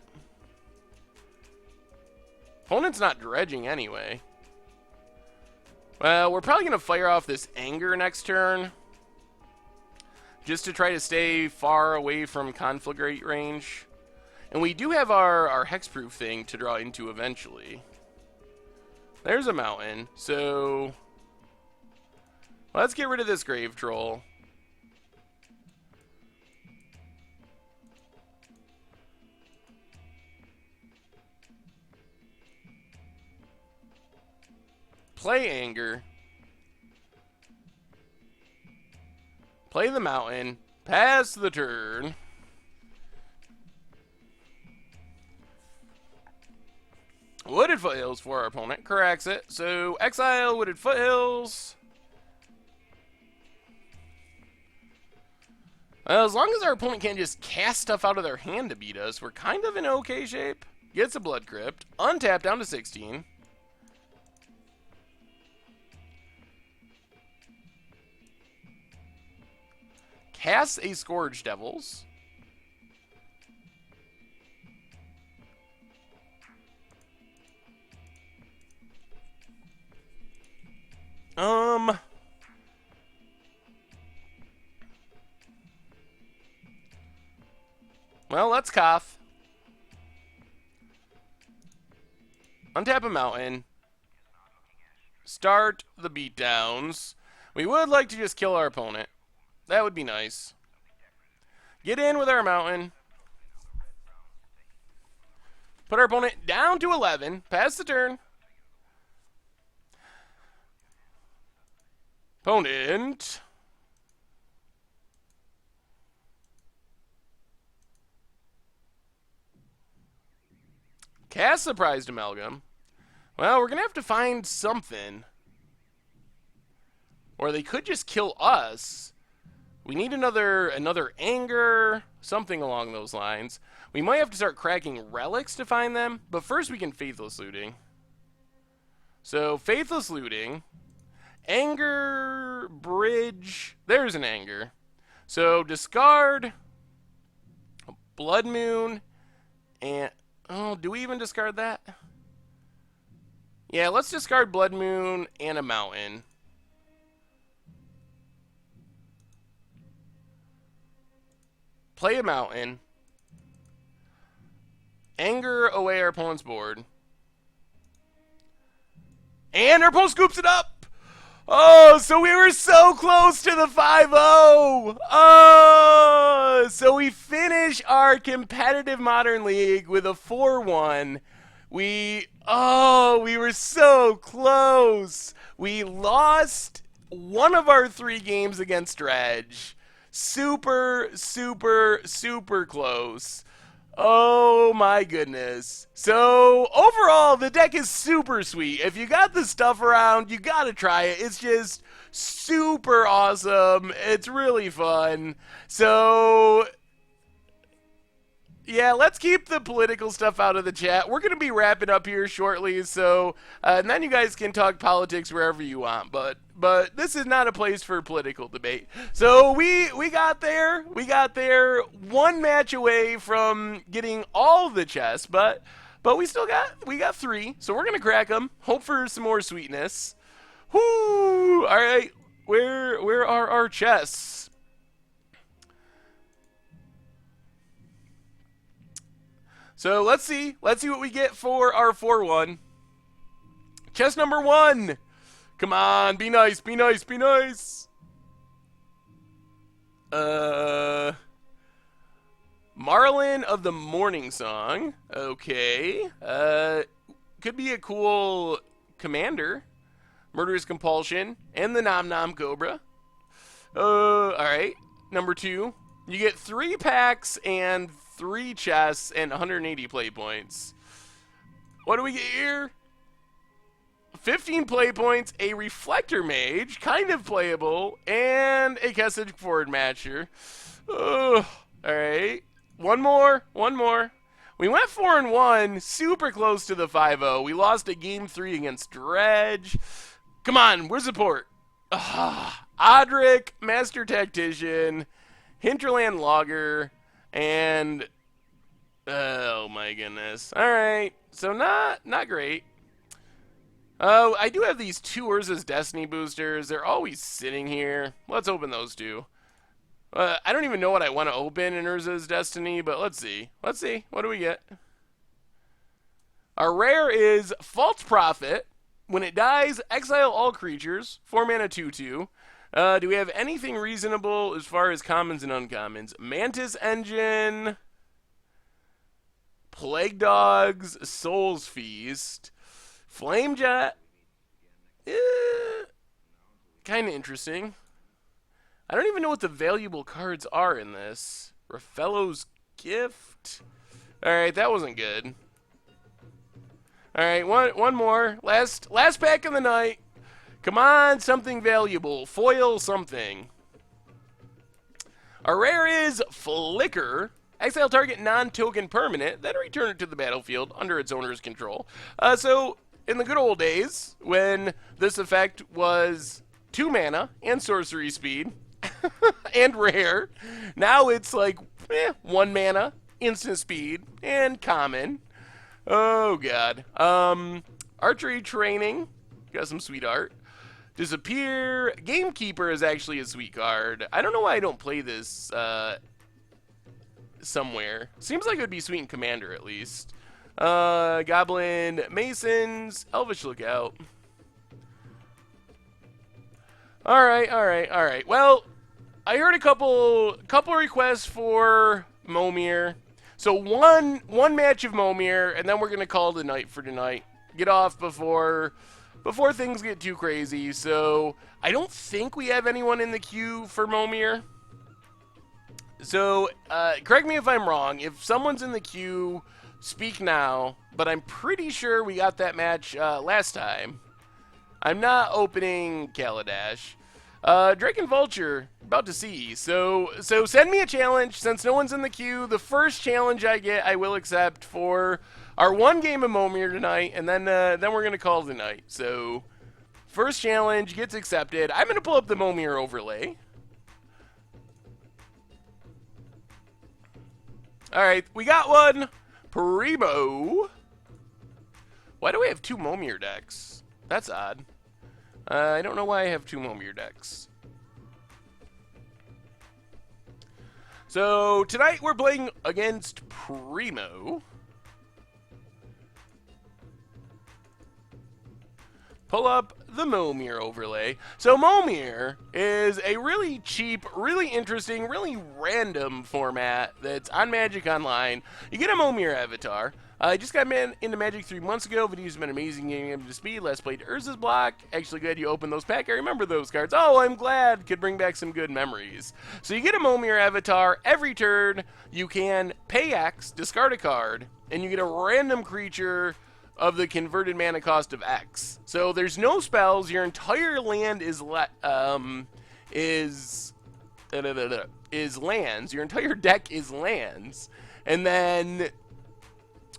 Opponent's not dredging anyway. Well, we're probably going to fire off this anger next turn. Just to try to stay far away from Conflagrate range. And we do have our hexproof thing to draw into eventually. There's a mountain, so let's get rid of this grave troll. Play anger. Play the mountain. Pass the turn. Wooded Foothills for our opponent. Corrects it. So, exile Wooded Foothills. Well, as long as our opponent can't just cast stuff out of their hand to beat us, we're kind of in okay shape. Gets a Blood Crypt. Untap down to 16. Casts a Scourge Devils. Um... Well, let's cough. Untap a mountain. Start the beatdowns. We would like to just kill our opponent. That would be nice. Get in with our mountain. Put our opponent down to 11. Pass the turn. Opponent. Cast Surprised Amalgam. Well, we're going to have to find something. Or they could just kill us. We need another anger, something along those lines. We might have to start cracking relics to find them, but first we can Faithless Looting. So, Faithless Looting. Anger, Bridge. There's an anger. So, discard Blood Moon, and... Oh, do we even discard that? Yeah, let's discard Blood Moon and a mountain. Play a mountain. Anger away our opponent's board. And our opponent scoops it up! Oh, so we were so close to the 5-0! Oh, so we finish our competitive Modern League with a 4-1. We were so close. We lost one of our 3 games against Dredge. Super, super, super close. Oh my goodness. So overall, the deck is super sweet. If you got the stuff around, you gotta try it. It's just super awesome. It's really fun. So yeah, let's keep the political stuff out of the chat. We're going to be wrapping up here shortly, so and then you guys can talk politics wherever you want, but this is not a place for political debate. So we got there. We got there, one match away from getting all the chests, but we got 3, so we're going to crack them. Hope for some more sweetness. Whoo! All right, where are our chests? So let's see what we get for our 4-1. Chest number 1. Come on, be nice, be nice, be nice. Marlin of the Morning Song. Okay. Could be a cool commander. Murderous Compulsion and the Nom Nom Cobra. All right. Number 2. You get 3 packs and 3 chests and 180 play points. What do we get here? 15 play points, a Reflector Mage, kind of playable, and a Kessage Forward Matcher. Alright. One more. We went 4-1, super close to the 5-0. We lost a game 3 against Dredge. Come on, where's the port? Odric, Master Tactician, Hinterland Logger, and oh my goodness. All right, so not great. I do have these 2 Urza's Destiny boosters. They're always sitting here. Let's open those 2. I don't even know what I want to open in Urza's Destiny, but let's see. Let's see. What do we get? Our rare is False Prophet. When it dies, exile all creatures. 4 mana 2/2. Do we have anything reasonable as far as commons and uncommons? Mantis Engine, Plague Dogs, Soul's Feast, Flamejet. Kind of interesting. I don't even know what the valuable cards are in this. Raffello's Gift. Alright, that wasn't good. Alright, one more. Last pack of the night. Come on, something valuable. Foil something. Our rare is Flicker. Exile target non-token permanent, then return it to the battlefield under its owner's control. So, in the good old days, when this effect was 2 mana and sorcery speed, and rare, now it's like 1 mana, instant speed, and common. Oh, God. Archery training. Got some sweet art. Disappear. Gamekeeper is actually a sweet card. I don't know why I don't play this somewhere. Seems like it would be sweet in Commander at least. Goblin Masons. Elvish Lookout. Alright. Well, I heard a couple requests for Momir. So one match of Momir, and then we're gonna call it a night for tonight. Get off before things get too crazy. So I don't think we have anyone in the queue for Momir. So correct me if I'm wrong. If someone's in the queue, speak now. But I'm pretty sure we got that match last time. I'm not opening Kaladesh. Drake and Vulture, about to see. So send me a challenge. Since no one's in the queue, the first challenge I get, I will accept for our one game of Momir tonight, and then we're gonna call it the night. So first challenge gets accepted. I'm gonna pull up the Momir overlay. All right, we got one. Primo. Why do we have two Momir decks? That's odd. I don't know why I have two Momir decks. So tonight we're playing against Primo. Pull up the Momir overlay. So Momir is a really cheap, really interesting, really random format that's on Magic Online. You get a Momir avatar. I just got into Magic 3 months ago. Videos have been amazing getting up to speed. Last played Urza's Block. Actually glad you opened those packs. I remember those cards. Oh, I'm glad. Could bring back some good memories. So you get a Momir avatar. Every turn, you can pay X, discard a card, and you get a random creature of the converted mana cost of X. So there's no spells. Your entire land is lands. Your entire deck is lands. And then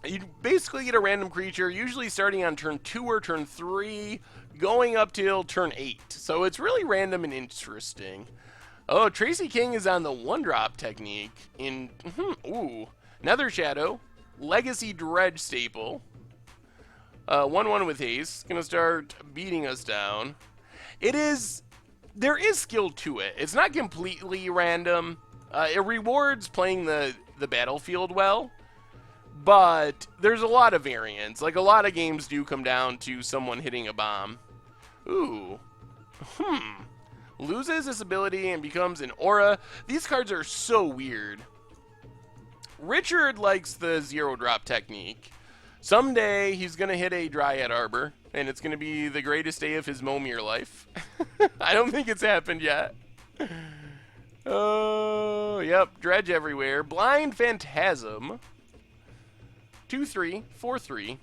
you basically get a random creature, usually starting on turn 2 or turn 3, going up till turn 8. So it's really random and interesting. Oh, Tracy King is on the 1-drop technique. Nether Shadow, Legacy Dredge staple. 1/1 with haste. Gonna start beating us down. There is skill to it. It's not completely random. It rewards playing the battlefield well. But there's a lot of variance. Like, a lot of games do come down to someone hitting a bomb. Ooh. Loses this ability and becomes an aura. These cards are so weird. Richard likes the 0-drop technique. Someday, he's going to hit a Dryad Arbor, and it's going to be the greatest day of his Momir life. I don't think it's happened yet. Oh, yep. Dredge everywhere. Blind Phantasm. 2/3, 4/3.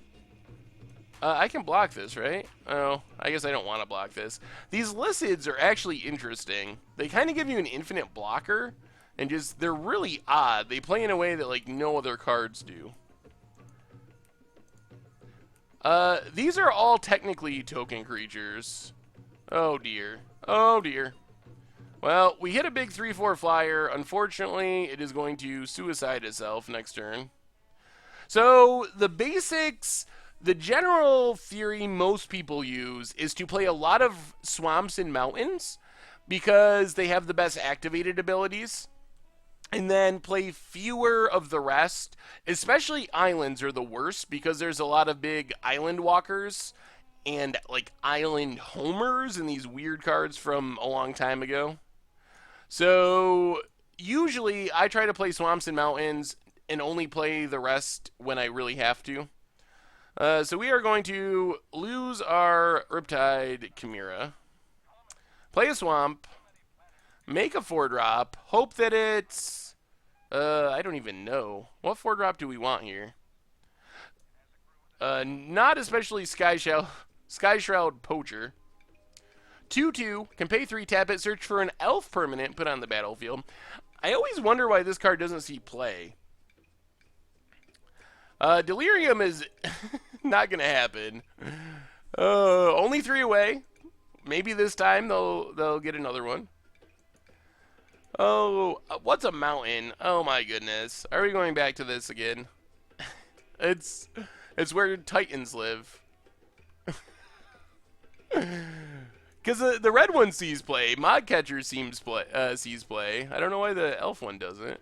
I can block this, right? Oh, I guess I don't want to block this. These Lycids are actually interesting. They kind of give you an infinite blocker, and they're really odd. They play in a way that, like, no other cards do. These are all technically token creatures. Oh, dear. Oh, dear. Well, we hit a big 3/4 flyer. Unfortunately, it is going to suicide itself next turn. So, the basics, the general theory most people use is to play a lot of swamps and mountains because they have the best activated abilities, and then play fewer of the rest. Especially islands are the worst because there's a lot of big island walkers and, like, island homers and these weird cards from a long time ago. So, usually, I try to play swamps and mountains and only play the rest when I really have to. So we are going to lose our Riptide Chimera. Play a swamp. Make a 4-drop. Hope that it's... I don't even know. What 4-drop do we want here? Not especially Sky Shroud Poacher. 2/2. Can pay 3, tap it, search for an elf permanent, put on the battlefield. I always wonder why this card doesn't see play. Delirium is not going to happen. Only 3 away. Maybe this time they'll get another one. Oh, what's a mountain? Oh my goodness. Are we going back to this again? It's Because the red one sees play. Mod Catcher sees play. I don't know why the elf one doesn't.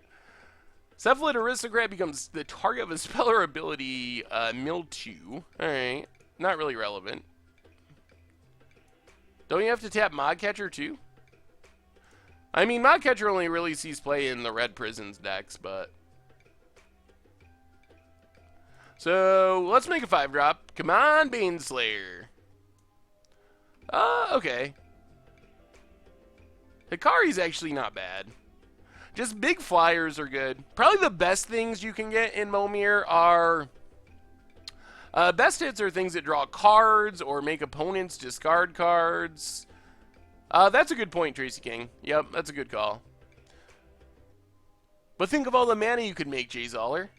Cephalid Aristocrat becomes the target of a spell or ability, Mildew. Alright. Not really relevant. Don't you have to tap Mod Catcher too? I mean, Mod Catcher only really sees play in the red prisons decks, but... So, let's make a 5-drop. Come on, Baneslayer. Okay. Hikari's actually not bad. Just big flyers are good. Probably the best things you can get in Momir are... best hits are things that draw cards or make opponents discard cards. That's a good point, Tracy King. Yep, that's a good call. But think of all the mana you could make, Jay Zoller.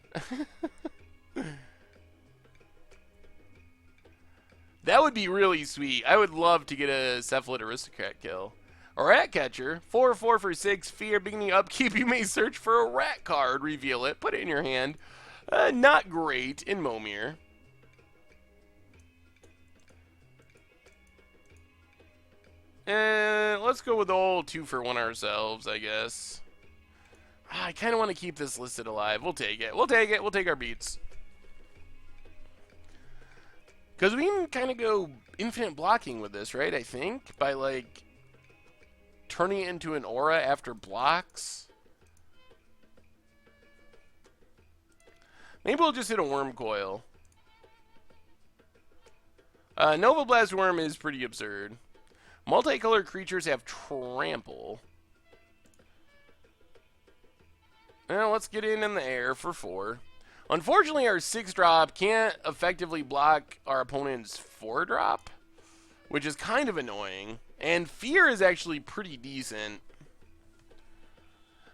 That would be really sweet. I would love to get a Cephalid Aristocrat kill. A Rat Catcher, 4/4 for 6, fear, beginning upkeep, you may search for a rat card, reveal it, put it in your hand. Not great in Momir. Let's go with old 2-for-1 ourselves, I guess. I kind of want to keep this listed alive. We'll take it. We'll take it. We'll take our beats. Because we can kind of go infinite blocking with this, right? I think. By, like, turning it into an aura after blocks. Maybe we'll just hit a Worm Coil. Nova Blast Worm is pretty absurd. Multicolored creatures have trample. Well, let's get in the air for 4. Unfortunately, our 6-drop can't effectively block our opponent's 4-drop, which is kind of annoying. And Fear is actually pretty decent.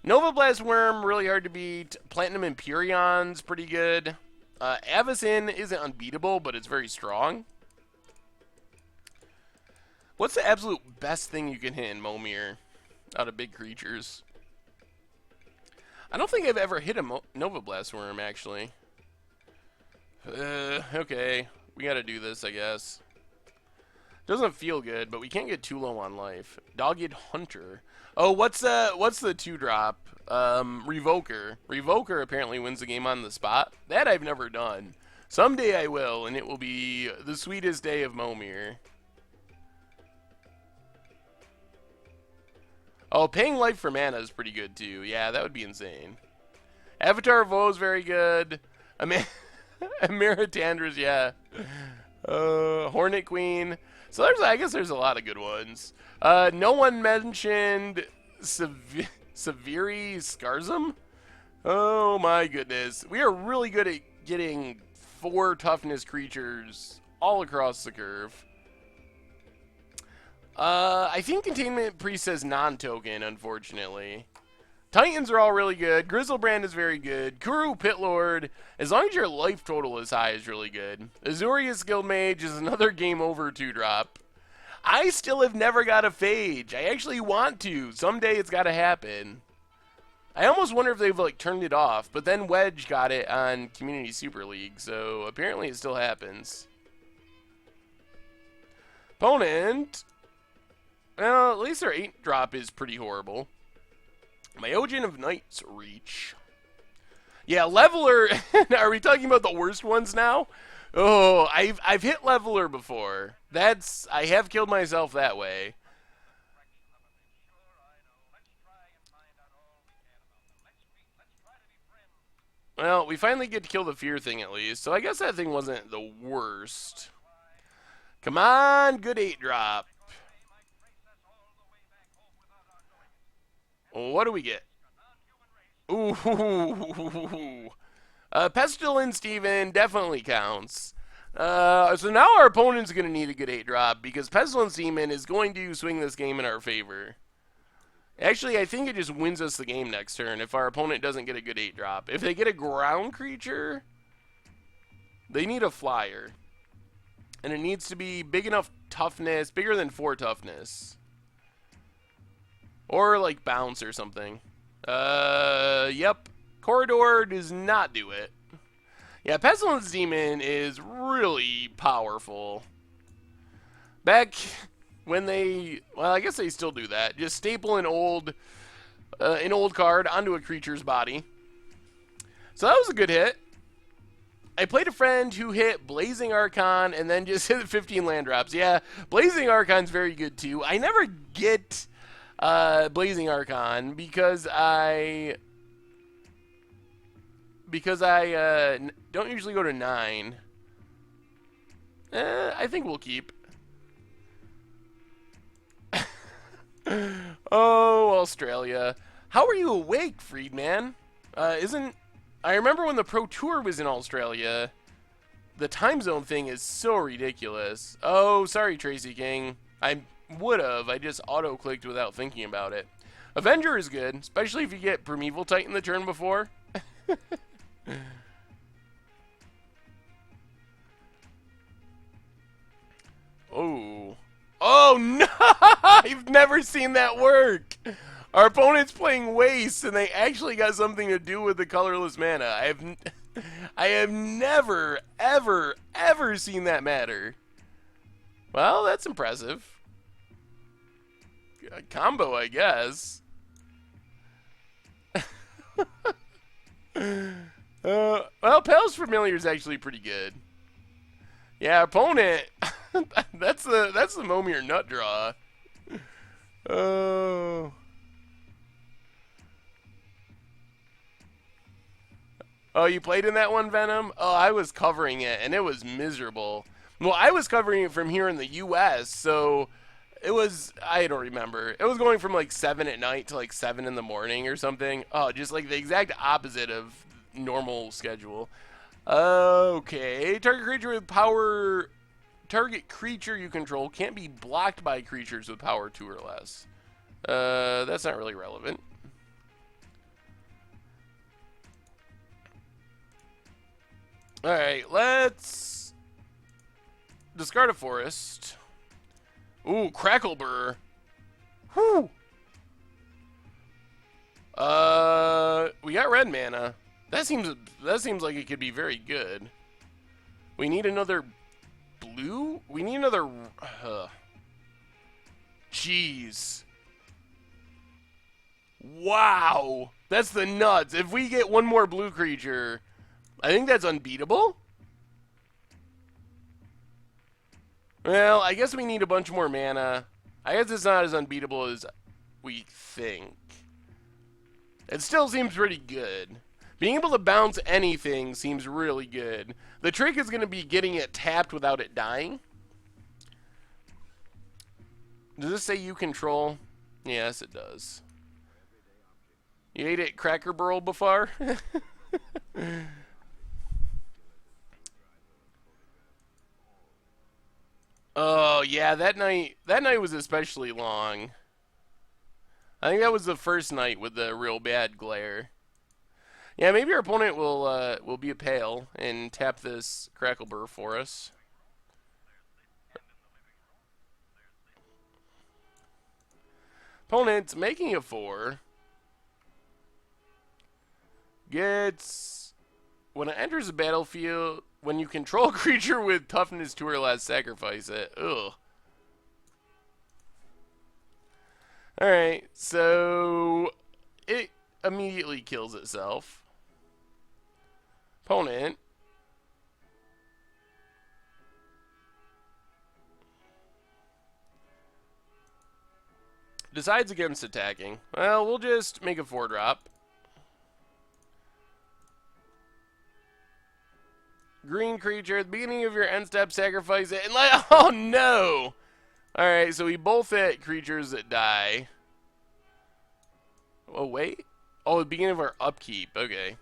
Nova Blast Worm, really hard to beat. Platinum Emperion's pretty good. Avacyn isn't unbeatable, but it's very strong. What's the absolute best thing you can hit in Momir out of big creatures? I don't think I've ever hit a Nova Blast Worm, actually. Okay. We gotta do this, I guess. Doesn't feel good, but we can't get too low on life. Dogged Hunter. Oh, what's the 2-drop? Revoker. Revoker apparently wins the game on the spot. That I've never done. Someday I will, and it will be the sweetest day of Momir. Oh, paying life for mana is pretty good, too. Yeah, that would be insane. Avatar of Woe is very good. Ameritandra's, yeah. Hornet Queen. So I guess there's a lot of good ones. No one mentioned Severi Scarzum? Oh, my goodness. We are really good at getting 4 toughness creatures all across the curve. I think Containment Priest says non-token, unfortunately. Titans are all really good. Grizzlebrand is very good. Kuru Pitlord, as long as your life total is high, is really good. Azorius Guildmage is another game over 2-drop. I still have never got a Phage. I actually want to. Someday it's got to happen. I almost wonder if they've, like, turned it off, but then Wedge got it on Community Super League, so apparently it still happens. Opponent... Well, at least our 8-drop is pretty horrible. Myojin of Night's Reach. Yeah, Leveler... Are we talking about the worst ones now? Oh, I've hit Leveler before. I have killed myself that way. Well, we finally get to kill the Fear thing at least, so I guess that thing wasn't the worst. Come on, good 8-drop. What do we get? Ooh. Pestilence Steven definitely counts. So now our opponent's going to need a good 8-drop because Pestilence Demon is going to swing this game in our favor. Actually, I think it just wins us the game next turn if our opponent doesn't get a good 8-drop. If they get a ground creature, they need a flyer. And it needs to be big enough toughness, bigger than 4 toughness. Or, like, bounce or something. Yep. Corridor does not do it. Yeah, Pestilence Demon is really powerful. Back when they, well, I guess they still do that. Just staple an old card onto a creature's body. So that was a good hit. I played a friend who hit Blazing Archon and then just hit 15 land drops. Yeah, Blazing Archon's very good too. I never get Blazing Archon because I don't usually go to 9. I think we'll keep. Oh, Australia. How are you awake, Freedman? I remember when the Pro Tour was in Australia, the time zone thing is so ridiculous. Oh, sorry, Tracy King. I would've. I just auto-clicked without thinking about it. Avenger is good, especially if you get Primeval Titan the turn before. Oh. Oh, no! I've never seen that work! Our opponent's playing Waste, and they actually got something to do with the colorless mana. I have never, ever, ever seen that matter. Well, that's impressive. A combo, I guess. Well, Palace Familiar is actually pretty good. Yeah, opponent. that's the Momir nut draw. Oh. Oh, you played in that one, Venom? Oh, I was covering it, and it was miserable. Well, I was covering it from here in the U.S., so it was, I don't remember. It was going from like 7 at night to like 7 in the morning or something. Oh, just like the exact opposite of normal schedule. Okay, target creature you control can't be blocked by creatures with power 2 or less. That's not really relevant. Alright, let's discard a forest. Ooh, Crackleburr. Whew. We got red mana. That seems like it could be very good. We need another blue? We need another jeez. Wow. That's the nuts. If we get one more blue creature, I think that's unbeatable. Well, I guess we need a bunch more mana. I guess it's not as unbeatable as we think. It still seems pretty good. Being able to bounce anything seems really good. The trick is going to be getting it tapped without it dying. Does this say you control? Yes, it does. You ate it Cracker Barrel before? Oh, yeah, that night was especially long. I think that was the first night with the real bad glare. Yeah, maybe our opponent will be a pale and tap this Crackleburr for us. Opponent's making a 4. Gets, when it enters the battlefield, when you control a creature with toughness 2 or less, sacrifice it. Ugh. Alright, so it immediately kills itself. Opponent decides against attacking. Well, we'll just make a 4-drop. Green creature, at the beginning of your end step, sacrifice it, and like, oh no! Alright, so we both hit creatures that die. Oh, wait. Oh, the beginning of our upkeep, okay.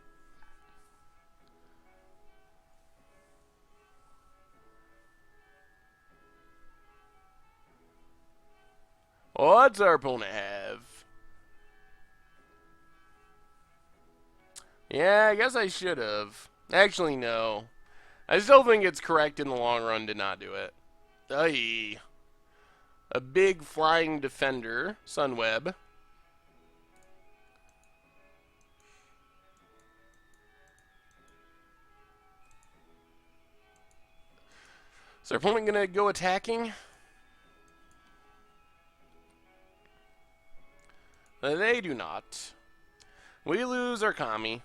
What's our opponent have? Yeah, I guess I should have. Actually, no. I still think it's correct in the long run to not do it. Aye. A big flying defender, Sunweb. Is our opponent going to go attacking? They do not. We lose our Kami.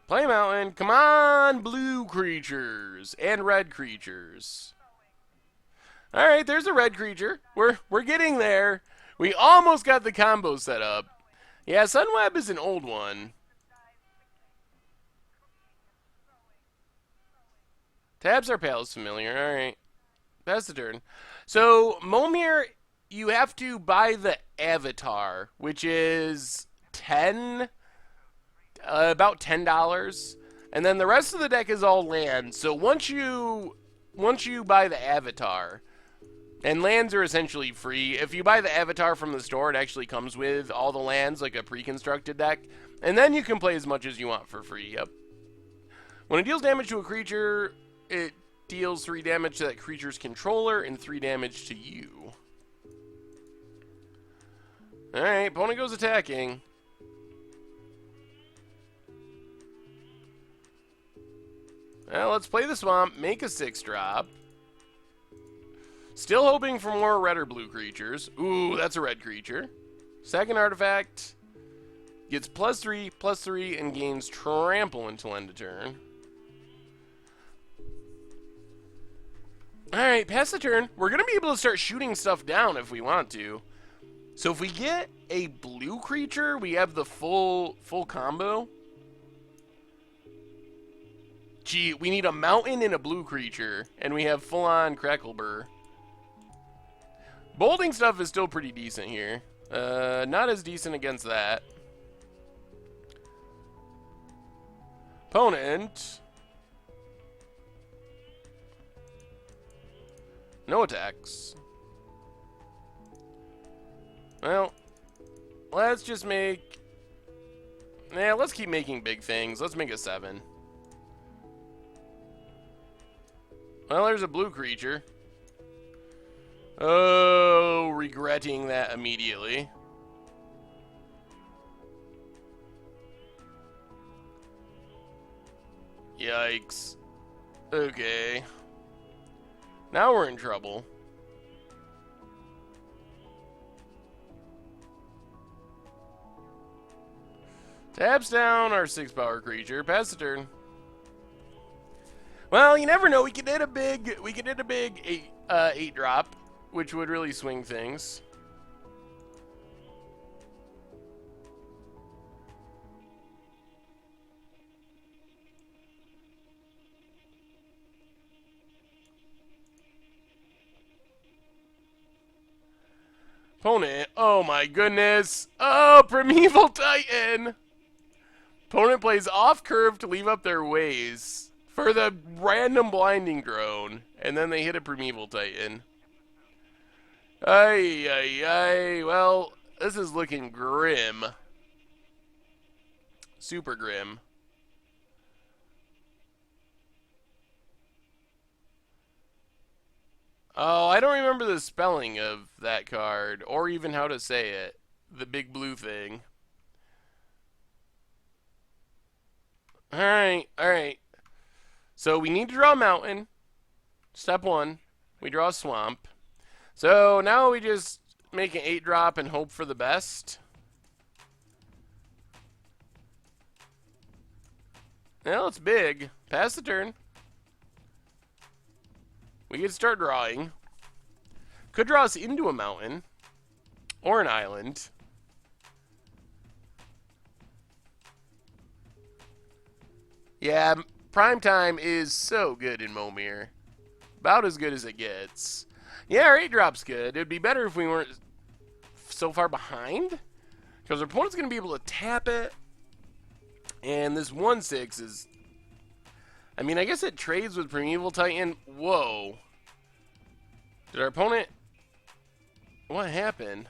Play Mountain. Come on, blue creatures and red creatures. All right, there's a red creature. We're getting there. We almost got the combo set up. Yeah, Sunweb is an old one. Tabs are Palace Familiar. All right, that's the turn. So Momir, you have to buy the Avatar, which is about $10, and then the rest of the deck is all land. So once you buy the Avatar, and lands are essentially free. If you buy the Avatar from the store, it actually comes with all the lands, like a pre-constructed deck, and then you can play as much as you want for free. Yep. When it deals damage to a creature, it deals 3 damage to that creature's controller and 3 damage to you. Alright, opponent goes attacking. Well, let's play the Swamp, make a 6-drop. Still hoping for more red or blue creatures. Ooh, that's a red creature. Second artifact gets +3/+3, and gains trample until end of turn. Alright, pass the turn. We're going to be able to start shooting stuff down if we want to. So if we get a blue creature, we have the full combo. Gee, we need a mountain and a blue creature, and we have full-on Crackleburr. Bolding stuff is still pretty decent here. Not as decent against that. Opponent. No attacks. Well, let's just make... Yeah, let's keep making big things. Let's make a 7. Well, there's a blue creature. Oh, regretting that immediately. Yikes. Okay. Now we're in trouble. Taps down our 6-power creature. Pass the turn. Well, you never know. We could hit a big 8-drop, which would really swing things. Opponent, oh my goodness. Oh, Primeval Titan. Opponent plays off curve to leave up their ways for the random blinding drone, and then they hit a Primeval Titan. Ay, ay, ay. Well, this is looking grim. Super grim. Oh, I don't remember the spelling of that card, or even how to say it. The big blue thing. Alright, alright. So we need to draw a mountain. Step 1. We draw a swamp. So now we just make an 8-drop and hope for the best. Well, it's big. Pass the turn. We can start drawing. Could draw us into a mountain. Or an island. Yeah, prime time is so good in Momir. About as good as it gets. Yeah, our 8-drop's good. It'd be better if we weren't so far behind. Because our opponent's going to be able to tap it. And this 1/6 is... I mean, I guess it trades with Primeval Titan. Whoa. Did our opponent... What happened?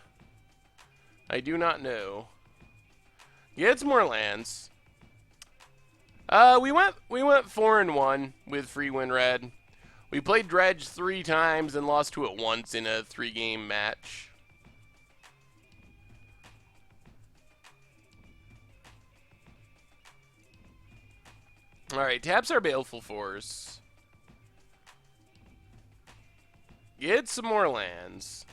I do not know. Get some more lands. We went 4-1 with free win red. We played Dredge 3 times and lost to it once in a 3-game match. Alright, taps our Baleful Force. Get some more lands.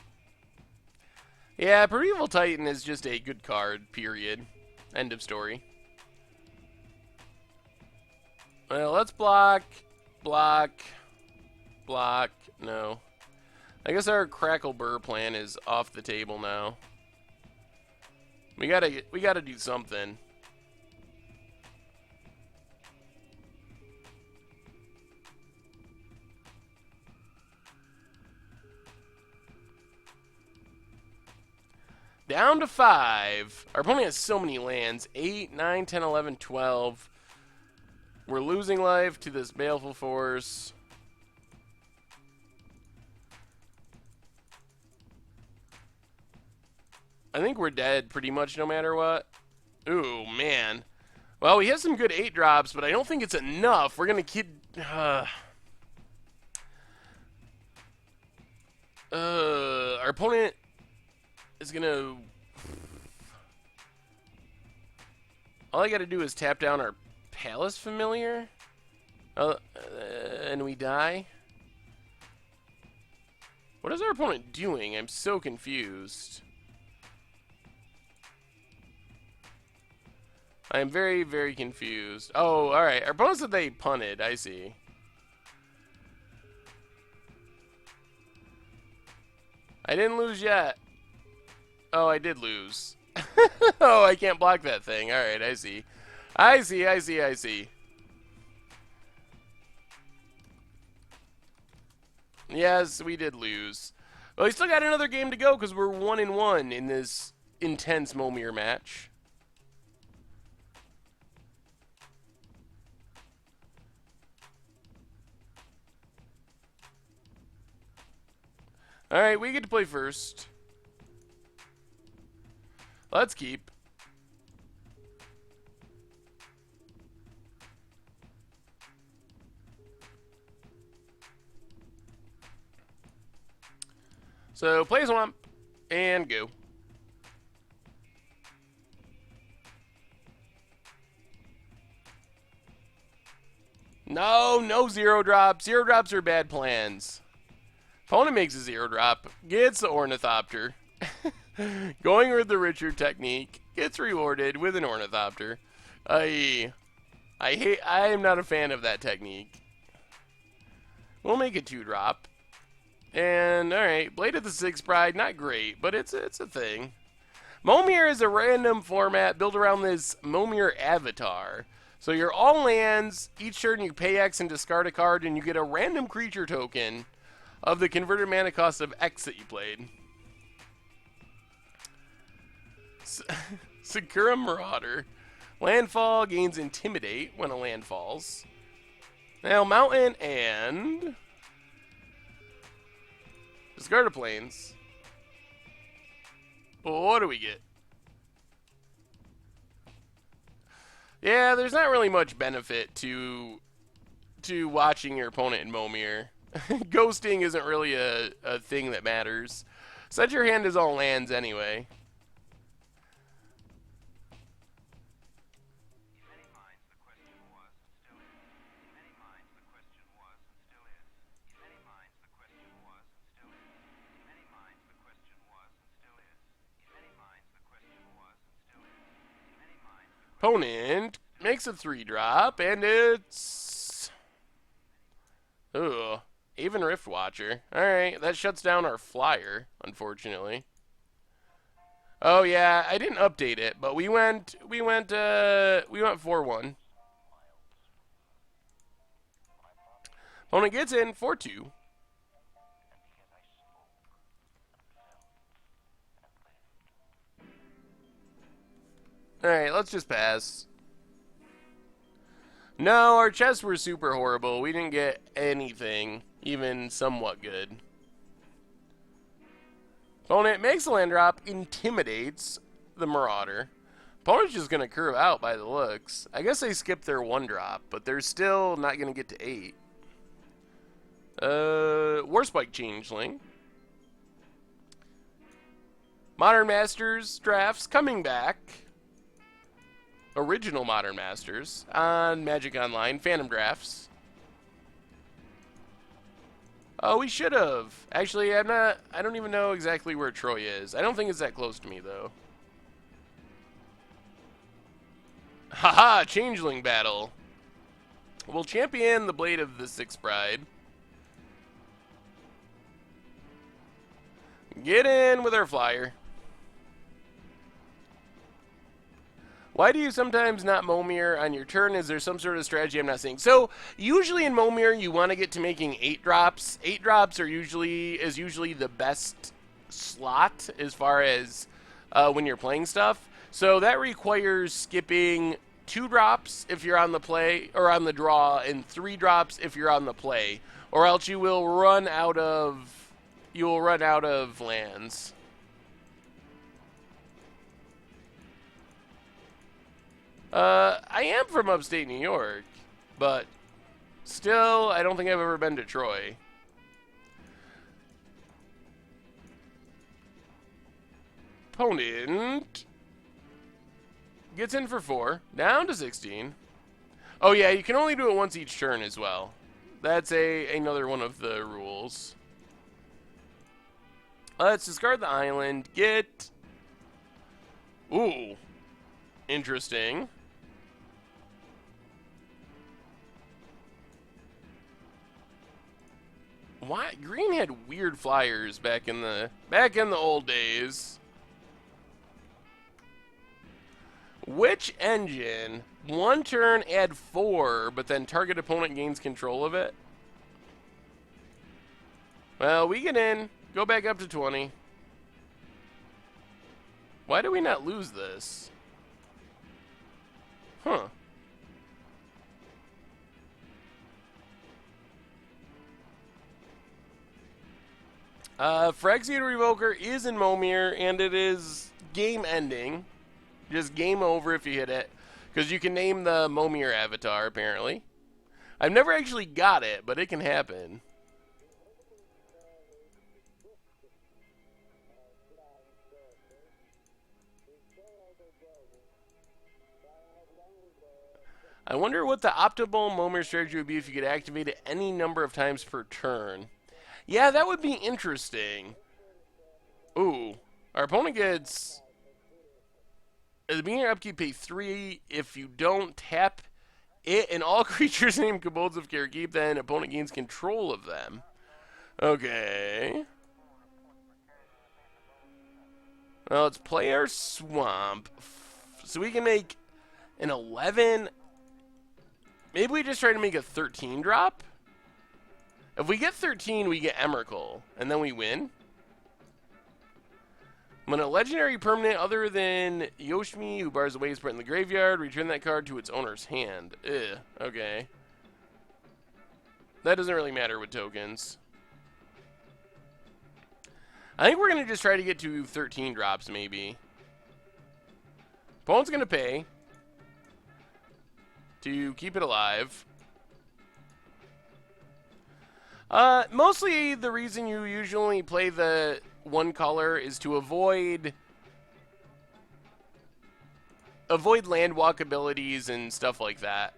Yeah, Primeval Titan is just a good card, period. End of story. Well, let's block, block, block, no. I guess our Crackle Burr plan is off the table now. We gotta do something. Down to 5. Our opponent has so many lands. 8, 9, 10, 11, 12. We're losing life to this Baleful Force. I think we're dead pretty much no matter what. Ooh, man. Well, we have some good 8 drops, but I don't think it's enough. We're going to our opponent is going to... All I got to do is tap down our Palace Familiar, and we die. What is our opponent doing? I'm so confused. I am very, very confused. Oh, alright. Our opponent said they punted. I see. I didn't lose yet. Oh, I did lose. Oh, I can't block that thing. Alright, I see. I see. Yes, we did lose. Well, we still got another game to go because we're 1-1 in this intense Momir match. Alright, we get to play first. Let's keep. So, play Swamp, and go. No 0 drops. 0 drops are bad plans. Opponent makes a 0 drop, gets the Ornithopter. Going with the Richard technique, gets rewarded with an Ornithopter. I am not a fan of that technique. We'll make a 2 drop. And, alright, Blade of the Sixth Pride, not great, but it's a thing. Momir is a random format built around this Momir avatar. So you're all lands, each turn you pay X and discard a card, and you get a random creature token of the converted mana cost of X that you played. Sakura Marauder. Landfall gains Intimidate when a land falls. Now, Mountain and... discard a Plains. Well, what do we get? Yeah, there's not really much benefit to watching your opponent in Momir. Ghosting isn't really a thing that matters. Set your hand as all lands anyway. Opponent makes a 3 drop, and it's... Ugh. Aven Rift Watcher. Alright, that shuts down our flyer, unfortunately. Oh yeah, I didn't update it, but we went 4-1. Opponent gets in 4-2. Alright, let's just pass. No, our chests were super horrible. We didn't get anything, even somewhat good. Opponent makes a land drop, intimidates the Marauder. Opponent's just going to curve out by the looks. I guess they skipped their 1 drop, but they're still not going to get to 8. Warspike Changeling. Modern Masters drafts coming back. Original Modern Masters on Magic Online. Phantom Drafts. Oh, we should have. Actually, I don't even know exactly where Troy is. I don't think it's that close to me, though. Haha, Changeling Battle. We'll champion the Blade of the Sixth Bride. Get in with our flyer. Why do you sometimes not Momir on your turn? Is there some sort of strategy I'm not seeing? So, usually in Momir, you want to get to making 8 drops. 8 drops are usually the best slot as far as when you're playing stuff. So that requires skipping 2 drops if you're on the play or on the draw, and 3 drops if you're on the play, or else you will run out of lands. I am from upstate New York, but still, I don't think I've ever been to Troy. Opponent gets in for 4, down to 16. Oh yeah, you can only do it once each turn as well. That's another one of the rules. Let's discard the island. Get... Ooh. Interesting. Why Green had weird flyers back in the old days. Which engine? 1 turn, add 4, but then target opponent gains control of it. Well, we get in. Go back up to 20. Why do we not lose this? Huh. Phyrexian Revoker is in Momir, and it is game ending. Just game over if you hit it. Because you can name the Momir avatar, apparently. I've never actually got it, but it can happen. I wonder what the optimal Momir strategy would be if you could activate it any number of times per turn. Yeah, that would be interesting. Ooh. Our opponent gets... At the beginning of upkeep, pay 3. If you don't tap it and all creatures named Kobolds of Karakeep, then opponent gains control of them. Okay. Well, let's play our swamp. So we can make an 11... Maybe we just try to make a 13 drop? If we get 13, we get Emrakul, and then we win. When a legendary permanent other than Yoshimi, who bars the way is put in the graveyard, return that card to its owner's hand. Ugh, okay. That doesn't really matter with tokens. I think we're going to just try to get to 13 drops, maybe. Opponent's going to pay to keep it alive. Mostly the reason you usually play the 1 color is to avoid land walk abilities and stuff like that.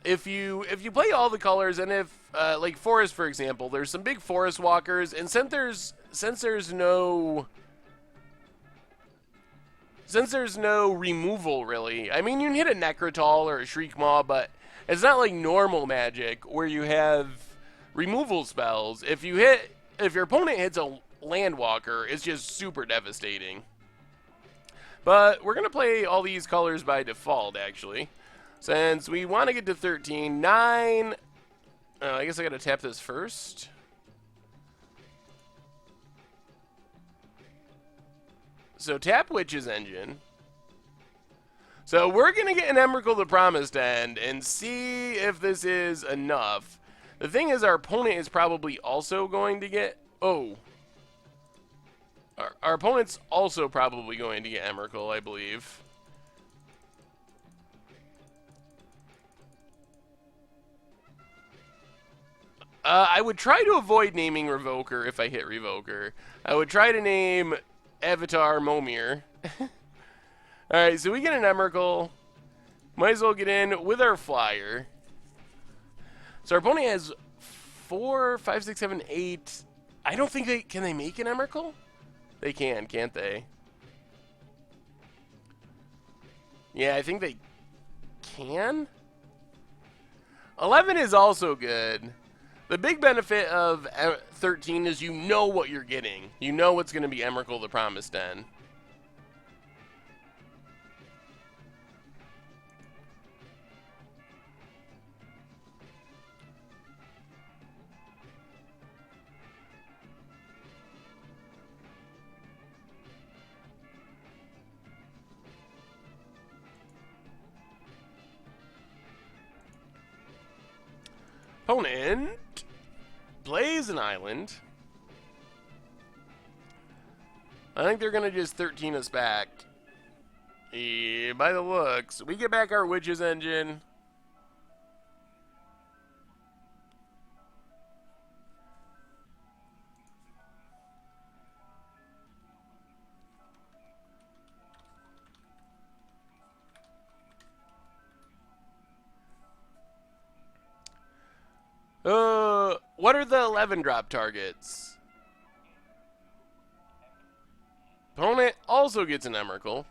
If you play all the colors, and if like forest, for example, there's some big forest walkers, and since there's no removal really, I mean, you can hit a Necrotal or a Shriekmaw, but it's not like normal Magic where you have removal spells. If your opponent hits a Landwalker, it's just super devastating. But we're gonna play all these colors by default, actually, since we want to get to 13. 9. I guess I gotta tap this first. So tap Witch's Engine. So we're going to get an Emrakul the Promised End and see if this is enough. The thing is, our opponent is probably also going to get... Oh. Our opponent's also probably going to get Emrakul, I believe. I would try to avoid naming Revoker if I hit Revoker. I would try to name Avatar Momir. Alright, so we get an Emrakul. Might as well get in with our flyer. So our opponent has 4, 5, 6, 7, 8. I don't think they can. They make an Emrakul? They can, can't they? Yeah, I think they can. 11 is also good. The big benefit of 13 is you know what you're getting. You know what's going to be Emrakul the Promised End. Opponent plays an island. I think they're going to just 13 us back. Yeah, by the looks. We get back our Witch's Engine. What are the 11 drop targets? Opponent also gets an Emrakul.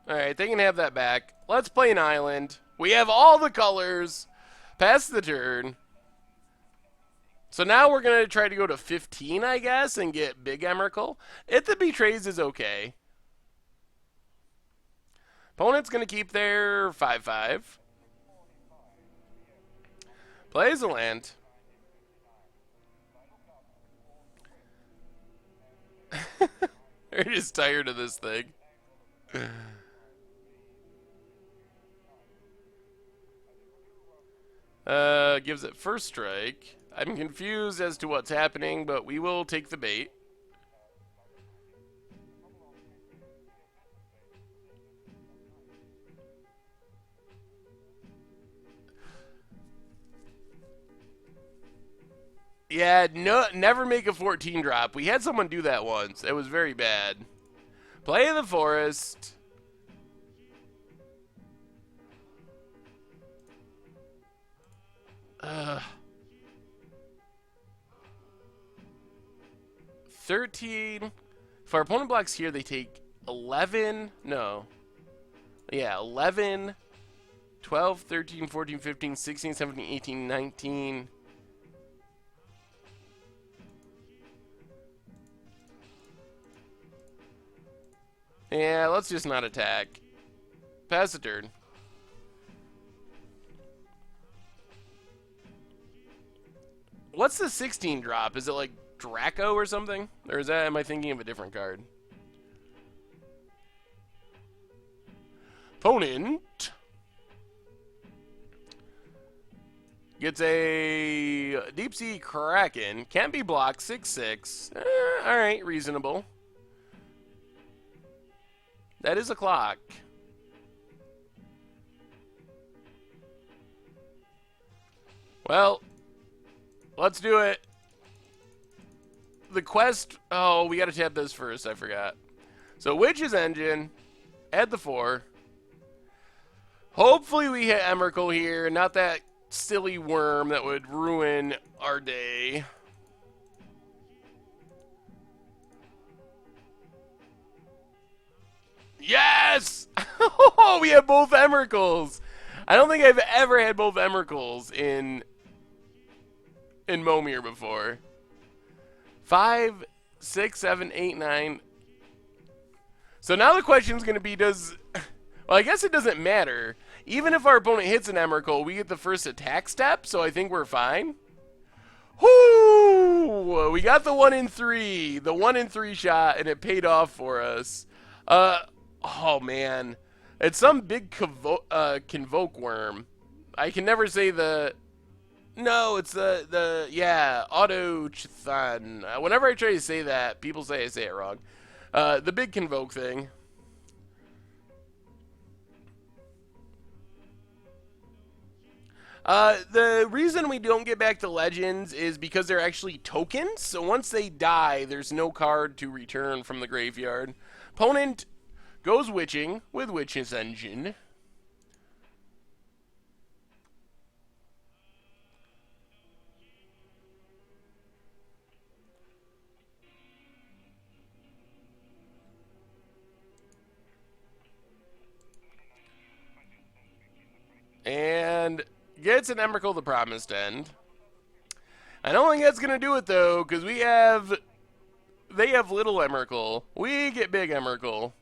Alright, they can have that back. Let's play an island. We have all the colors. Pass the turn. So now we're going to try to go to 15, I guess, and get big Emrakul. If the Betrays is okay. Opponent's going to keep their 5/5. Plays a land. They're just tired of this thing. Gives it first strike. I'm confused as to what's happening, but we will take the bait. Yeah, no, never make a 14 drop. We had someone do that once. It was very bad. Play the forest. 13. If our opponent blocks here, they take 11. No. Yeah, 11, 12, 13, 14, 15, 16, 17, 18, 19. Yeah, let's just not attack. Pass the turn. What's the 16 drop? Is it like Draco or something? Or is that, am I thinking of a different card? Opponent gets a Deep Sea Kraken. Can't be blocked. 6/6. Alright, reasonable. That is a clock. Well, let's do it. The quest... Oh, we gotta tap this first. I forgot. So, Witch's Engine. Add the 4. Hopefully we hit Emrakul here. Not that silly worm that would ruin our day. Yes! We have both Emrakuls. I don't think I've ever had both Emrakuls in Momir before. 5, 6, 7, 8, 9. So now the question is going to be, does... Well, I guess it doesn't matter. Even if our opponent hits an Emrakul, we get the first attack step, so I think we're fine. Whoo! We got the 1 in 3. The 1 in 3 shot, and it paid off for us. Oh, man. It's some big Convoke worm. I can never say the... No, it's yeah, Auto-Chthon. Whenever I try to say that, people say I say it wrong. The big Convoke thing. The reason we don't get back to legends is because they're actually tokens. So once they die, there's no card to return from the graveyard. Opponent goes witching with Witch's Engine. And gets an Emrakul the Promised End. I don't think that's going to do it, though, because they have little Emrakul. We get big Emrakul.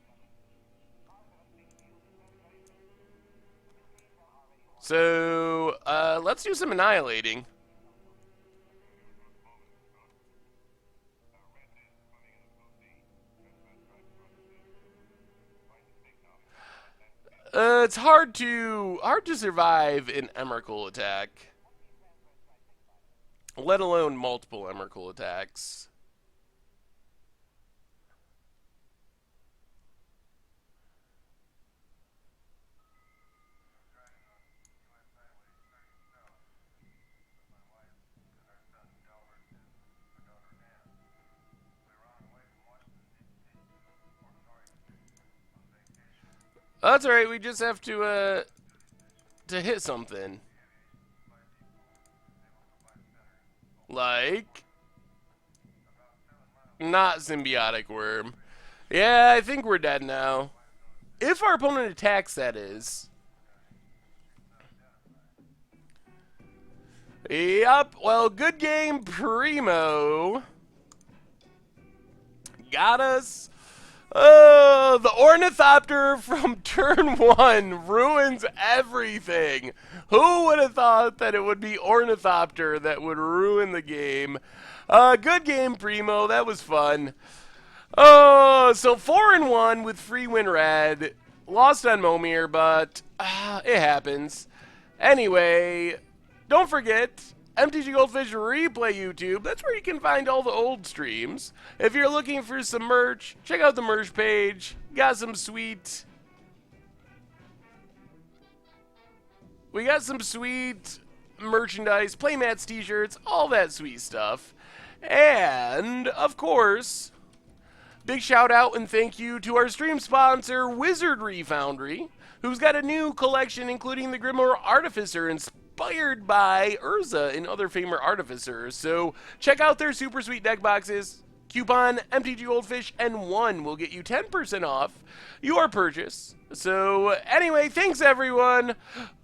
So, let's do some annihilating. It's hard to survive an Emrakul attack, let alone multiple Emrakul attacks. That's alright, we just have to hit something. Like, not Symbiotic Worm. Yeah, I think we're dead now. If our opponent attacks, that is. Yup, well, good game, Primo. Got us. Oh, the Ornithopter from turn 1 ruins everything. Who would have thought that it would be Ornithopter that would ruin the game? Good game, Primo. That was fun. Oh, so 4-1 with free win red. Lost on Momir, but it happens. Anyway, don't forget, MTG Goldfish Replay YouTube. That's where you can find all the old streams. If you're looking for some merch, check out the merch page. Got some sweet... We got some sweet merchandise, playmats, t-shirts, all that sweet stuff. And, of course, big shout out and thank you to our stream sponsor, Wizardry Foundry, who's got a new collection including the Grimoire Artificer inspired by Urza and other Famer Artificers. So check out their super sweet deck boxes. Coupon MTG Goldfish and 1 will get you 10% off your purchase. So anyway, thanks everyone.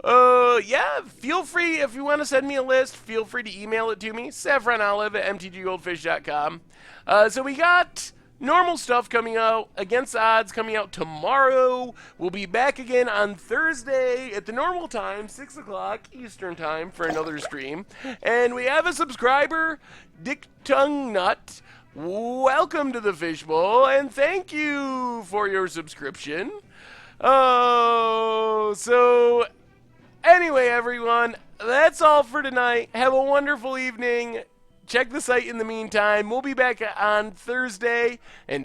Yeah, feel free, if you want to send me a list, feel free to email it to me, saffronolive@mtggoldfish.com. So we got normal stuff coming out, Against Odds coming out tomorrow. We'll be back again on Thursday at the normal time, 6 o'clock Eastern time for another stream. And we have a subscriber, Dick Tongue Nut. Welcome to the Fishbowl, and thank you for your subscription. Oh, so anyway, everyone, that's all for tonight. Have a wonderful evening. Check the site in the meantime. We'll be back on Thursday, and